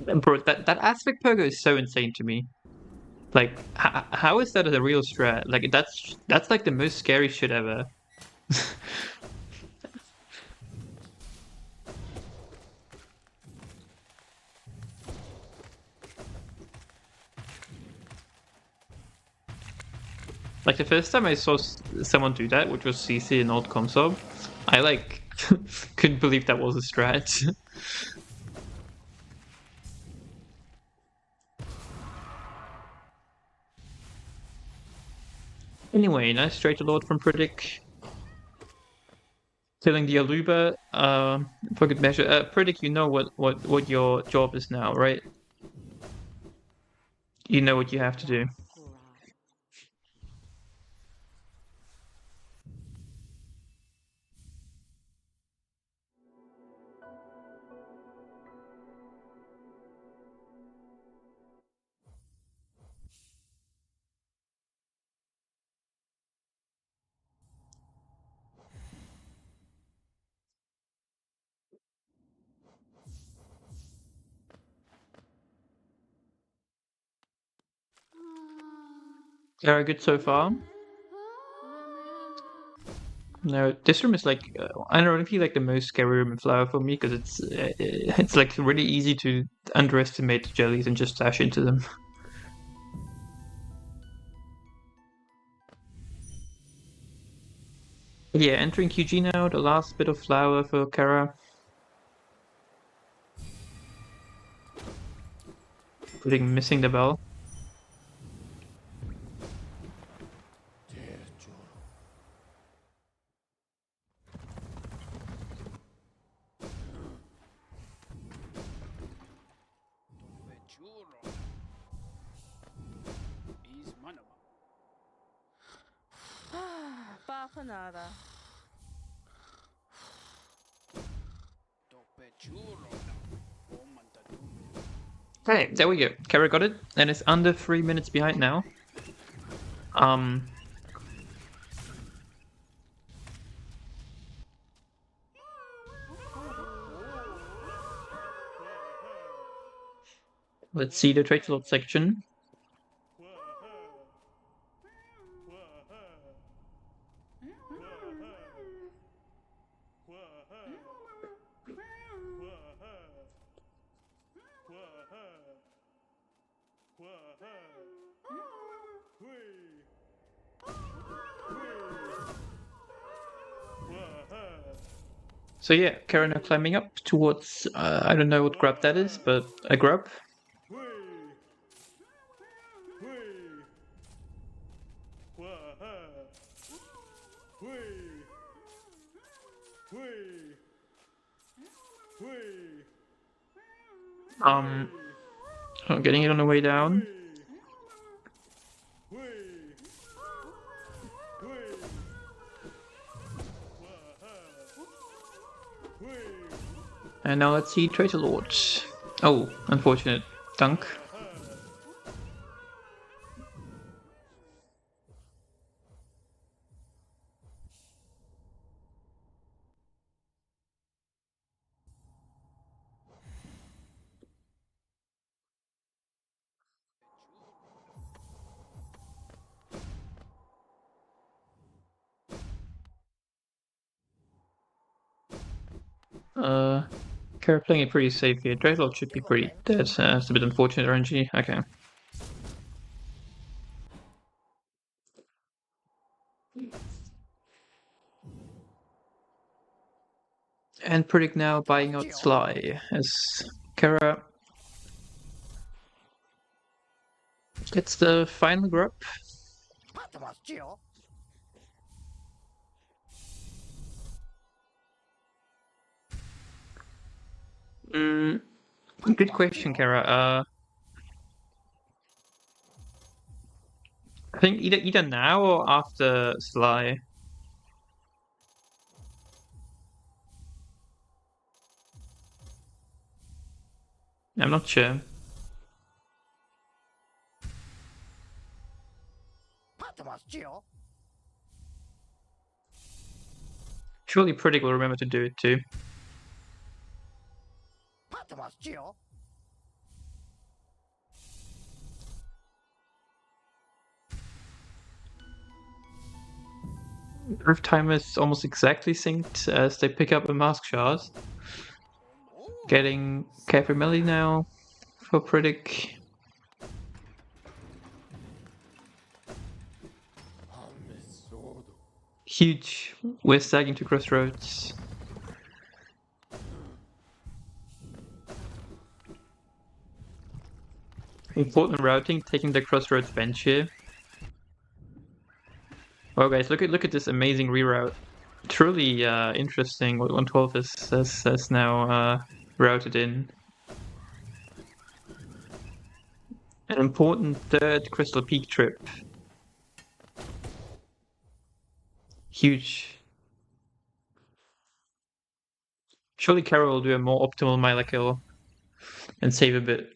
And bro, that aspect pogo is so insane to me. Like, how is that a real strat? Like, that's like the most scary shit ever. Like the first time I saw someone do that, which was CC in old Comsob, I like couldn't believe that was a strat. Anyway, nice straight to Lord from Priidik. Killing the Aluba, for good measure. Priidik, you know what your job is now, right? You know what you have to do. Very good so far. No, this room is like ironically like the most scary room in Flower for me because it's like really easy to underestimate the jellies and just dash into them. Yeah, entering QG now, the last bit of Flower for Cara. Missing the bell. Nada. Okay, there we go. Cara got it, and it's under 3 minutes behind now. Let's see the trade slot section. So yeah, Cara now climbing up towards, I don't know what grub that is, but a grub. I'm getting it on the way down. And now let's see Traitor Lords. Oh, unfortunate dunk. Cara playing it pretty safe here. Dreadlord should be pretty dead. It's a bit unfortunate RNG. Okay. And Priidik now buying out Sly as Cara gets the final grub. Good question, Cara. I think either now or after Sly. I'm not sure. Surely Priidik will remember to do it too. Earth time is almost exactly synced as they pick up a mask shard. Getting Carefree Melly now for Priidik. Huge. We're sagging to Crossroads. Important routing, taking the Crossroads bench here. Oh guys, look at this amazing reroute. Truly interesting what 112 has now routed in. An important third Crystal Peak trip. Huge. Surely Carol will do a more optimal Myla kill and save a bit.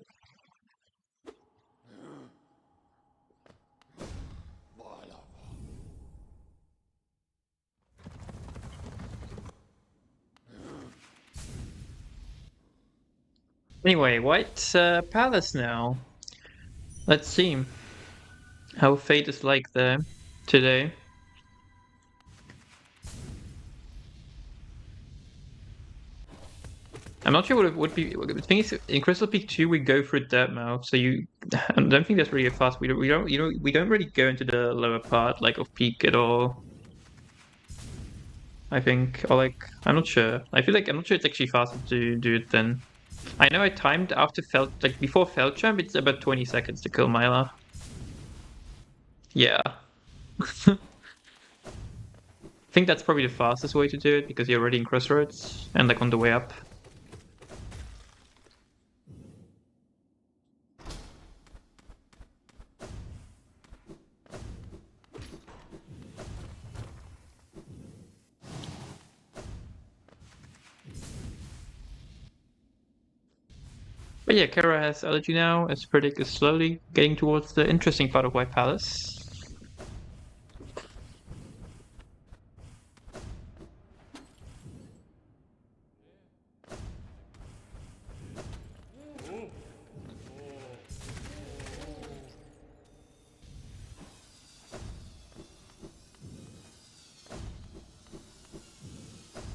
Anyway, White Palace now. Let's see how Fate is like there today. I'm not sure what it would be. The thing is, in Crystal Peak 2, we go through Dirtmouth, so I don't think that's really a fast. We don't really go into the lower part like of Peak at all. I think, or like, I'm not sure. I feel like I'm not sure it's actually faster to do it then. I know I timed after before Feldchamp, it's about 20 seconds to kill Myla. Yeah. I think that's probably the fastest way to do it because you're already in Crossroads and like on the way up. But yeah, Kara has allergy now, as Priidik is slowly getting towards the interesting part of White Palace.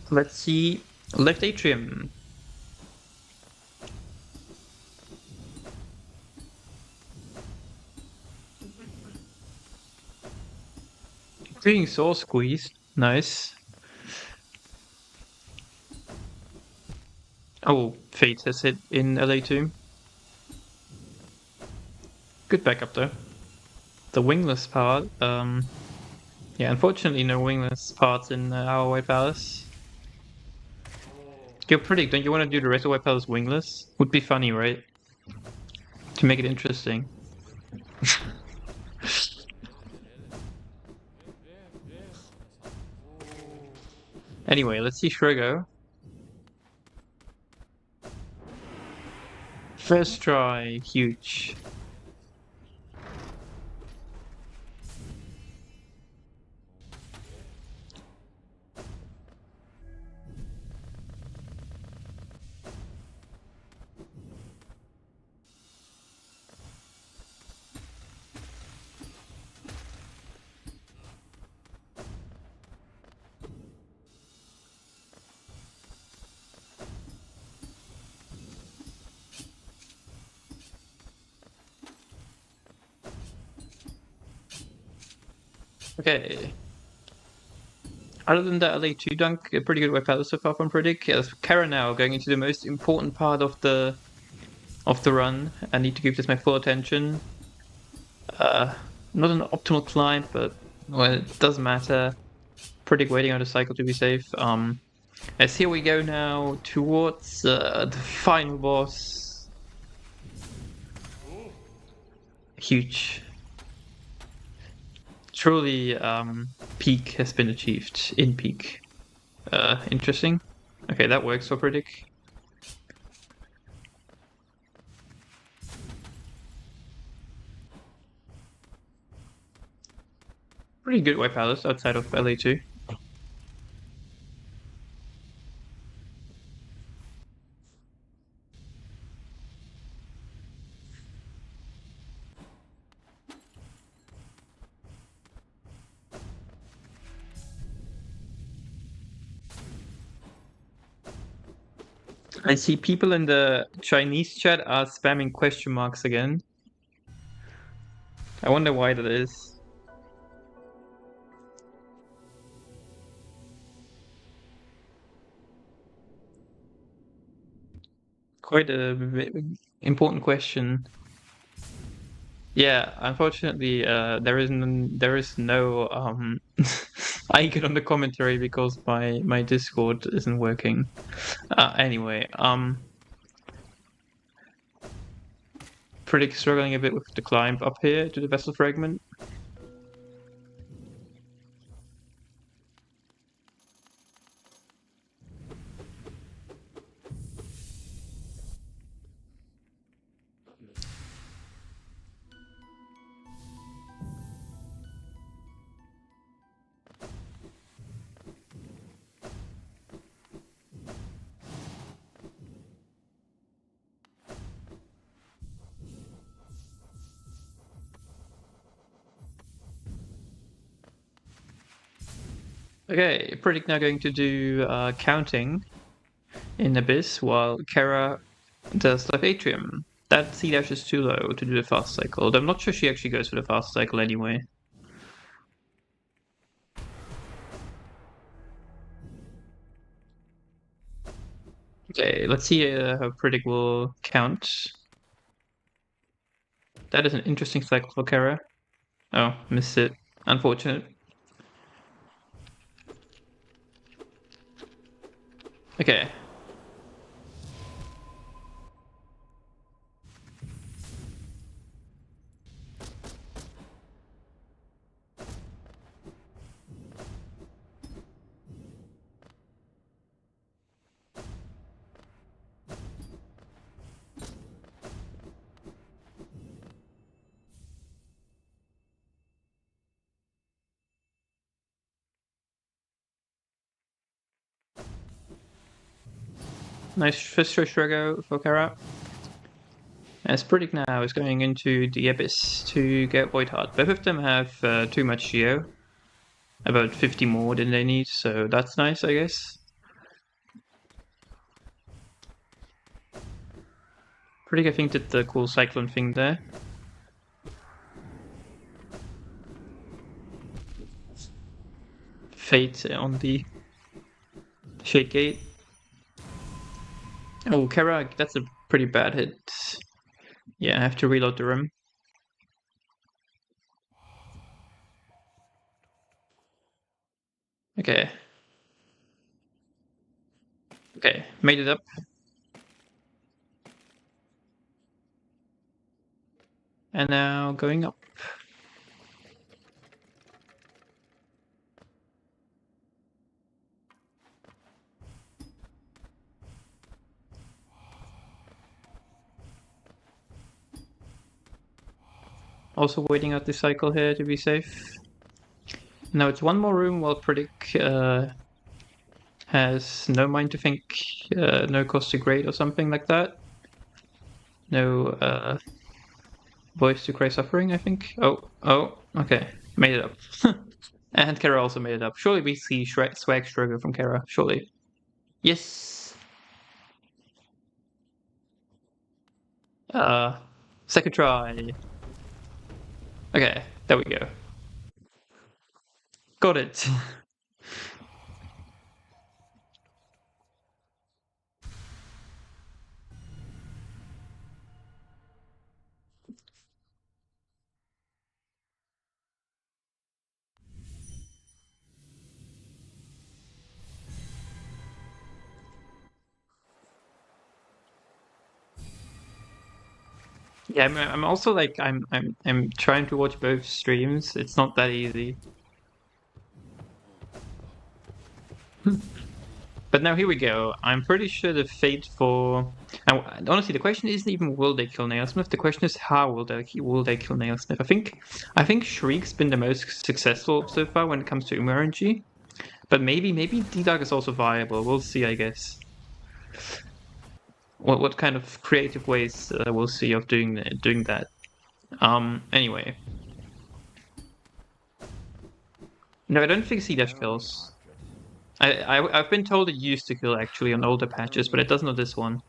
Let's see left atrium. Being soul squeezed, nice. Oh, Fate has hit in LA too. Good backup though. The wingless part, yeah, unfortunately no wingless parts in our White Palace. Yo, Priidik, don't you want to do the rest of White Palace wingless? Would be funny, right? To make it interesting. Anyway, let's see Shrego. First try, huge. Okay. Other than that, LA2 dunk, a pretty good way paddle so far from Priidik. Cara now going into the most important part of the run. I need to give this my full attention. Not an optimal climb, but well, it doesn't matter. Priidik waiting on the cycle to be safe. As here we go now towards the final boss. Huge. Truly, peak has been achieved in peak. Interesting. Okay, that works for Priidik. Pretty good white palace outside of LA2. I see people in the Chinese chat are spamming question marks again. I wonder why that is. Quite a important question. Yeah, unfortunately, there is no icon on the commentary because my Discord isn't working. Anyway, pretty struggling a bit with the climb up here to the vessel fragment. Okay, Priidik now going to do counting in Abyss while Cara does Left Atrium. That C dash is too low to do the fast cycle, although I'm not sure she actually goes for the fast cycle anyway. Okay, let's see how Priidik will count. That is an interesting cycle for Cara. Oh, missed it. Unfortunate. Okay. Nice first Shruggo for Cara. As Priidik now is going into the Abyss to get Void Heart. Both of them have too much Geo. About 50 more than they need, so that's nice, I guess. Priidik, I think, did the cool Cyclone thing there. Fate on the Shade Gate. Oh, Cara, that's a pretty bad hit. Yeah, I have to reload the room. Okay. Okay, made it up. And now going up. Also waiting out the cycle here to be safe. Now it's one more room while Priidik has no mind to think, no cost to grade or something like that. No voice to cry suffering, I think. Oh, okay. Made it up. And Kara also made it up. Surely we see Swag Struggle from Kara, surely. Yes! Second try. Okay, there we go. Got it. Yeah, I'm also like I'm trying to watch both streams. It's not that easy. But now here we go. I'm pretty sure the fate for and honestly, the question isn't even will they kill Nailsmith. The question is how will they kill Nailsmith. I think Shriek's been the most successful so far when it comes to RNG. But maybe D-Dark is also viable. We'll see, I guess. What kind of creative ways we'll see of doing that. Anyway. No, I don't think C-Dash kills. I've been told it used to kill actually on older patches, but it doesn't on this one.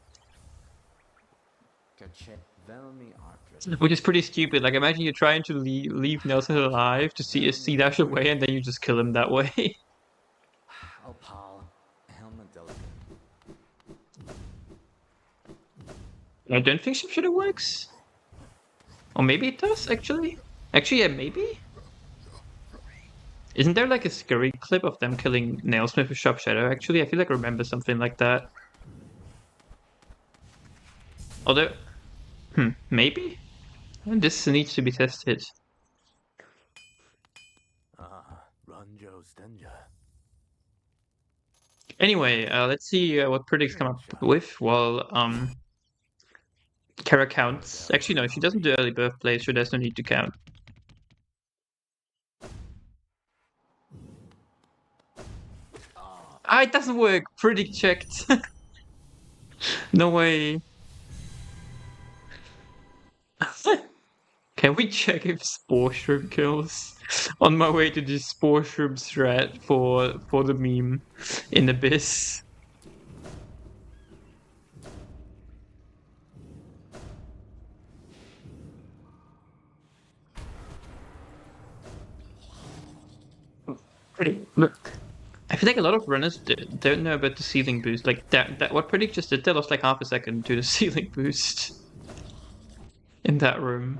Which is pretty stupid. Like, imagine you're trying to leave Nelson alive to see a C-Dash away, and then you just kill him that way. I don't think Sharpshooter works. Or maybe it does, actually. Actually, yeah, maybe? Isn't there like a scary clip of them killing Nailsmith with Sharpshooter? Actually, I feel like I remember something like that. Although, maybe? This needs to be tested. Anyway, let's see what Priidik's come up with while Cara counts. Actually, no, she doesn't do early birthplays, so there's no need to count. Ah, it doesn't work! Priidik checked. No way. Can we check if Spore Shroom kills? On my way to the Spore Shroom strat for the meme in Abyss. Look. I feel like a lot of runners don't know about the ceiling boost. Like that what Priidik just did, they lost like half a second to the ceiling boost in that room.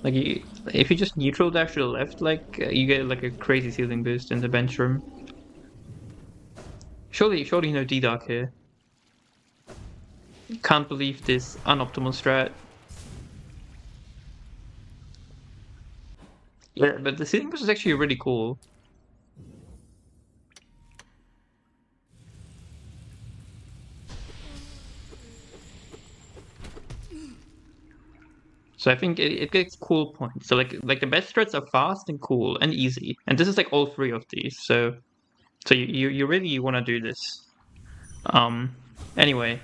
Like, if you just neutral dash to the left, like, you get like a crazy ceiling boost in the bench room. Surely no D-Dark here. Can't believe this unoptimal strat. Yeah, but the ceiling boost is actually really cool. So I think it gets cool points. So like the best strats are fast and cool and easy, and this is like all three of these. So you really want to do this. Anyway,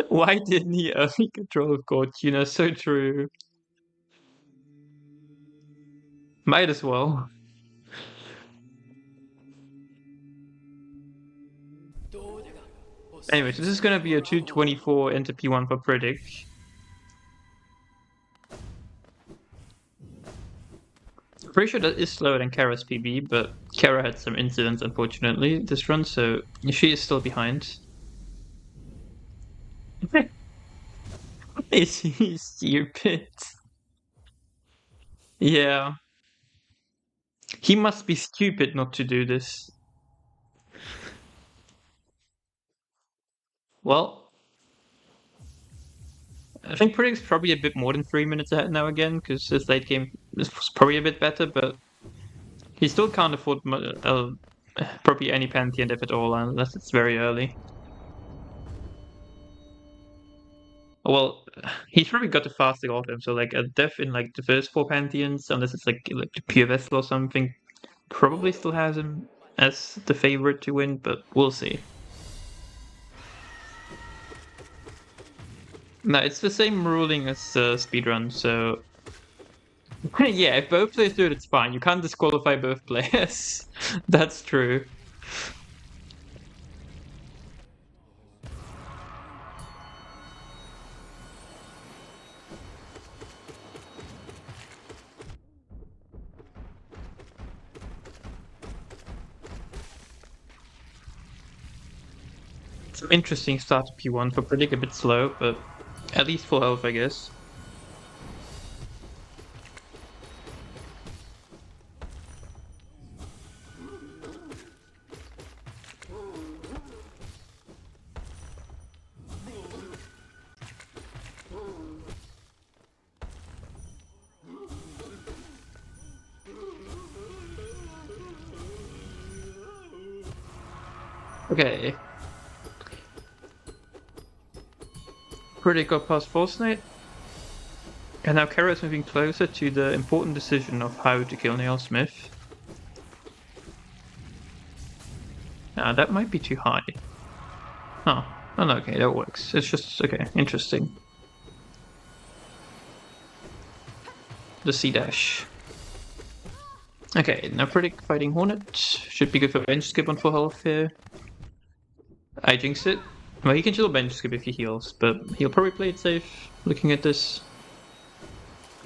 why didn't he early control Fortuna? So true. Might as well. Anyway, so this is gonna be a 224 into P1 for Priidik. Pretty sure that is slower than Cara's PB, but Cara had some incidents unfortunately this run, so she is still behind. Is he stupid? Yeah. He must be stupid not to do this. Well, I think Priidik's probably a bit more than 3 minutes ahead now again, because his late game was probably a bit better, but he still can't afford probably any Pantheon if at all, unless it's very early. Well, he's probably got the faster auto, so like a death in like the first 4 Pantheons, unless it's like the pure vessel or something, probably still has him as the favorite to win, but we'll see. No, it's the same ruling as speedrun, so yeah, if both players do it, it's fine. You can't disqualify both players. That's true. It's an interesting start to P1 for Priidik, a bit slow, but at least full health, I guess. Okay. Priidik got past False Knight. And now Cara is moving closer to the important decision of how to kill Nailsmith. That might be too high. Oh, no, okay, that works. It's just, okay, interesting. The C-dash. Okay, now Priidik fighting Hornet. Should be good for bench skip on full health here. I jinx it. Well, he can still bench skip if he heals, but he'll probably play it safe, looking at this.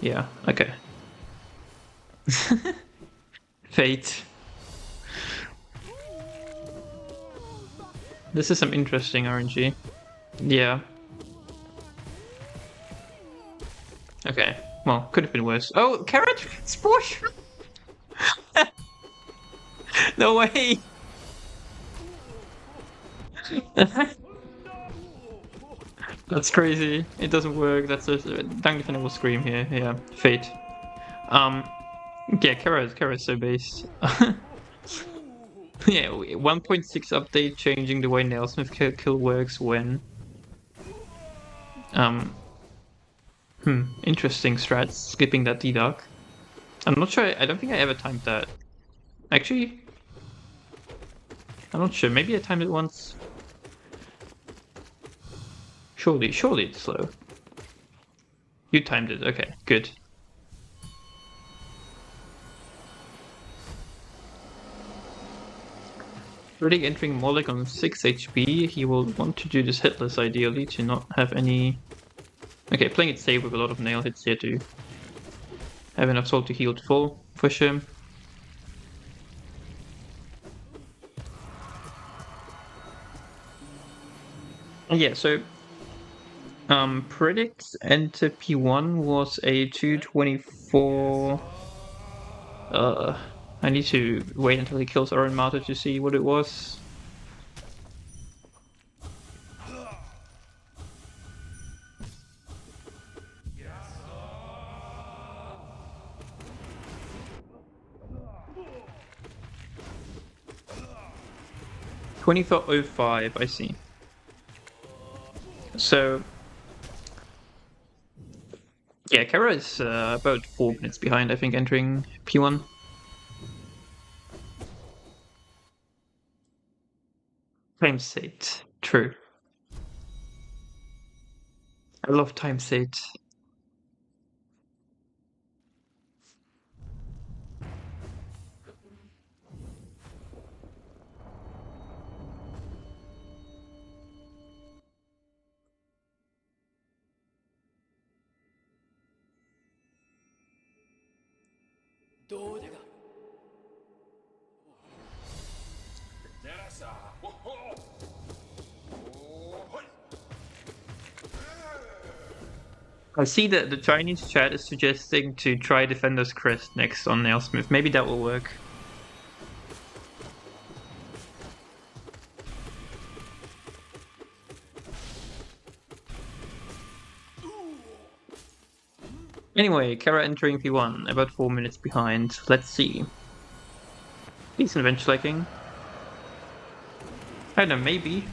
Yeah, okay. Fate. This is some interesting RNG. Yeah. Okay. Well, could have been worse. Oh, carrot transport! No way! That's crazy. It doesn't work. That's a Dang Defender will scream here. Yeah, fate. Yeah, Kara is so base. Yeah, 1.6 update changing the way Nailsmith kill works when. Interesting strats. Skipping that D-Dark. I'm not sure. I don't think I ever timed that. Actually, I'm not sure. Maybe I timed it once. Surely it's slow. You timed it. Okay, good. Priidik entering Moloch on 6 HP. He will want to do this hitless ideally to not have any. Okay, playing it safe with a lot of nail hits here to have enough soul to heal to full for sure. Yeah, so Priidik's enter P1 was a 224. I need to wait until he kills Oren Martyr to see what it was. $24.05, I see. So, yeah, Kara is about 4 minutes behind, I think, entering P1. Time state, true. I love time state. I see that the Chinese chat is suggesting to try Defender's Crest next on Nailsmith. Maybe that will work. Anyway, Kara entering P1, about 4 minutes behind. Let's see. Decent bench liking. I don't know, maybe.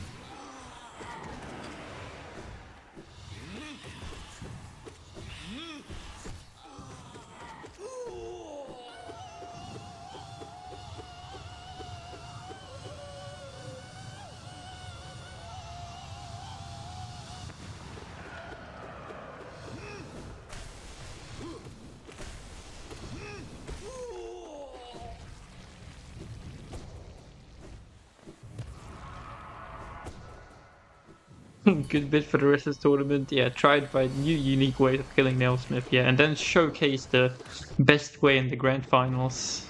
Good bit for the rest of the tournament. Yeah, try to find new unique ways of killing Nailsmith. Yeah, and then showcase the best way in the grand finals.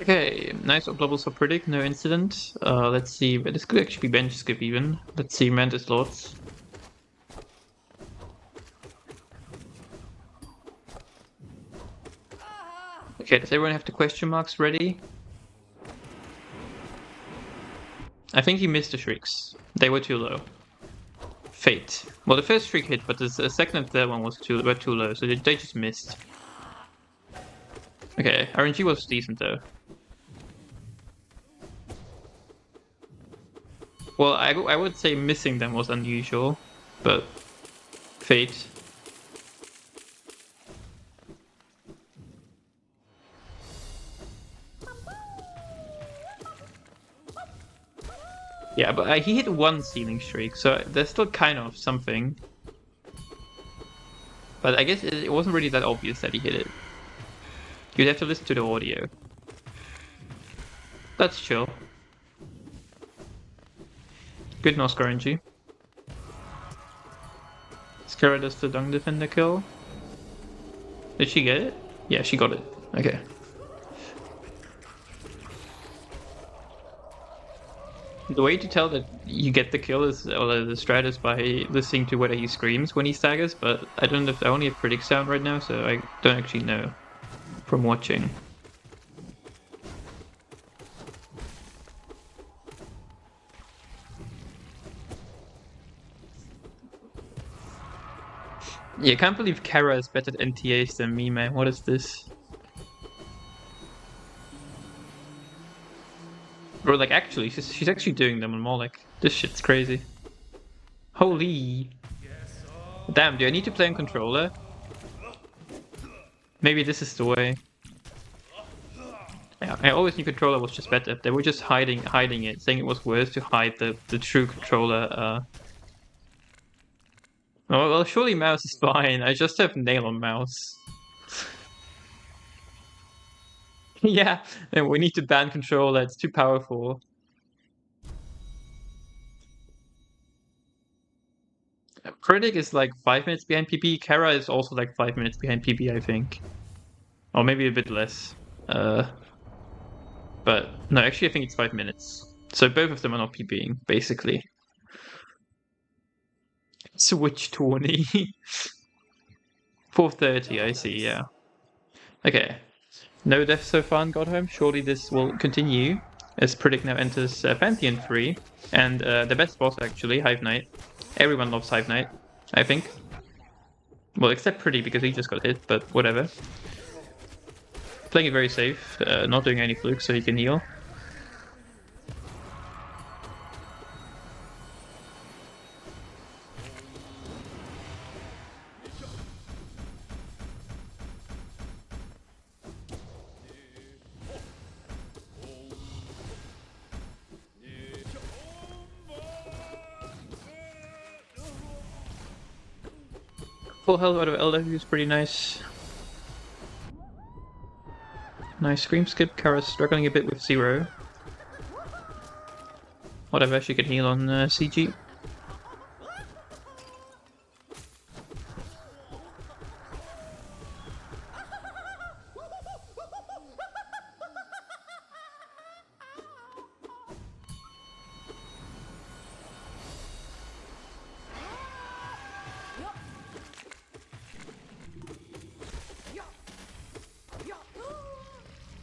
Okay, nice up levels for Priidik, no incident. Let's see, but this could actually be bench skip even. Let's see Mantis Lords. Okay, does everyone have the question marks ready? I think he missed the shrieks. They were too low. Fate. Well, the first streak hit, but the second and third one were too low, so they just missed. Okay, RNG was decent though. Well, I would say missing them was unusual, but Fate. Yeah, but he hit one ceiling streak, so there's still kind of something. But I guess it wasn't really that obvious that he hit it. You'd have to listen to the audio. That's chill. Good Nosk RNG. Cara does the dung defender kill. Did she get it? Yeah, she got it. Okay. The way to tell that you get the kill is, or the strat is by listening to whether he screams when he staggers, but I don't know if I only have Priidik sound right now, so I don't actually know from watching. Yeah, I can't believe Cara is better at NTAs than me, man. What is this? Bro, like, actually, she's actually doing them on Moloch. This shit's crazy. Holy. Damn, do I need to play on controller? Maybe this is the way. Yeah, I always knew controller was just better. They were just hiding it, saying it was worse to hide the true controller. Oh, well, surely mouse is fine. I just have nail on mouse. Yeah, and we need to ban controller. It's too powerful. Priidik is like 5 minutes behind PB. Cara is also like 5 minutes behind PB, I think. Or maybe a bit less. But no, actually I think it's 5 minutes. So both of them are not PBing, basically. Switch 20. 4:30, I see, yeah. Okay. No deaths so far in Godhome. Surely this will continue as Priidik now enters Pantheon 3. And the best boss actually, Hive Knight. Everyone loves Hive Knight, I think. Well, except Priidik because he just got hit, but whatever. Playing it very safe, not doing any flukes so he can heal. Full health out of Elder, who's pretty nice. Nice scream skip. Cara's struggling a bit with 0. Whatever, she can heal on CG.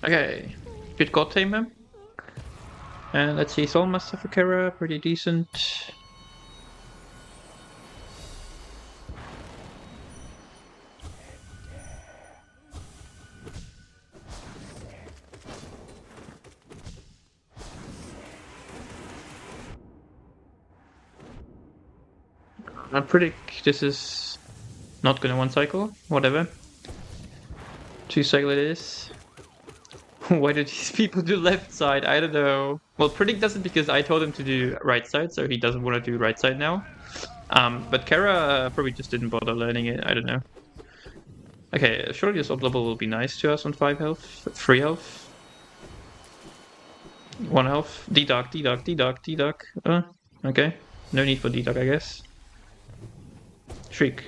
Okay, good God Tamer. And let's see, Soul Master for Cara, pretty decent. I predict this is not gonna one cycle, whatever. 2 cycle it is. Why do these people do left side? I don't know. Well, Priidik does it because I told him to do right side, so he doesn't want to do right side now. But Cara probably just didn't bother learning it. I don't know. Okay, surely this double will be nice to us on 5 health, 3 health, 1 health. D-Doc, D-Doc, D-Doc, D-Doc. Okay. No need for D-Doc, I guess. Shriek.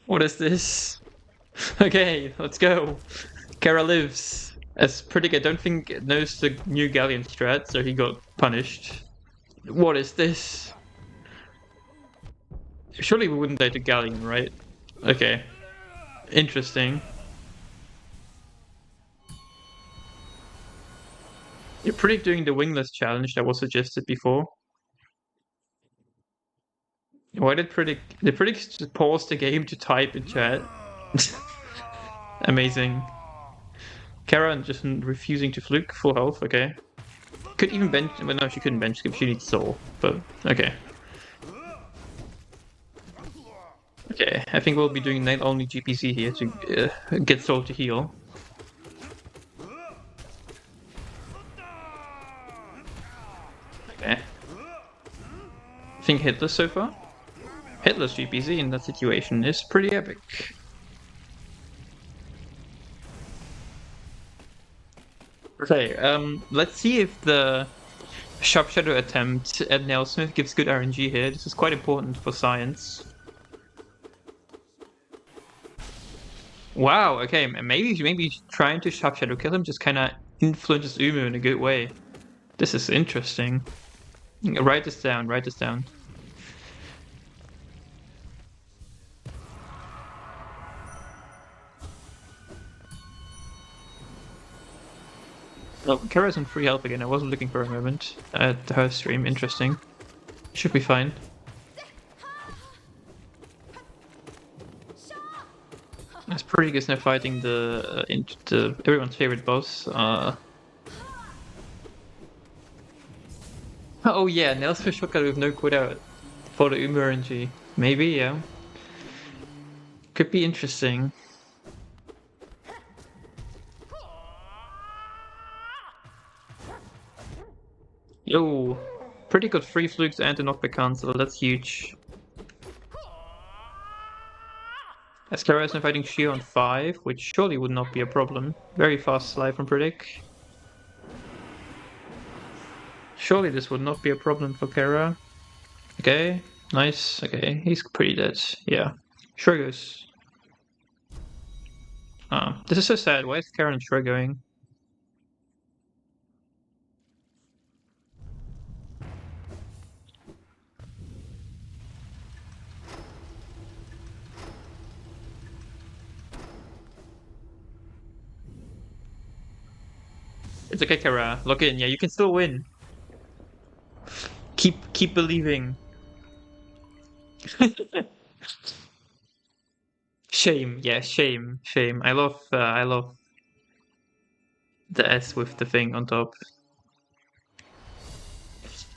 What is this? Okay, let's go. Cara lives. As Priidik, I don't think knows the new Galleon strat, so he got punished. What is this? Surely we wouldn't die to Galleon, right? Okay. Interesting. You're Priidik doing the wingless challenge that was suggested before. Why did Priidik just pause the game to type in chat? Amazing. Cara just refusing to fluke, full health, okay. Could even bench, well no, she couldn't bench skip, she needs soul, but okay. Okay, I think we'll be doing night only GPC here to get soul to heal. Okay. I think hitless so far. Hitless GPC in that situation is pretty epic. Okay, let's see if the Sharp Shadow attempt at Nailsmith gives good RNG here. This is quite important for science. Wow, okay, maybe trying to Sharp Shadow kill him just kinda influences Umu in a good way. This is interesting. Write this down, write this down. Oh, Kara's on free help again. I wasn't looking for a moment at her stream. Interesting. Should be fine. It's pretty good now fighting the everyone's favorite boss. Oh yeah, Nails for shotgun with no quit out for the Umu RNG. Maybe, yeah. Could be interesting. Yo, pretty good free flukes and a knockback cancel. That's huge. Ascara is now fighting Shio on 5, which surely would not be a problem. Very fast slide from Priidik. Surely this would not be a problem for Kara. Okay, nice. Okay, he's pretty dead. Yeah, sure goes. This is so sad. Why is Kara and Sure going? It's okay, Kara. Lock in. Yeah, you can still win. Keep believing. Shame. Yeah, shame. I love the S with the thing on top.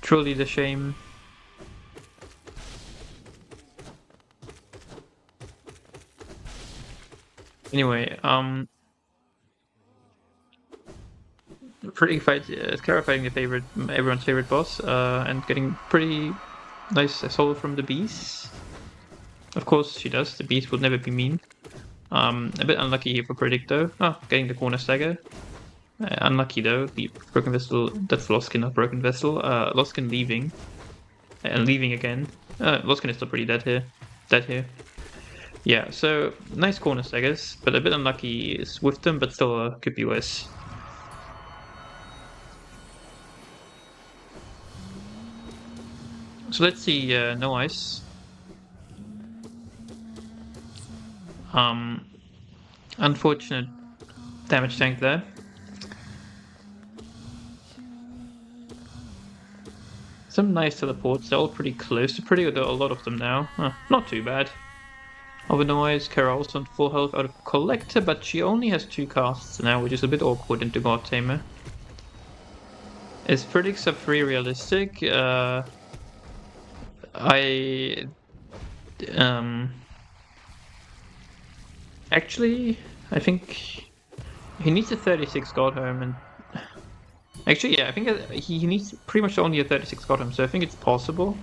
Truly the shame. Anyway, pretty fight. Kara fighting everyone's favorite boss, and getting pretty nice solo from the beast. Of course she does. The beast would never be mean. A bit unlucky here for Priidik though. Oh, getting the corner stagger. Unlucky though. The broken vessel. That's Loskin, not broken vessel. Loskin leaving, and leaving again. Loskin is still pretty dead here. Yeah, so nice corner staggers, but a bit unlucky with them, but still could be worse. So let's see, no ice. Unfortunate damage tank there. Some nice teleports, they're all pretty close to pretty good, a lot of them now. Not too bad. Otherwise, Kara also on full health out of Collector, but she only has 2 casts now, which is a bit awkward into God Tamer. Is Priidik sub 3 realistic? Actually, I think he needs a 36 God Home, and actually, yeah, I think he needs pretty much only a 36 God Home, so I think it's possible.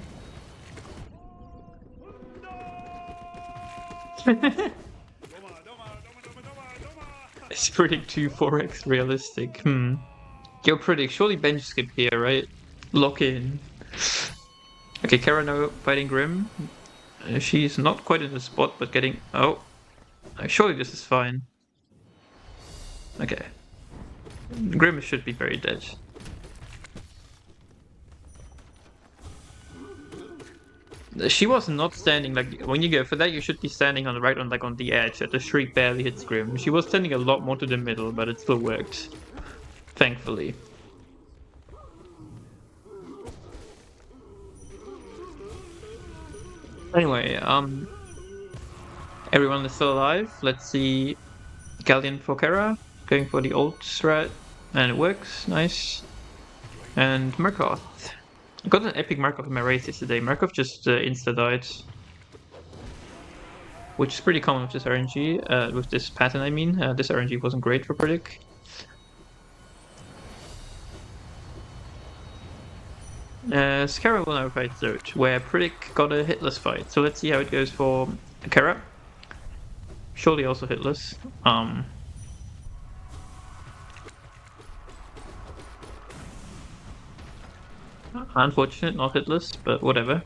Is Priidik 2 4x realistic? Yo, Priidik, surely bench skip here, right? Lock in. Okay, Kara now fighting Grim. She's not quite in the spot, but getting... Oh. Surely this is fine. Okay. Grim should be very dead. She was not standing, like, when you go for that, you should be standing on the right, on the edge, that the shriek barely hits Grim. She was standing a lot more to the middle, but it still worked. Thankfully. Anyway, everyone is still alive. Let's see Galleon for Kara, going for the old strat, and it works, nice. And Murkoff. I got an epic Murkoff in my race yesterday. Murkoff just insta-died. Which is pretty common with this RNG, with this pattern I mean. This RNG wasn't great for Priidik. Skara will now fight third, where Priidik got a hitless fight. So let's see how it goes for Kara. Surely also hitless. Unfortunate, not hitless, but whatever.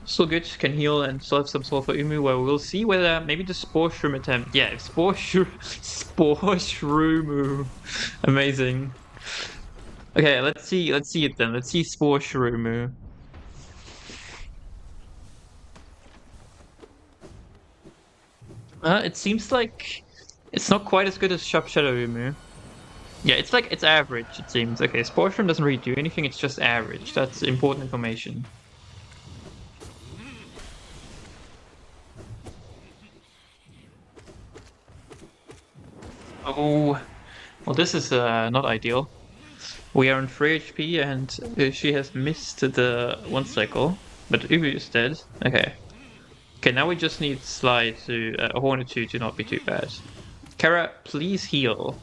Still good, can heal and still have some soul for Umu, where we'll see whether maybe the Spore Shroom attempt. Yeah, Spore Shroomu. Amazing. Okay, let's see it then. Let's see Spore Shroomu. It seems like it's not quite as good as Sharp Shadow Umu. Yeah, it's average, it seems. Okay, Spore Shroom doesn't really do anything, it's just average. That's important information. Oh, well, this is not ideal. We are on 3 HP and she has missed the 1 cycle, but Ubu is dead. Okay. Okay, now we just need Slide to a Horn or 2 to not be too bad. Kara, please heal.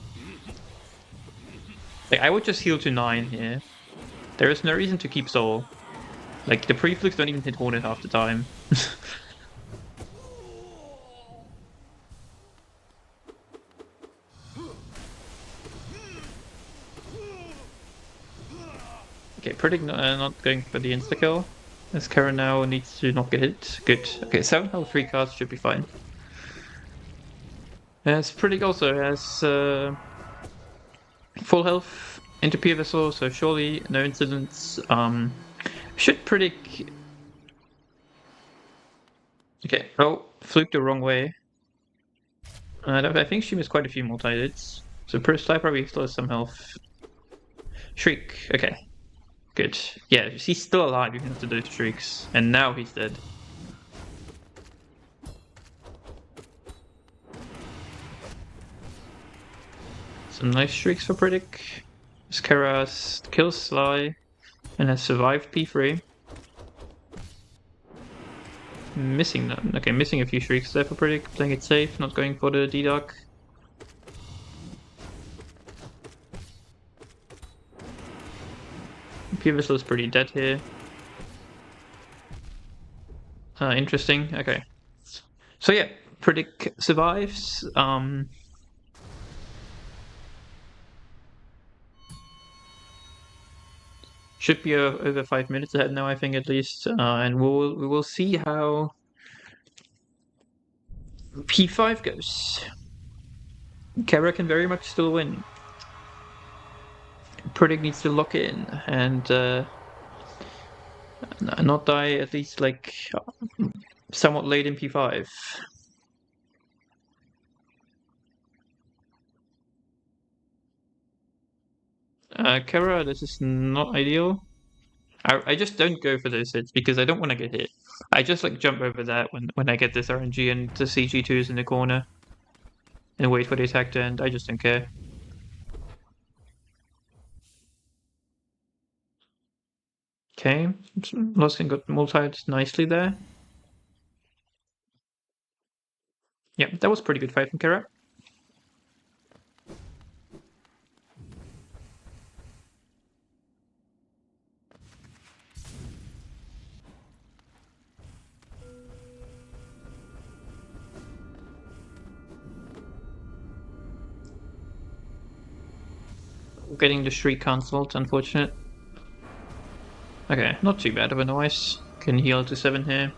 Like, I would just heal to 9 here. There is no reason to keep Soul. Like, the Preflux don't even hit Hornet half the time. Okay, Priidik not going for the insta-kill. As Kara now needs to not get hit. Good. Okay, 7 health, 3 cards should be fine. As Priidik also has full health into P vessel, so surely no incidents. Should Priidik... Okay, oh, fluked the wrong way. I think she missed quite a few multi-hits. So Sly probably still has some health. Shriek, okay. Good. Yeah, he's still alive even after those shrieks. And now he's dead. Some nice shrieks for Priidik. Skara kills Sly and has survived P3. Missing none. Okay, missing a few shrieks there for Priidik. Playing it safe, not going for the D-Dock. P-Vessel is pretty dead here. Interesting. Okay. So yeah, Priidik survives. Should be over 5 minutes ahead now, I think, at least. And we will see how P5 goes. Kara can very much still win. Priidik needs to lock in and not die at least like somewhat late in P5. Kara, this is not ideal. I just don't go for those hits because I don't want to get hit. I just like jump over that when I get this RNG and the CG2 is in the corner and wait for the attack to end. I just don't care. Okay, Loskin got multied nicely there. Yeah, that was a pretty good fight from Kara. Getting the Shriek cancelled, unfortunate. Okay, not too bad of a noise. Can heal to 7 here.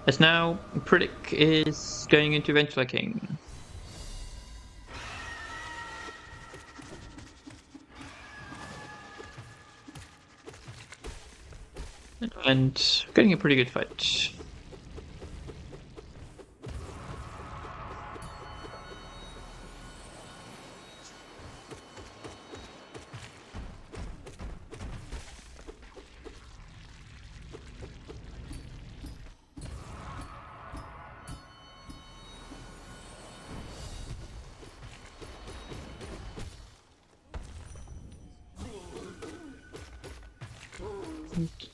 As now, Priidik is going into Venture King. And getting a pretty good fight.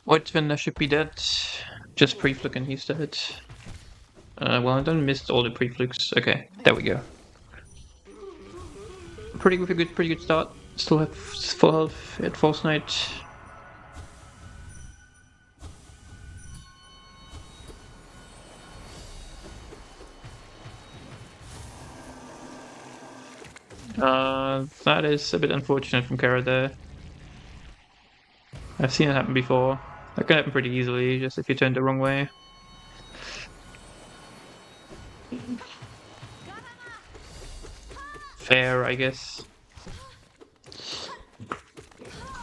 White Vendor should be dead. Just pre-fluke and he's dead. Well, I don't miss all the pre-flukes. Okay, there we go. Pretty good start. Still have full health at False Knight. That is a bit unfortunate from Cara there. I've seen it happen before. That can happen pretty easily, just if you turn the wrong way. Fair, I guess.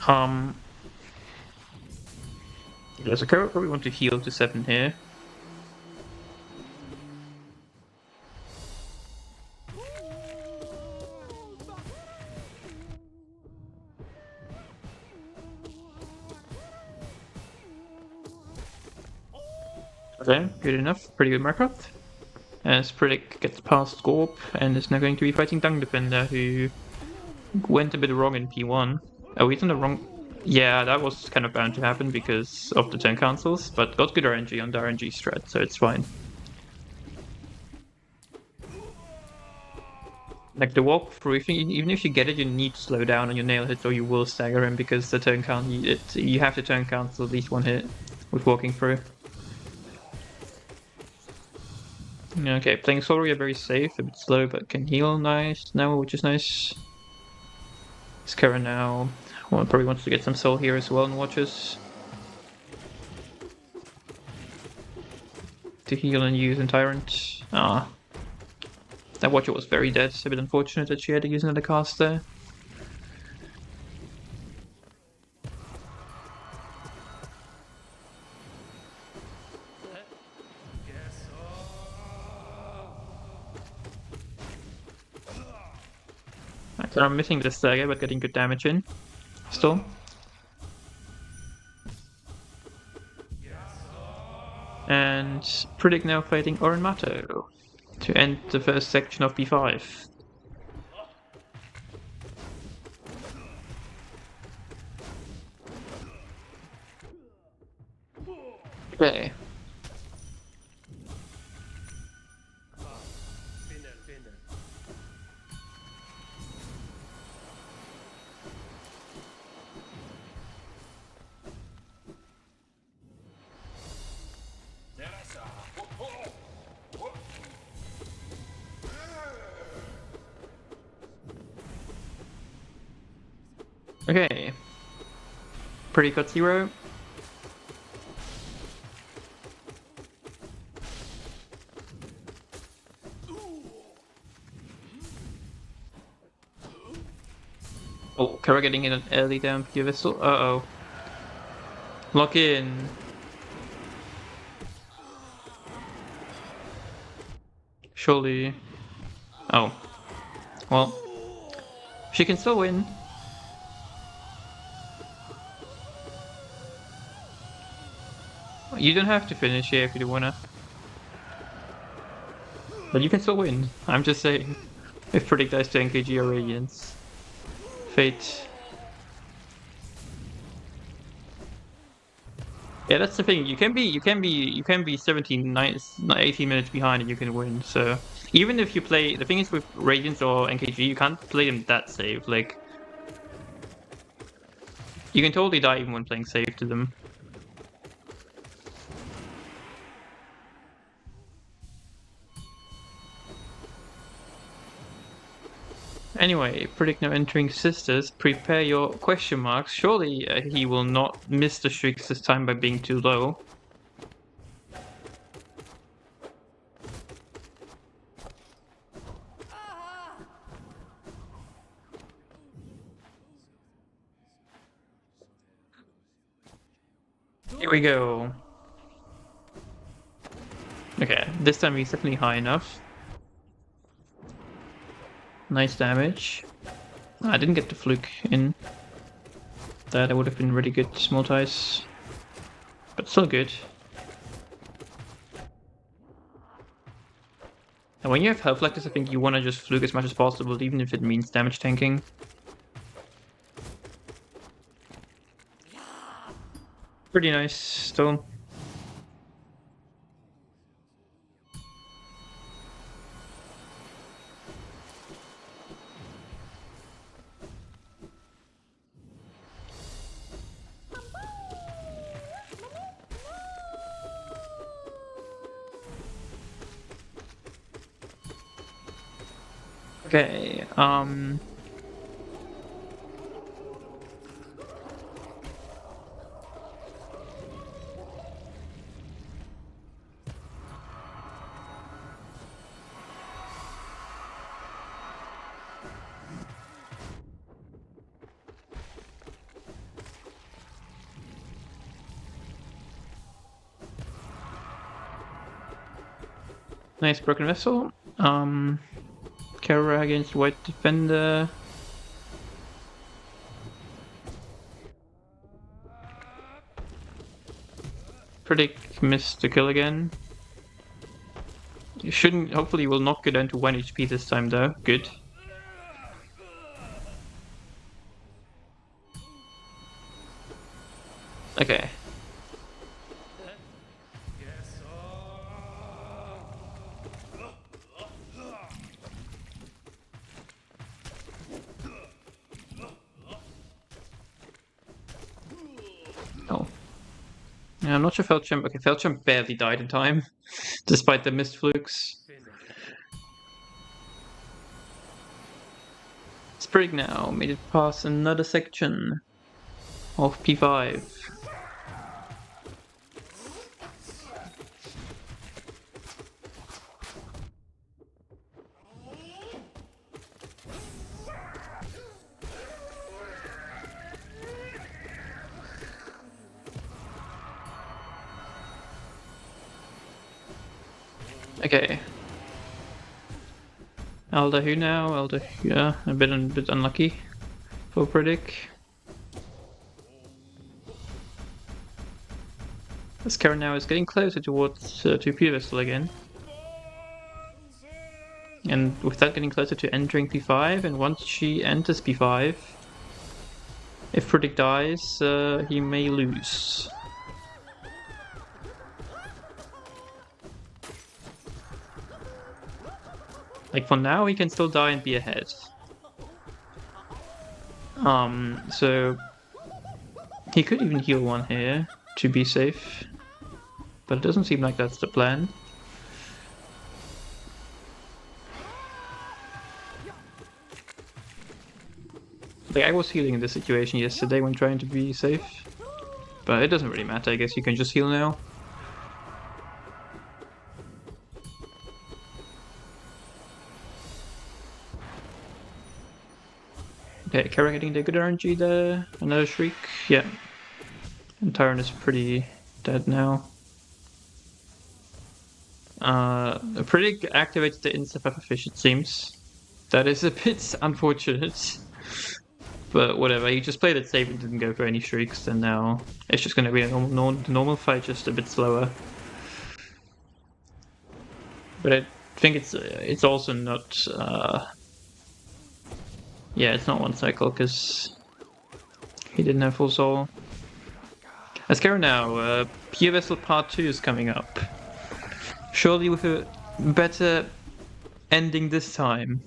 Yeah, so Cara probably want to heal to 7 here. Okay, good enough. Pretty good Minecraft. As Priidik gets past Gorp and is now going to be fighting Dung Defender, who went a bit wrong in P1. Oh, he's on the wrong... Yeah, that was kind of bound to happen because of the turn cancels, but got good RNG on the RNG strat, so it's fine. Like the walk through, even if you get it, you need to slow down on your nail hits or you will stagger him because the turn count, you have to turn cancel at least one hit with walking through. Okay, playing Soul very safe, a bit slow, but can heal nice now, which is nice. Cara now probably wants to get some soul here as well and watches. To heal and use in Tyrant. Ah. That Watcher was very dead, it's a bit unfortunate that she had to use another cast there. So I'm missing the stagger, but getting good damage in. Still. And Priidik now fighting Oranmato to end the first section of B5. Okay. Okay. Pretty cut 0. Oh, Cara getting in an early down Pure Vessel. Uh-oh. Lock in. Surely. Oh. Well. She can still win. You don't have to finish here if you don't wanna. But you can still win. I'm just saying. If Priidik dies to NKG or Radiance. Fate. Yeah, that's the thing. You can be 17, 18 minutes behind and you can win. So even if you play, the thing is with Radiance or NKG, you can't play them that safe. Like you can totally die even when playing safe to them. Anyway, Priidik now entering Sisters. Prepare your question marks. Surely he will not miss the streaks this time by being too low. Here we go. Okay, this time he's definitely high enough. Nice damage. I didn't get the fluke in. That would have been really good small ties. But still good. And when you have health like this, I think you want to just fluke as much as possible, even if it means damage tanking. Pretty nice still. Okay, nice broken vessel. Cara against white defender. Priidik missed the kill again. You shouldn't. Hopefully, will not go down to 1 HP this time, though. Good. Okay. Oh. Yeah, I'm not sure Felchamp. Okay, Felchamp barely died in time, despite the missed flukes. Sprig now made it past another section of P5. Okay. Elder who now? Elder, yeah, a bit unlucky for Priidik. As Cara now is getting closer towards to P-Vessel again. And with that getting closer to entering P5, and once she enters P5, if Priidik dies, he may lose. Like for now, he can still die and be ahead. So he could even heal one here to be safe, but it doesn't seem like that's the plan. Like I was healing in this situation yesterday when trying to be safe, but it doesn't really matter. I guess you can just heal now. Okay, Cara getting the good RNG there. Another Shriek. Yeah. And Tyron is pretty dead now. Priidik activates the insta fish, it seems. That is a bit unfortunate. But whatever, he just played it safe and didn't go for any Shrieks, and now it's just going to be a normal fight, just a bit slower. But I think it's also not... yeah, it's not one cycle, because he didn't have full soul. As Cara now, P-Vessel Part 2 is coming up. Surely with a better ending this time.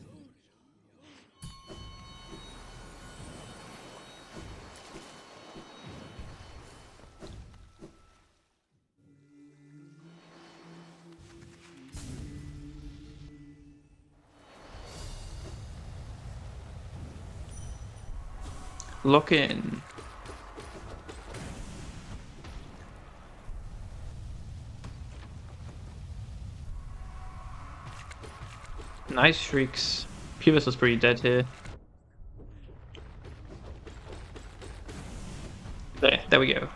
Lock in. Nice Shrieks. Pubis was pretty dead here. There we go.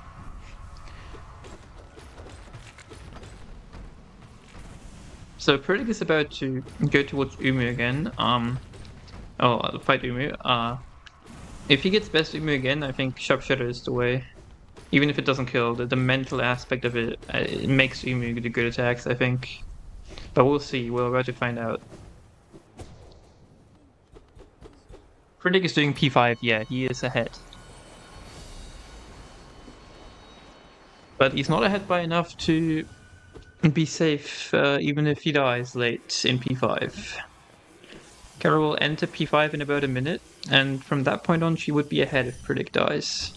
So Priidik is about to go towards Umu again. Fight Umu. If he gets best Umu again, I think Sharpshooter is the way. Even if it doesn't kill, the mental aspect of it, it makes Umu the good attacks, I think. But we'll see, we're about to find out. Priidik is doing P5, yeah, he is ahead. But he's not ahead by enough to be safe, even if he dies late in p5. Cara will enter p5 in about a minute, and from that point on she would be ahead if Priidik dies.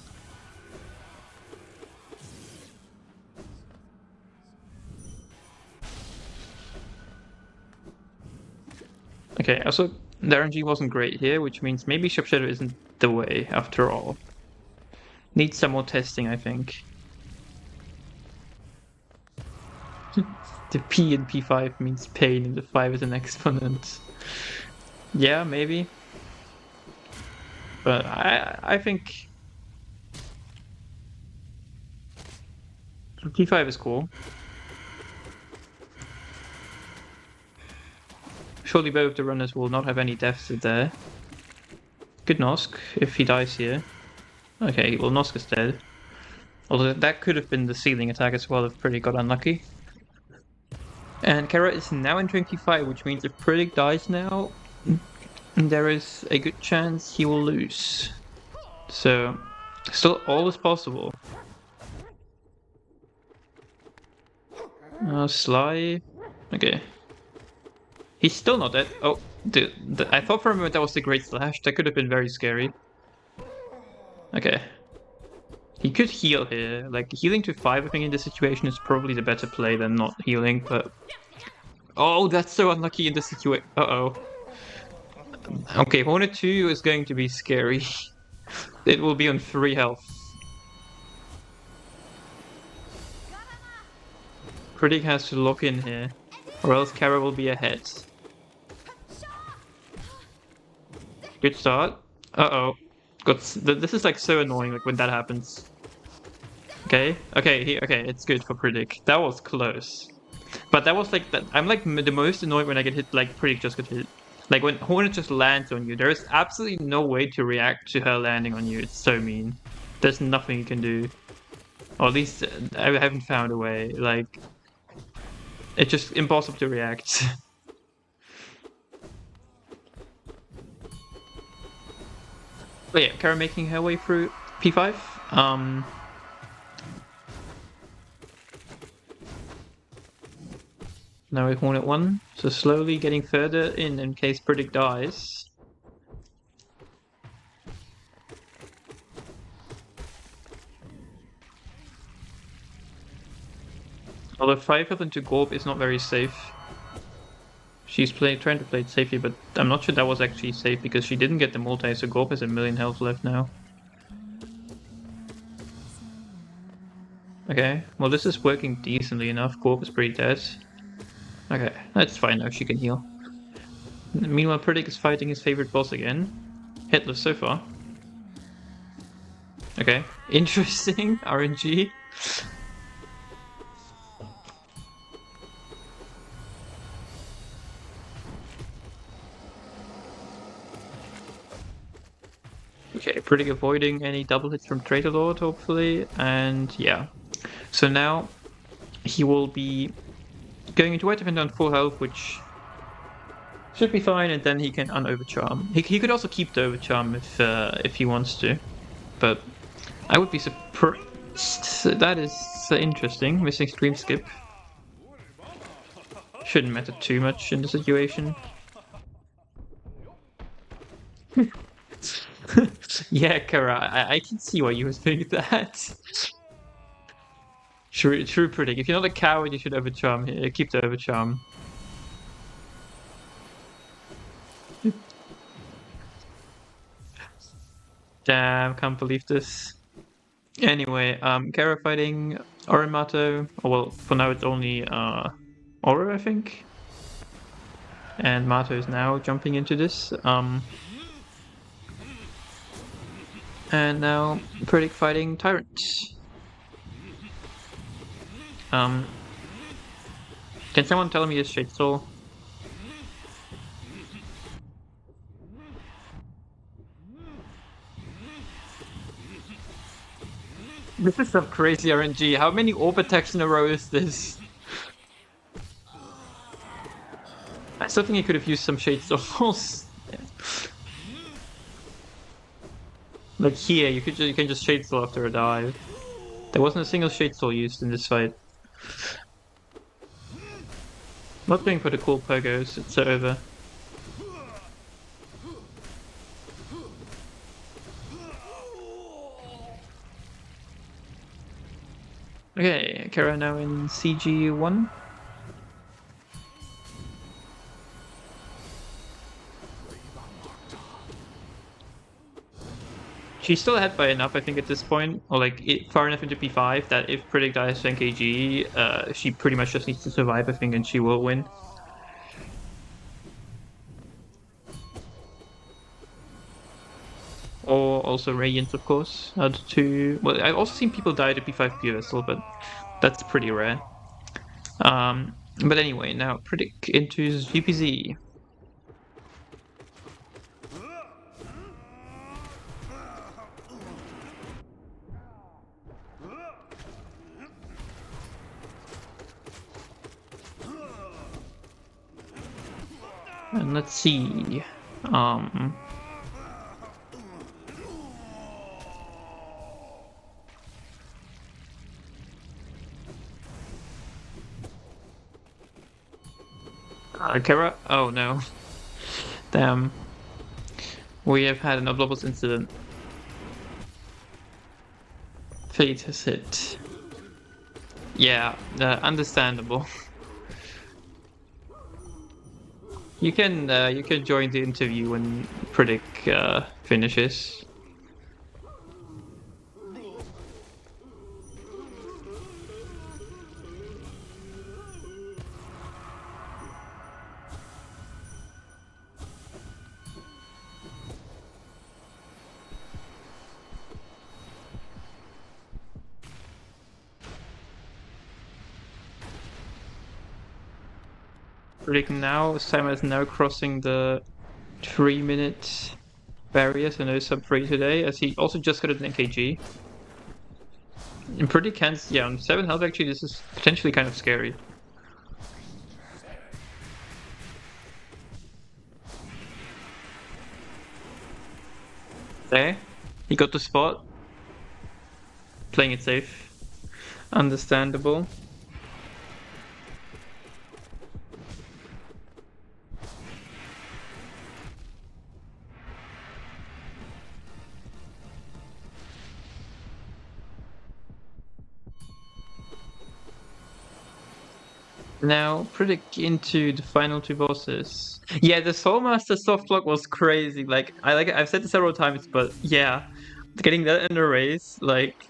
Okay, also the RNG wasn't great here, which means maybe Shop Shadow isn't the way after all. Needs some more testing, I think. The P in P5 means pain and the 5 is an exponent. Yeah, maybe. But I think P5 is cool. Surely both the runners will not have any deaths there. Good Nosk if he dies here. Okay, well Nosk is dead. Although that could have been the ceiling attack as well if Priidik got unlucky. And Cara is now entering P5, which means if Priidik dies now, there is a good chance he will lose. So, still all is possible. Sly. Okay. He's still not dead. Oh, I thought for a moment that was the Great Slash. That could have been very scary. Okay. He could heal here. Like, healing to 5, I think, in this situation is probably the better play than not healing, but... Oh, that's so unlucky in this situation. Uh-oh. Okay, Hornet 2 is going to be scary. It will be on 3 health. Priidik has to lock in here, or else Cara will be ahead. Good start. Uh-oh. This is like so annoying, like when that happens. Okay, it's good for Priidik. That was close. But that was like, I'm like the most annoyed when I get hit, like Priidik just got hit. Like when Hornet just lands on you, there is absolutely no way to react to her landing on you. It's so mean. There's nothing you can do. Or at least I haven't found a way. Like, it's just impossible to react. But yeah, Cara making her way through P5. Now we Hornet 1, so slowly getting further in case Priidik dies. Although 5 health into Gorb is not very safe. She's trying to play it safely, but I'm not sure that was actually safe because she didn't get the multi, so Gorb has 1,000,000 health left now. Okay, well this is working decently enough. Gorb is pretty dead. Okay, that's fine now, she can heal. Meanwhile, Priidik is fighting his favorite boss again. Hitless so far. Okay, interesting RNG. Okay, Priidik avoiding any double hits from Traitor Lord, hopefully, and yeah. So now he will be going into White Defender on full health, which should be fine, and then he can un-overcharm. He could also keep the overcharm if he wants to, but I would be surprised. That is interesting. Missing stream skip. Shouldn't matter too much in the situation. Yeah, Cara, I can see why you was doing that. True, Priidik. If you're not a coward, you should overcharm here. Keep the overcharm. Damn, can't believe this. Anyway, Cara fighting Orimato. Oh, well, for now it's only Oro, I think. And Mato is now jumping into this. And now Priidik fighting Tyrant. Can someone tell me his Shade Soul? This is some crazy RNG. How many orb attacks in a row is this? I still think he could have used some Shade Souls. Like here, you can just Shade Soul after a dive. There wasn't a single Shade Soul used in this fight. Not going for the cool pogos, it's over. Okay, Cara now in CG1. She's still ahead by enough, I think, at this point, or like far enough into P5 that if Priidik dies to NKG, she pretty much just needs to survive, I think, and she will win. Or also Radiant, of course. Well, I've also seen people die to P5 Pure Vessel, but that's pretty rare. But anyway, now Priidik into VPZ. And let's see. Cara? Oh no. Damn. We have had an Oblobos incident. Fate has hit. Yeah, understandable. You can join the interview when Priidik finishes. Priidik now, Simon is now crossing the 3-minute barrier, so no sub 3 today, as he also just got an NKG. And Priidik can, yeah, on 7 health actually this is potentially kind of scary. There, he got the spot. Playing it safe. Understandable. Now, Priidik into the final 2 bosses. Yeah, the Soulmaster soft block was crazy. Like I've said it several times, but yeah, getting that in a race, like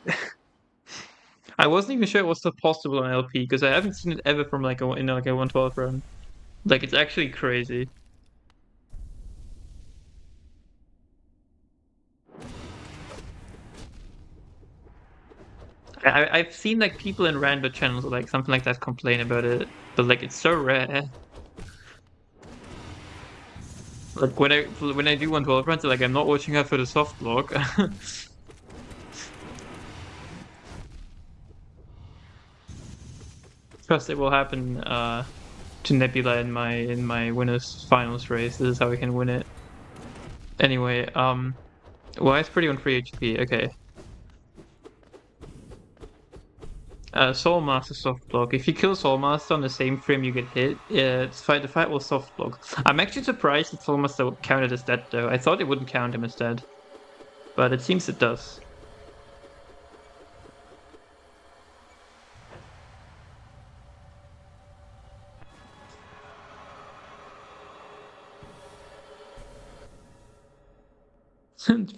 I wasn't even sure it was still possible on LP because I haven't seen it ever from like a 112 run. Like it's actually crazy. I've seen like people in random channels or like something like that complain about it, but like it's so rare. Like when I do 112 runs, like I'm not watching her for the soft block. Trust it will happen to Nebula in my winners finals race. This is how I can win it. Anyway, why is pretty on free HP? Okay. Soulmaster soft block. If you kill Soulmaster on the same frame you get hit, the fight will soft block. I'm actually surprised that Soulmaster counted as dead though. I thought it wouldn't count him as dead, but it seems it does.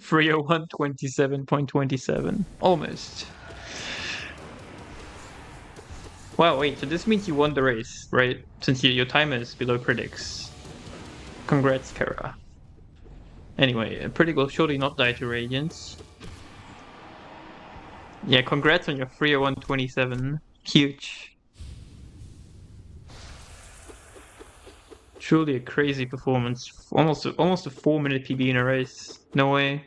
Free 127.27. Almost. Wow, wait, so this means you won the race, right? Since your timer is below Priidik's. Congrats, Cara. Anyway, Priidik will surely not die to Radiance. Yeah, congrats on your 301.27. Huge. Truly a crazy performance. Almost a 4-minute PB in a race. No way.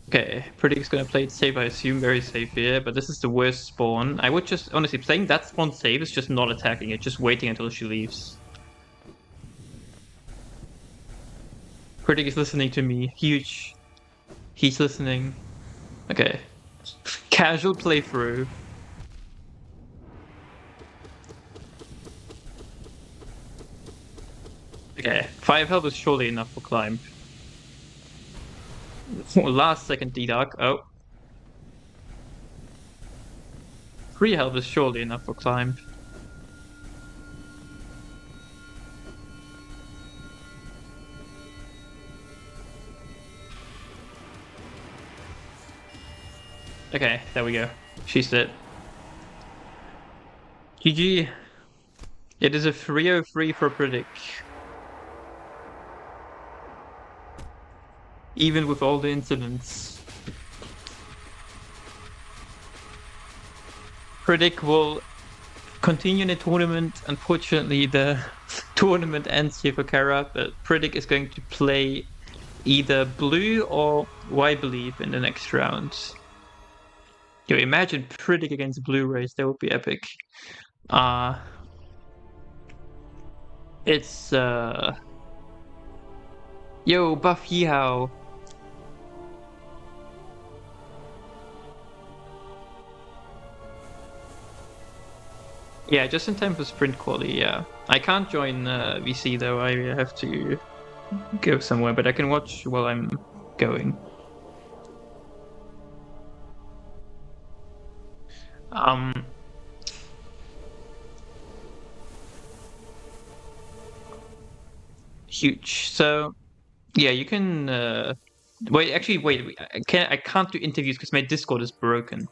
Okay, Priidik's gonna play it safe, I assume, very safe here, but this is the worst spawn. I would just, honestly, playing that spawn safe is just not attacking it, just waiting until she leaves. Priidik is listening to me. Huge. He's listening. Okay. Casual playthrough. Okay, 5 health is surely enough for climb. Last second deduct. Oh. 3 health is surely enough for climb. Okay, there we go. She's dead. GG. It is a 303 for Priidik. Even with all the incidents. Priidik will continue in the tournament. Unfortunately, the tournament ends here for Cara, but Priidik is going to play either blue or white believe in the next round. Yo, imagine Priidik against blue race, that would be epic. It's yo, buff Yeehaw. Yeah, just in time for sprint quali, yeah. I can't join VC though, I have to go somewhere, but I can watch while I'm going. Huge. So yeah, you can wait. Actually, wait. I can't do interviews because my Discord is broken.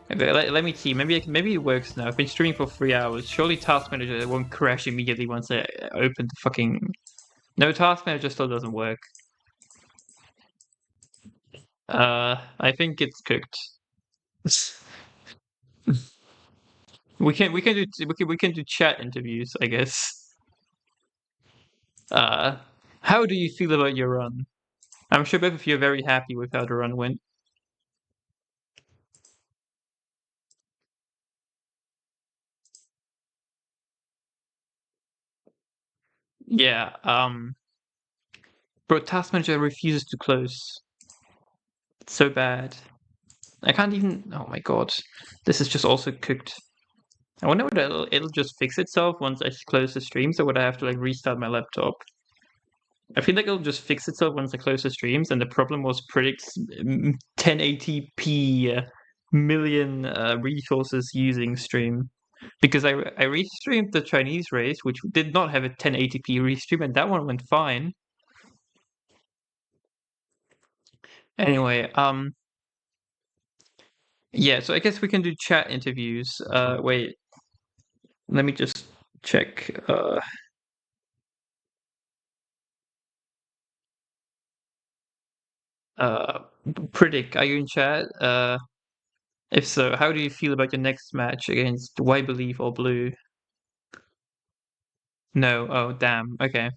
Okay, let me see. Maybe it works now. I've been streaming for 3 hours. Surely Task Manager won't crash immediately once I open the fucking. No, Task Manager still doesn't work. I think it's cooked. we can do chat interviews, I guess. How do you feel about your run? I'm sure both of you are very happy with how the run went. Yeah, bro, Task Manager refuses to close. It's so bad. I can't even. Oh my god, this is just also cooked. I wonder whether it'll just fix itself once I close the streams, or would I have to like restart my laptop? I feel like it'll just fix itself once I close the streams, and the problem was Priidik's 1080p million resources using stream. Because I restreamed the Chinese race, which did not have a 1080p restream, and that one went fine. Anyway, yeah, so I guess we can do chat interviews. Wait, let me just check. Priidik, are you in chat? If so, how do you feel about your next match against White Believe or Blue? No. Oh, damn. Okay.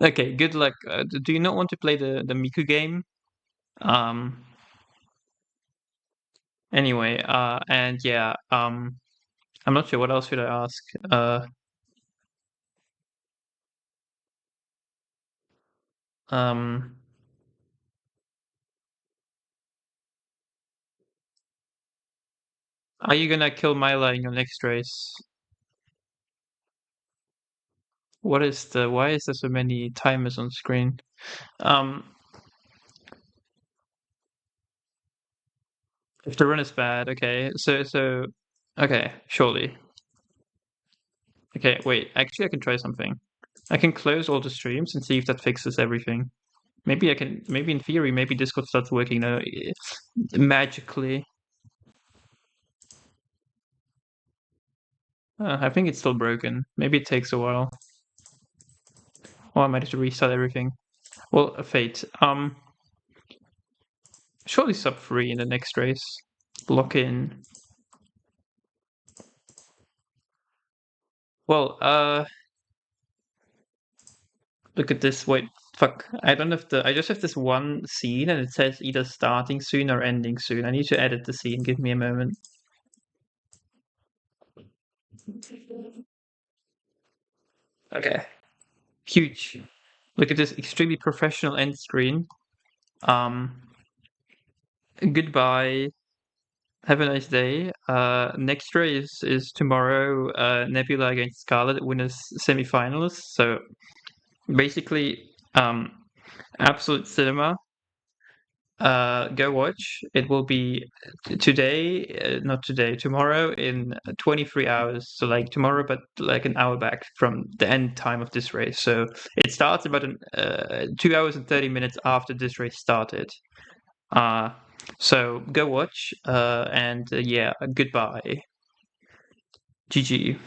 Okay. Good luck. Do you not want to play the Miku game? Anyway. And yeah. I'm not sure what else should I ask. Are you gonna kill Myla in your next race? Why is there so many timers on screen? If the run is bad, okay. So okay, surely. Okay, wait. Actually, I can try something. I can close all the streams and see if that fixes everything. Maybe I can. Maybe in theory, maybe Discord starts working now magically. I think it's still broken. Maybe it takes a while. Or I might have to restart everything. Well, fate. Surely sub 3 in the next race. Lock in. Well, look at this. Wait, Fuck, I don't have I just have this one scene and it says either starting soon or ending soon. I need to edit the scene. Give me a moment. Okay. Huge. Look at this extremely professional end screen. Goodbye. Have a nice day. Next race is tomorrow. Nebula against Scarlet, winners semifinals. So basically, absolute cinema. Go watch. It will be today, not today, tomorrow in 23 hours. So like tomorrow, but like an hour back from the end time of this race. So it starts about 2 hours and 30 minutes after this race started. So go watch, and yeah, goodbye. GG.